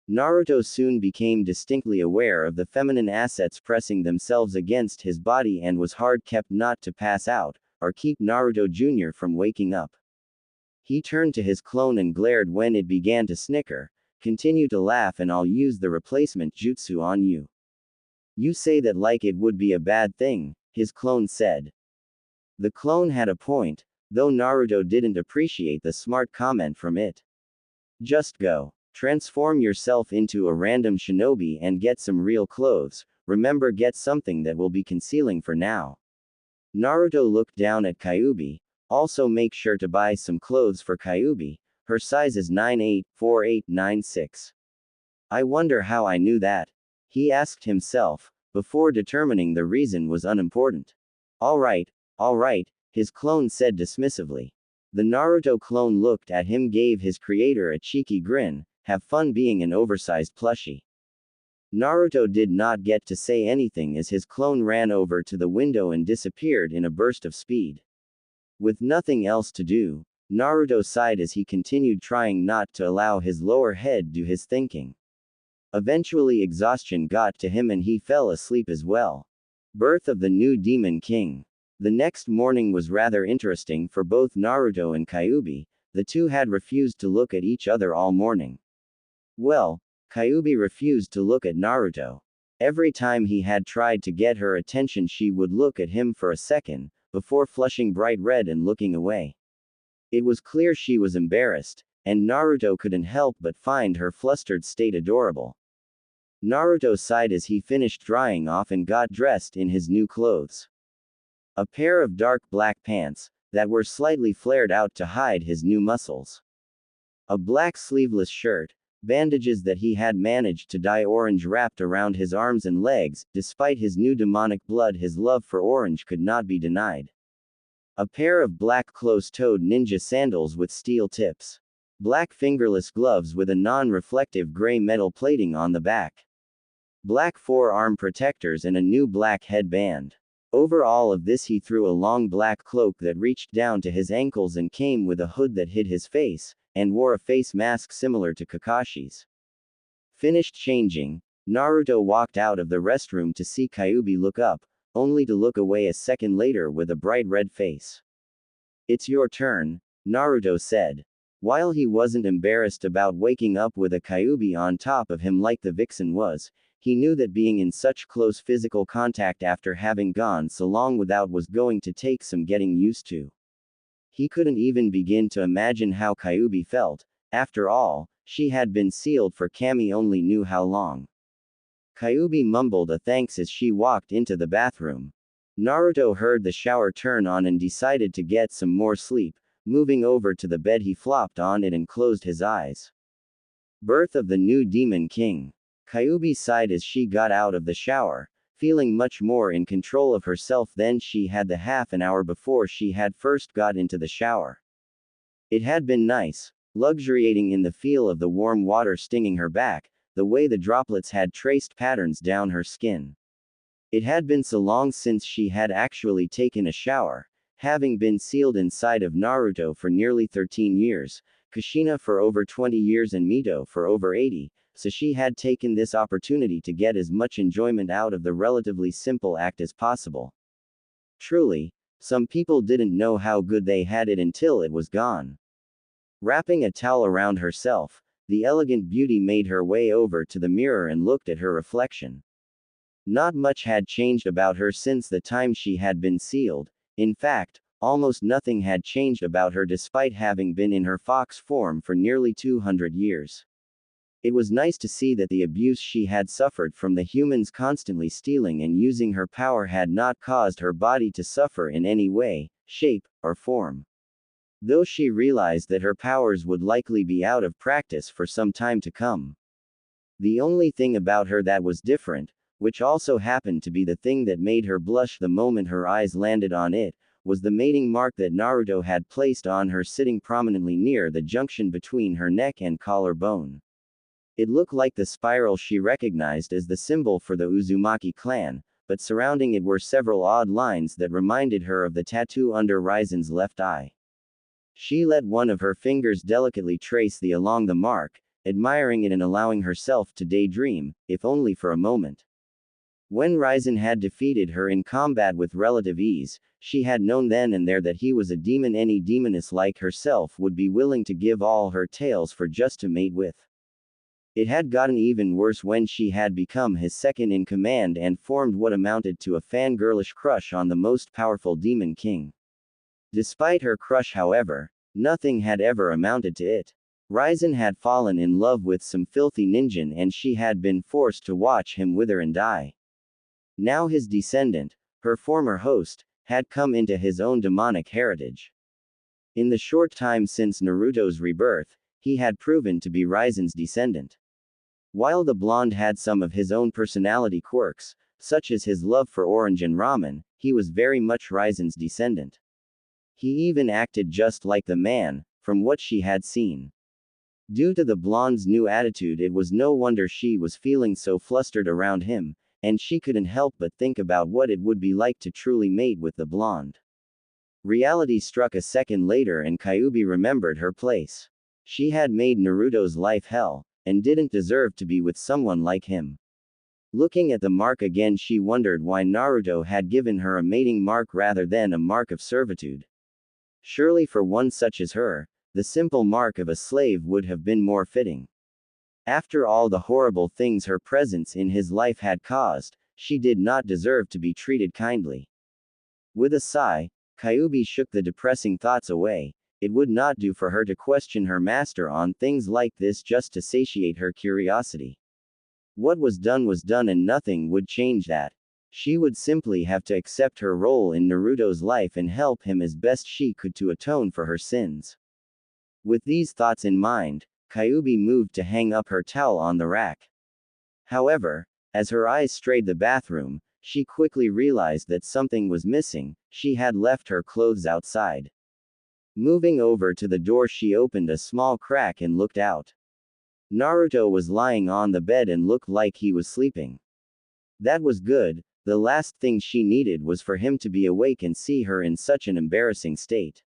Naruto soon became distinctly aware of the feminine assets pressing themselves against his body and was hard-kept not to pass out, or keep Naruto Jr. from waking up. He turned to his clone and glared when it began to snicker. Continue to laugh and I'll use the replacement jutsu on you. You say that like it would be a bad thing, his clone said. The clone had a point, though Naruto didn't appreciate the smart comment from it. Just go. Transform yourself into a random shinobi and get some real clothes. Remember, get something that will be concealing for now. Naruto looked down at Kyuubi. Also make sure to buy some clothes for Kyuubi. Her size is 984896. I wonder how I knew that. He asked himself, before determining the reason was unimportant. Alright, his clone said dismissively. The Naruto clone looked at him, gave his creator a cheeky grin. Have fun being an oversized plushie. Naruto did not get to say anything as his clone ran over to the window and disappeared in a burst of speed. With nothing else to do, Naruto sighed as he continued trying not to allow his lower head do his thinking. Eventually exhaustion got to him and he fell asleep as well. Birth of the new Demon King. The next morning was rather interesting for both Naruto and Kyuubi. The two had refused to look at each other all morning. Well, Kyuubi refused to look at Naruto. Every time he had tried to get her attention, she would look at him for a second, before flushing bright red and looking away. It was clear she was embarrassed, and Naruto couldn't help but find her flustered state adorable. Naruto sighed as he finished drying off and got dressed in his new clothes. A pair of dark black pants, that were slightly flared out to hide his new muscles. A black sleeveless shirt, bandages that he had managed to dye orange wrapped around his arms and legs. Despite his new demonic blood, his love for orange could not be denied. A pair of black close-toed ninja sandals with steel tips. Black fingerless gloves with a non-reflective gray metal plating on the back. Black forearm protectors and a new black headband. Over all of this he threw a long black cloak that reached down to his ankles and came with a hood that hid his face, and wore a face mask similar to Kakashi's. Finished changing, Naruto walked out of the restroom to see Kyuubi look up, only to look away a second later with a bright red face. It's your turn, Naruto said. While he wasn't embarrassed about waking up with a Kyuubi on top of him like the vixen was, he knew that being in such close physical contact after having gone so long without was going to take some getting used to. He couldn't even begin to imagine how Kyuubi felt. After all, she had been sealed for Kami only knew how long. Kyuubi mumbled a thanks as she walked into the bathroom. Naruto heard the shower turn on and decided to get some more sleep. Moving over to the bed, he flopped on it and closed his eyes. Birth of the new Demon King. Kyuubi sighed as she got out of the shower, feeling much more in control of herself than she had the half an hour before she had first got into the shower. It had been nice, luxuriating in the feel of the warm water stinging her back, the way the droplets had traced patterns down her skin. It had been so long since she had actually taken a shower, having been sealed inside of Naruto for nearly 13 years, Kushina for over 20 years and Mito for over 80, so she had taken this opportunity to get as much enjoyment out of the relatively simple act as possible. Truly, some people didn't know how good they had it until it was gone. Wrapping a towel around herself, the elegant beauty made her way over to the mirror and looked at her reflection. Not much had changed about her since the time she had been sealed. In fact, almost nothing had changed about her despite having been in her fox form for nearly 200 years. It was nice to see that the abuse she had suffered from the humans constantly stealing and using her power had not caused her body to suffer in any way, shape, or form. Though she realized that her powers would likely be out of practice for some time to come. The only thing about her that was different, which also happened to be the thing that made her blush the moment her eyes landed on it, was the mating mark that Naruto had placed on her sitting prominently near the junction between her neck and collarbone. It looked like the spiral she recognized as the symbol for the Uzumaki clan, but surrounding it were several odd lines that reminded her of the tattoo under Raizen's left eye. She let one of her fingers delicately trace along the mark, admiring it and allowing herself to daydream, if only for a moment. When Raizen had defeated her in combat with relative ease, she had known then and there that he was a demon any demoness like herself would be willing to give all her tails for just to mate with. It had gotten even worse when she had become his second-in-command and formed what amounted to a fangirlish crush on the most powerful demon king. Despite her crush, however, nothing had ever amounted to it. Raizen had fallen in love with some filthy ninja and she had been forced to watch him wither and die. Now his descendant, her former host, had come into his own demonic heritage. In the short time since Naruto's rebirth, he had proven to be Raizen's descendant. While the blonde had some of his own personality quirks, such as his love for orange and ramen, he was very much Raizen's descendant. He even acted just like the man, from what she had seen. Due to the blonde's new attitude, it was no wonder she was feeling so flustered around him, and she couldn't help but think about what it would be like to truly mate with the blonde. Reality struck a second later and Kyuubi remembered her place. She had made Naruto's life hell, and didn't deserve to be with someone like him. Looking at the mark again, she wondered why Naruto had given her a mating mark rather than a mark of servitude. Surely for one such as her, the simple mark of a slave would have been more fitting. After all the horrible things her presence in his life had caused, she did not deserve to be treated kindly. With a sigh, Kyuubi shook the depressing thoughts away. It would not do for her to question her master on things like this just to satiate her curiosity. What was done and nothing would change that. She would simply have to accept her role in Naruto's life and help him as best she could to atone for her sins. With these thoughts in mind, Kyuubi moved to hang up her towel on the rack. However, as her eyes strayed the bathroom, she quickly realized that something was missing. She had left her clothes outside. Moving over to the door, she opened a small crack and looked out. Naruto was lying on the bed and looked like he was sleeping. That was good. The last thing she needed was for him to be awake and see her in such an embarrassing state.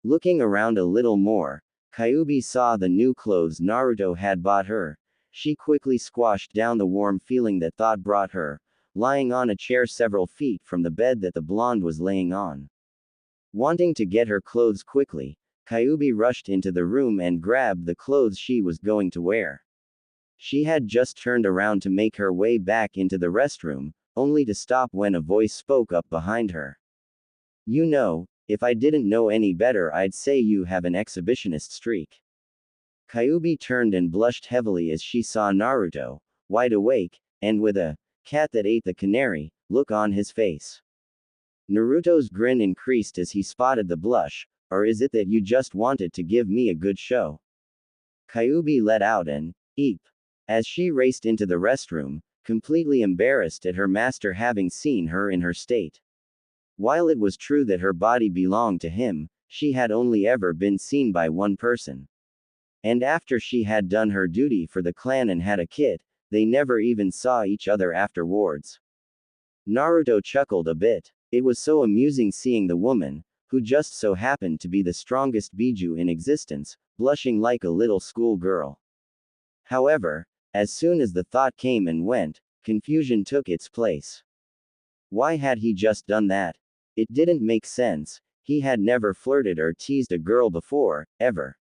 Looking around a little more, Kyuubi saw the new clothes Naruto had bought her. She quickly squashed down the warm feeling that thought brought her, lying on a chair several feet from the bed that the blonde was laying on. Wanting to get her clothes quickly, Kyuubi rushed into the room and grabbed the clothes she was going to wear. She had just turned around to make her way back into the restroom, only to stop when a voice spoke up behind her. "You know, if I didn't know any better, I'd say you have an exhibitionist streak." Kyuubi turned and blushed heavily as she saw Naruto, wide awake, and with a "cat that ate the canary" look on his face. Naruto's grin increased as he spotted the blush. "Or is it that you just wanted to give me a good show?" Kyuubi let out an eep as she raced into the restroom, completely embarrassed at her master having seen her in her state. While it was true that her body belonged to him, she had only ever been seen by one person. And after she had done her duty for the clan and had a kid, they never even saw each other afterwards. Naruto chuckled a bit. It was so amusing seeing the woman, who just so happened to be the strongest Biju in existence, blushing like a little school girl. However, as soon as the thought came and went, confusion took its place. Why had he just done that? It didn't make sense. He had never flirted or teased a girl before, ever.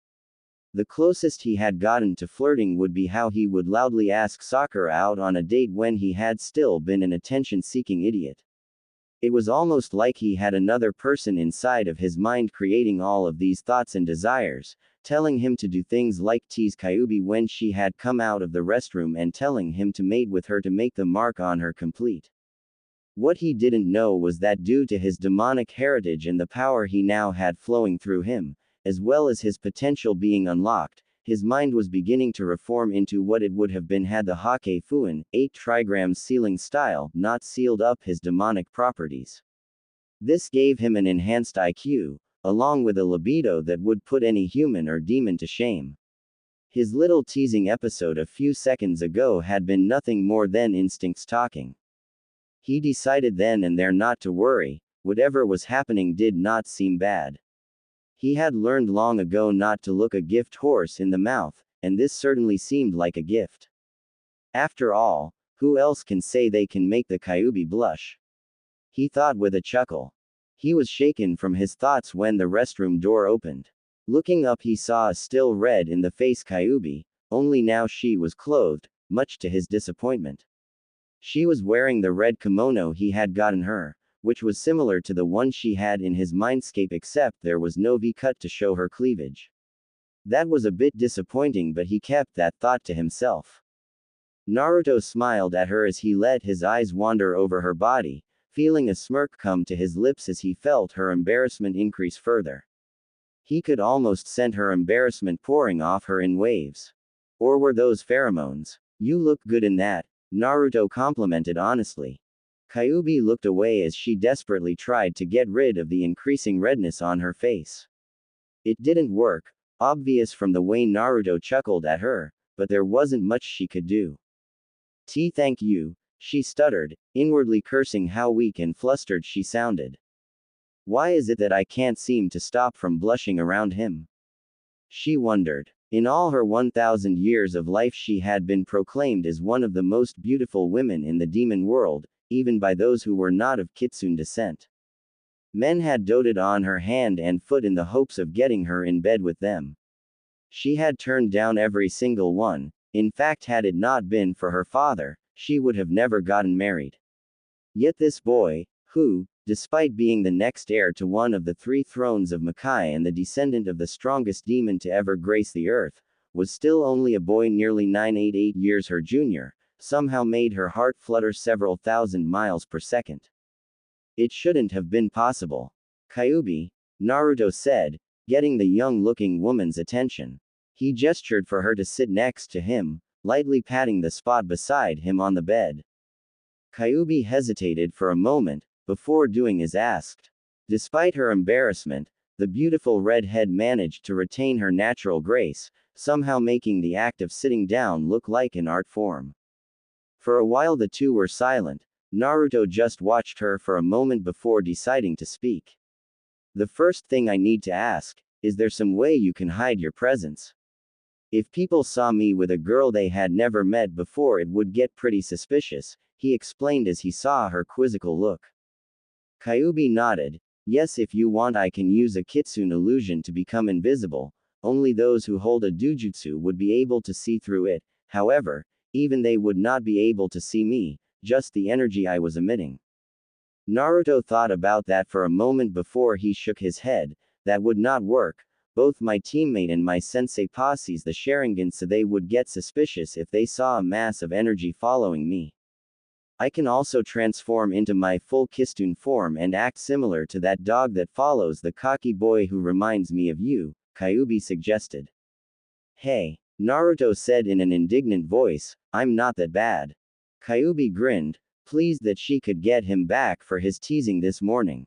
The closest he had gotten to flirting would be how he would loudly ask Sakura out on a date when he had still been an attention-seeking idiot. It was almost like he had another person inside of his mind creating all of these thoughts and desires, telling him to do things like tease Kyuubi when she had come out of the restroom and telling him to mate with her to make the mark on her complete. What he didn't know was that due to his demonic heritage and the power he now had flowing through him, as well as his potential being unlocked, his mind was beginning to reform into what it would have been had the Hake Fuin, 8 trigrams sealing style, not sealed up his demonic properties. This gave him an enhanced IQ, along with a libido that would put any human or demon to shame. His little teasing episode a few seconds ago had been nothing more than instincts talking. He decided then and there not to worry. Whatever was happening did not seem bad. He had learned long ago not to look a gift horse in the mouth, and this certainly seemed like a gift. After all, who else can say they can make the Kyuubi blush? He thought with a chuckle. He was shaken from his thoughts when the restroom door opened. Looking up, he saw a still red-in-the-face Kyuubi, only now she was clothed, much to his disappointment. She was wearing the red kimono he had gotten her, which was similar to the one she had in his mindscape except there was no V-cut to show her cleavage. That was a bit disappointing, but he kept that thought to himself. Naruto smiled at her as he let his eyes wander over her body, feeling a smirk come to his lips as he felt her embarrassment increase further. He could almost scent her embarrassment pouring off her in waves. Or were those pheromones? You look good in that, Naruto complimented honestly. Kyuubi looked away as she desperately tried to get rid of the increasing redness on her face. It didn't work, obvious from the way Naruto chuckled at her, but there wasn't much she could do. Thank you, she stuttered, inwardly cursing how weak and flustered she sounded. Why is it that I can't seem to stop from blushing around him? She wondered. In all her 1,000 years of life, she had been proclaimed as one of the most beautiful women in the demon world, even by those who were not of Kitsune descent. Men had doted on her hand and foot in the hopes of getting her in bed with them. She had turned down every single one. In fact, had it not been for her father, she would have never gotten married. Yet this boy, who, despite being the next heir to one of the 3 thrones of Makai and the descendant of the strongest demon to ever grace the earth, was still only a boy nearly 988 years her junior, somehow made her heart flutter several thousand miles per second. It shouldn't have been possible. Kyuubi, Naruto said, getting the young-looking woman's attention. He gestured for her to sit next to him, lightly patting the spot beside him on the bed. Kyuubi hesitated for a moment, before doing as asked. Despite her embarrassment, the beautiful redhead managed to retain her natural grace, somehow making the act of sitting down look like an art form. For a while the two were silent. Naruto just watched her for a moment before deciding to speak. The first thing I need to ask, is there some way you can hide your presence? If people saw me with a girl they had never met before, it would get pretty suspicious, he explained as he saw her quizzical look. Kyuubi nodded. Yes, if you want I can use a Kitsune illusion to become invisible. Only those who hold a dujutsu would be able to see through it. However, even they would not be able to see me, just the energy I was emitting. Naruto thought about that for a moment before he shook his head. That would not work. Both my teammate and my sensei posses the Sharingan, so they would get suspicious if they saw a mass of energy following me. I can also transform into my full Kitsune form and act similar to that dog that follows the cocky boy who reminds me of you, Kyuubi suggested. Hey, Naruto said in an indignant voice, I'm not that bad. Kyuubi grinned, pleased that she could get him back for his teasing this morning.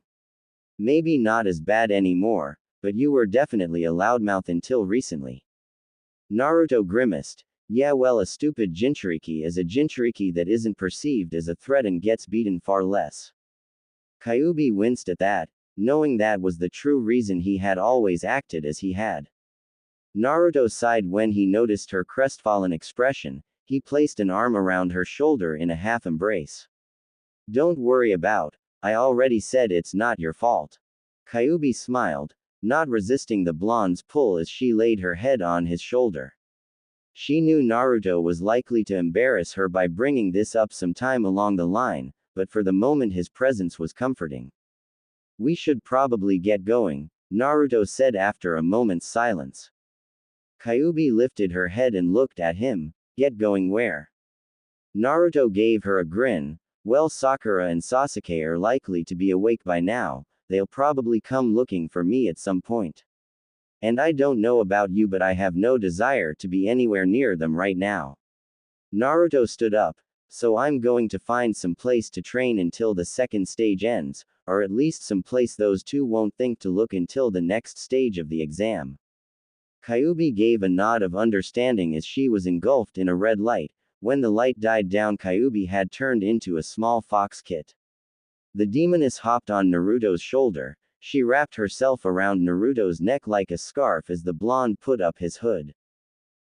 Maybe not as bad anymore, but you were definitely a loudmouth until recently. Naruto grimaced. Yeah, well, a stupid Jinchuriki is a Jinchuriki that isn't perceived as a threat and gets beaten far less. Kyuubi winced at that, knowing that was the true reason he had always acted as he had. Naruto sighed when he noticed her crestfallen expression. He placed an arm around her shoulder in a half embrace. Don't worry about. I already said it's not your fault. Kyuubi smiled, not resisting the blonde's pull as she laid her head on his shoulder. She knew Naruto was likely to embarrass her by bringing this up sometime along the line, but for the moment his presence was comforting. We should probably get going, Naruto said after a moment's silence. Kyuubi lifted her head and looked at him. Get going where? Naruto gave her a grin. Well, Sakura and Sasuke are likely to be awake by now. They'll probably come looking for me at some point. And I don't know about you, but I have no desire to be anywhere near them right now. Naruto stood up. So I'm going to find some place to train until the second stage ends, or at least some place those two won't think to look until the next stage of the exam. Kyuubi gave a nod of understanding as she was engulfed in a red light. When the light died down, Kyuubi had turned into a small fox kit. The demoness hopped on Naruto's shoulder. She wrapped herself around Naruto's neck like a scarf as the blonde put up his hood.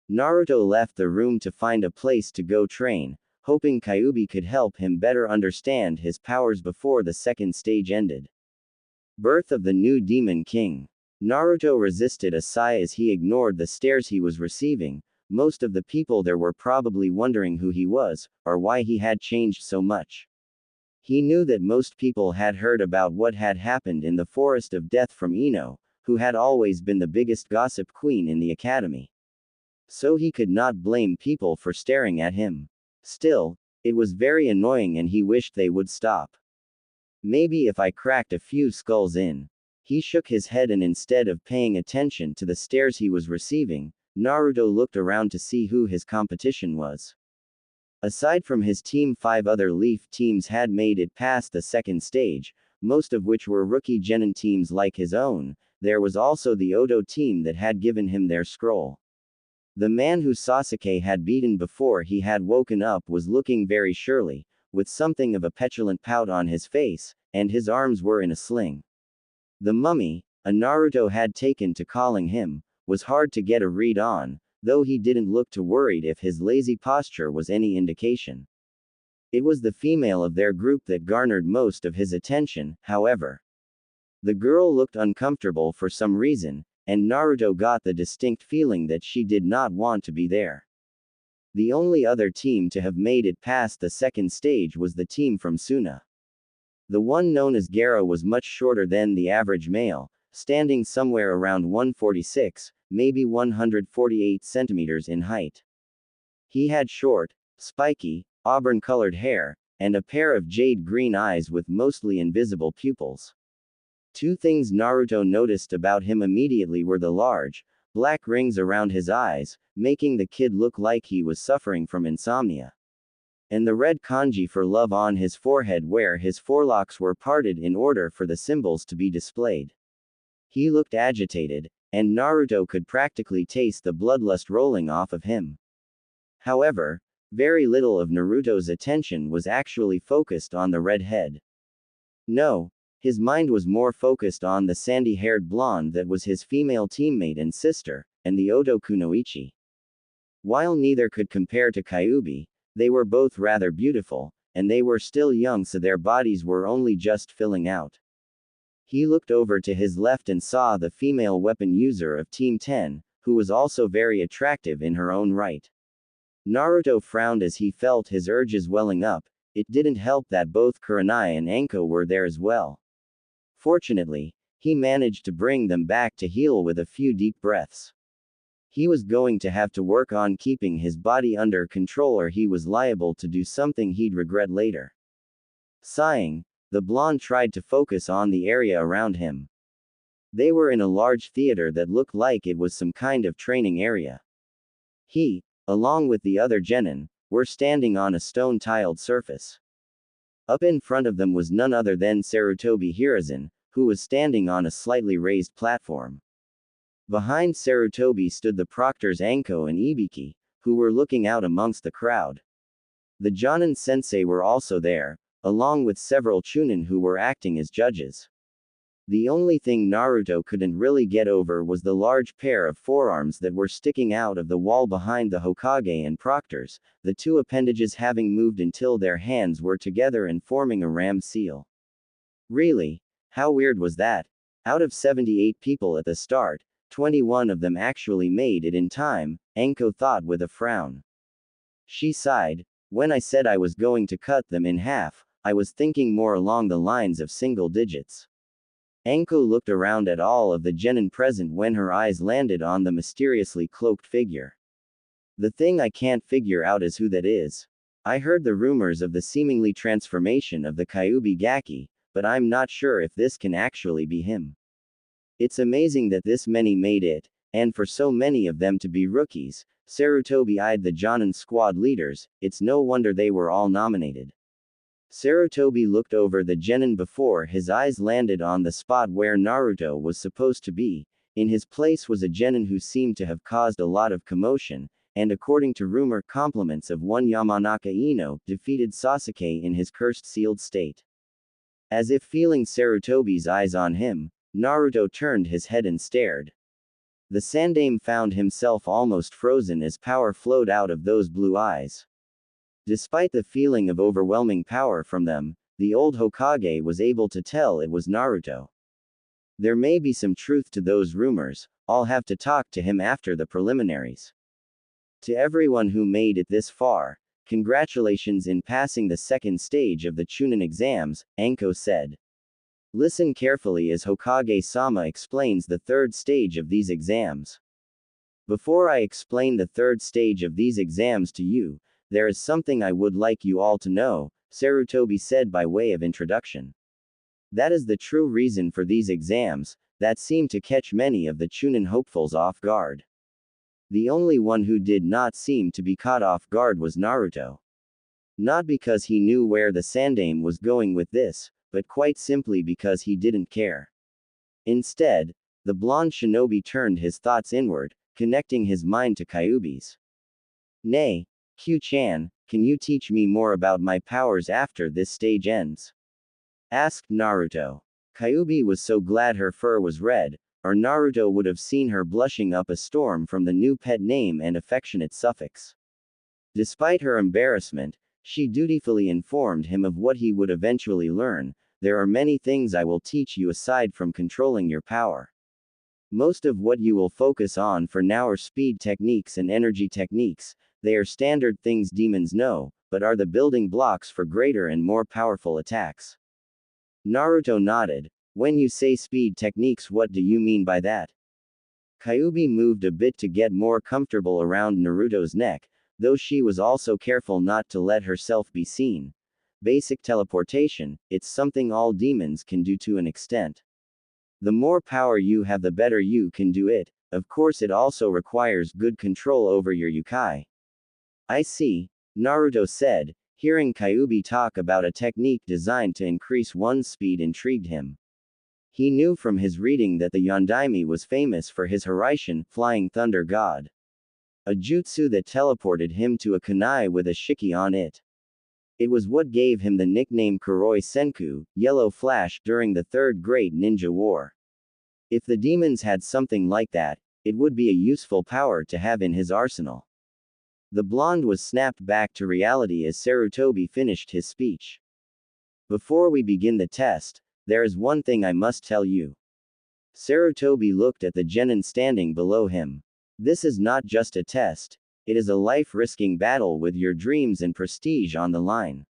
Naruto left the room to find a place to go train, hoping Kyuubi could help him better understand his powers before the second stage ended. Birth of the new Demon King. Naruto resisted a sigh as he ignored the stares he was receiving. Most of the people there were probably wondering who he was, or why he had changed so much. He knew that most people had heard about what had happened in the Forest of Death from Ino, who had always been the biggest gossip queen in the academy. So he could not blame people for staring at him. Still, it was very annoying and he wished they would stop. Maybe if I cracked a few skulls in. He shook his head and instead of paying attention to the stares he was receiving, Naruto looked around to see who his competition was. Aside from his team, 5 other Leaf teams had made it past the second stage, most of which were rookie genin teams like his own. There was also the Odo team that had given him their scroll. The man who Sasuke had beaten before he had woken up was looking very surly, with something of a petulant pout on his face, and his arms were in a sling. The mummy, a Naruto had taken to calling him, was hard to get a read on, though he didn't look too worried if his lazy posture was any indication. It was the female of their group that garnered most of his attention, however. The girl looked uncomfortable for some reason, and Naruto got the distinct feeling that she did not want to be there. The only other team to have made it past the second stage was the team from Suna. The one known as Gero was much shorter than the average male, standing somewhere around 146, maybe 148 centimeters in height. He had short, spiky, auburn-colored hair, and a pair of jade-green eyes with mostly invisible pupils. 2 things Naruto noticed about him immediately were the large, black rings around his eyes, making the kid look like he was suffering from insomnia. And the red kanji for love on his forehead where his forelocks were parted in order for the symbols to be displayed. He looked agitated, and Naruto could practically taste the bloodlust rolling off of him. However, very little of Naruto's attention was actually focused on the red head. No, his mind was more focused on the sandy-haired blonde that was his female teammate and sister, and the Odo Kunoichi. While neither could compare to Kyuubi, they were both rather beautiful, and they were still young so their bodies were only just filling out. He looked over to his left and saw the female weapon user of Team 10, who was also very attractive in her own right. Naruto frowned as he felt his urges welling up. It didn't help that both Kurenai and Anko were there as well. Fortunately, he managed to bring them back to heel with a few deep breaths. He was going to have to work on keeping his body under control or he was liable to do something he'd regret later. Sighing, the blonde tried to focus on the area around him. They were in a large theater that looked like it was some kind of training area. He, along with the other genin, were standing on a stone-tiled surface. Up in front of them was none other than Sarutobi Hiruzen, who was standing on a slightly raised platform. Behind Sarutobi stood the proctors Anko and Ibiki, who were looking out amongst the crowd. The Jonin sensei were also there, along with several Chunin who were acting as judges. The only thing Naruto couldn't really get over was the large pair of forearms that were sticking out of the wall behind the Hokage and proctors, the 2 appendages having moved until their hands were together and forming a ram seal. Really? How weird was that? Out of 78 people at the start, 21 of them actually made it in time, Anko thought with a frown. She sighed. When I said I was going to cut them in half, I was thinking more along the lines of single digits. Anko looked around at all of the genin present when her eyes landed on the mysteriously cloaked figure. The thing I can't figure out is who that is. I heard the rumors of the seemingly transformation of the Kyuubi Gaki, but I'm not sure if this can actually be him. It's amazing that this many made it, and for so many of them to be rookies. Sarutobi eyed the Jonin squad leaders. It's no wonder they were all nominated. Sarutobi looked over the genin before his eyes landed on the spot where Naruto was supposed to be. In his place was a genin who seemed to have caused a lot of commotion, and according to rumor, compliments of one Yamanaka Ino defeated Sasuke in his cursed sealed state. As if feeling Sarutobi's eyes on him, Naruto turned his head and stared. The Sandaime found himself almost frozen as power flowed out of those blue eyes. Despite the feeling of overwhelming power from them, the old Hokage was able to tell it was Naruto. There may be some truth to those rumors. I'll have to talk to him after the preliminaries. To everyone who made it this far, congratulations in passing the second stage of the Chunin exams, Anko said. Listen carefully as Hokage-sama explains the third stage of these exams. Before I explain the third stage of these exams to you, there is something I would like you all to know, Sarutobi said by way of introduction. That is the true reason for these exams, that seem to catch many of the Chunin hopefuls off guard. The only one who did not seem to be caught off guard was Naruto. Not because he knew where the Sandaime was going with this, but quite simply because he didn't care. Instead, the blonde shinobi turned his thoughts inward, connecting his mind to Kyuubi's. Nay, Q-chan, can you teach me more about my powers after this stage ends? Asked Naruto. Kyuubi was so glad her fur was red, or Naruto would have seen her blushing up a storm from the new pet name and affectionate suffix. Despite her embarrassment, she dutifully informed him of what he would eventually learn. There are many things I will teach you aside from controlling your power. Most of what you will focus on for now are speed techniques and energy techniques. They are standard things demons know, but are the building blocks for greater and more powerful attacks. Naruto nodded. When you say speed techniques, what do you mean by that? Kyuubi moved a bit to get more comfortable around Naruto's neck, though she was also careful not to let herself be seen. Basic teleportation, it's something all demons can do to an extent. The more power you have, the better you can do it. Of course, it also requires good control over your yokai. I see, Naruto said. Hearing Kyuubi talk about a technique designed to increase one's speed intrigued him. He knew from his reading that the Yondaime was famous for his Hiraishin, flying thunder god. A jutsu that teleported him to a kunai with a shiki on it. It was what gave him the nickname Kuroi Senku, Yellow Flash, during the Third Great Ninja War. If the demons had something like that, it would be a useful power to have in his arsenal. The blonde was snapped back to reality as Sarutobi finished his speech. Before we begin the test, there is one thing I must tell you. Sarutobi looked at the genin standing below him. This is not just a test, it is a life-risking battle with your dreams and prestige on the line.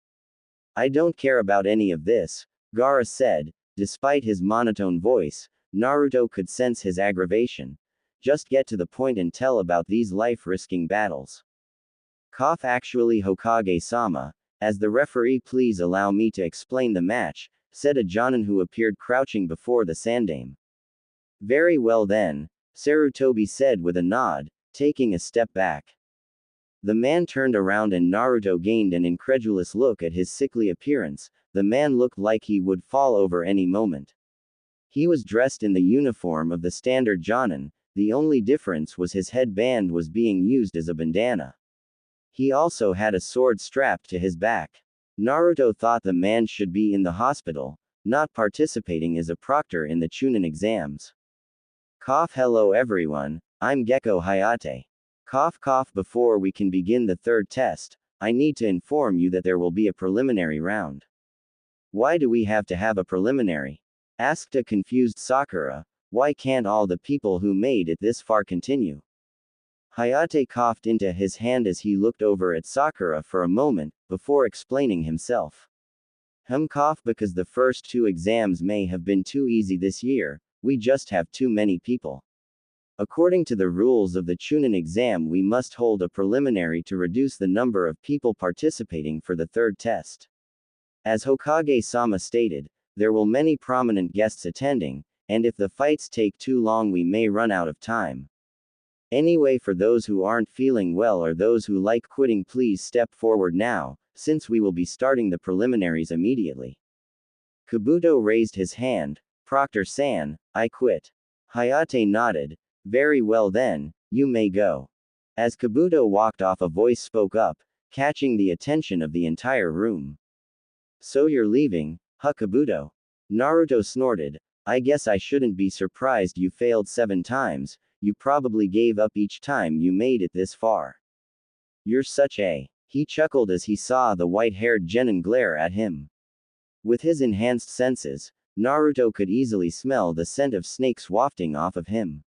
I don't care about any of this, Gaara said. Despite his monotone voice, Naruto could sense his aggravation. Just get to the point and tell about these life-risking battles. Actually, Hokage-sama, as the referee, please allow me to explain the match, said a jonin who appeared crouching before the Sandaime. Very well then, Sarutobi said with a nod, taking a step back. The man turned around and Naruto gained an incredulous look at his sickly appearance. The man looked like he would fall over any moment. He was dressed in the uniform of the standard jonin, the only difference was his headband was being used as a bandana. He also had a sword strapped to his back. Naruto thought the man should be in the hospital, not participating as a proctor in the Chunin exams. Hello everyone, I'm Gecko Hayate. Before we can begin the third test, I need to inform you that there will be a preliminary round. Why do we have to have a preliminary? Asked a confused Sakura. Why can't all the people who made it this far continue? Hayate coughed into his hand as he looked over at Sakura for a moment, before explaining himself. Because the first two exams may have been too easy this year, we just have too many people. According to the rules of the Chunin exam, we must hold a preliminary to reduce the number of people participating for the third test. As Hokage-sama stated, there will many prominent guests attending, and if the fights take too long we may run out of time. Anyway, for those who aren't feeling well or those who like quitting, please step forward now, since we will be starting the preliminaries immediately. Kabuto raised his hand. Proctor-san, I quit. Hayate nodded. Very well then, you may go. As Kabuto walked off, a voice spoke up, catching the attention of the entire room. So you're leaving, huh, Kabuto? Naruto snorted. I guess I shouldn't be surprised you failed 7 times, you probably gave up each time you made it this far. You're such a... He chuckled as he saw the white-haired genin glare at him. With his enhanced senses, Naruto could easily smell the scent of snakes wafting off of him.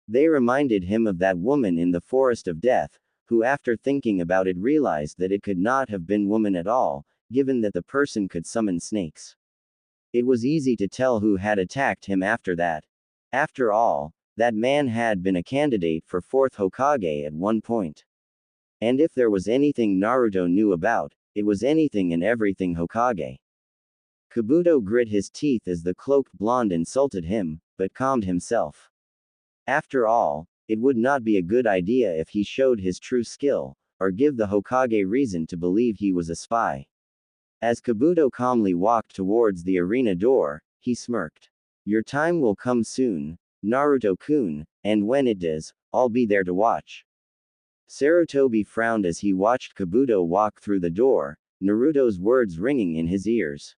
They reminded him of that woman in the Forest of Death, who after thinking about it realized that it could not have been woman at all, given that the person could summon snakes. It was easy to tell who had attacked him after that. After all, that man had been a candidate for 4th Hokage at one point. And if there was anything Naruto knew about, it was anything and everything Hokage. Kabuto grit his teeth as the cloaked blonde insulted him, but calmed himself. After all, it would not be a good idea if he showed his true skill, or give the Hokage reason to believe he was a spy. As Kabuto calmly walked towards the arena door, he smirked. Your time will come soon, Naruto-kun, and when it does, I'll be there to watch. Sarutobi frowned as he watched Kabuto walk through the door, Naruto's words ringing in his ears.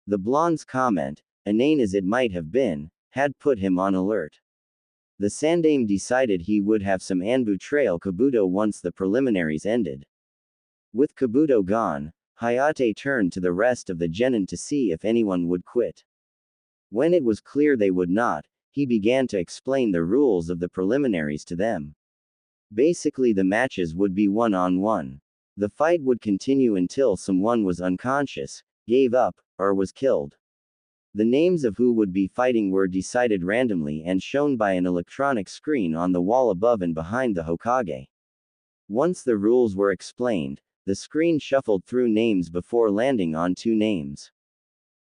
The blonde's comment, inane as it might have been, had put him on alert. The Sandaime decided he would have some Anbu trail Kabuto once the preliminaries ended. With Kabuto gone, Hayate turned to the rest of the genin to see if anyone would quit. When it was clear they would not, he began to explain the rules of the preliminaries to them. Basically, the matches would be one-on-one. The fight would continue until someone was unconscious, gave up, or was killed. The names of who would be fighting were decided randomly and shown by an electronic screen on the wall above and behind the Hokage. Once the rules were explained, the screen shuffled through names before landing on 2 names.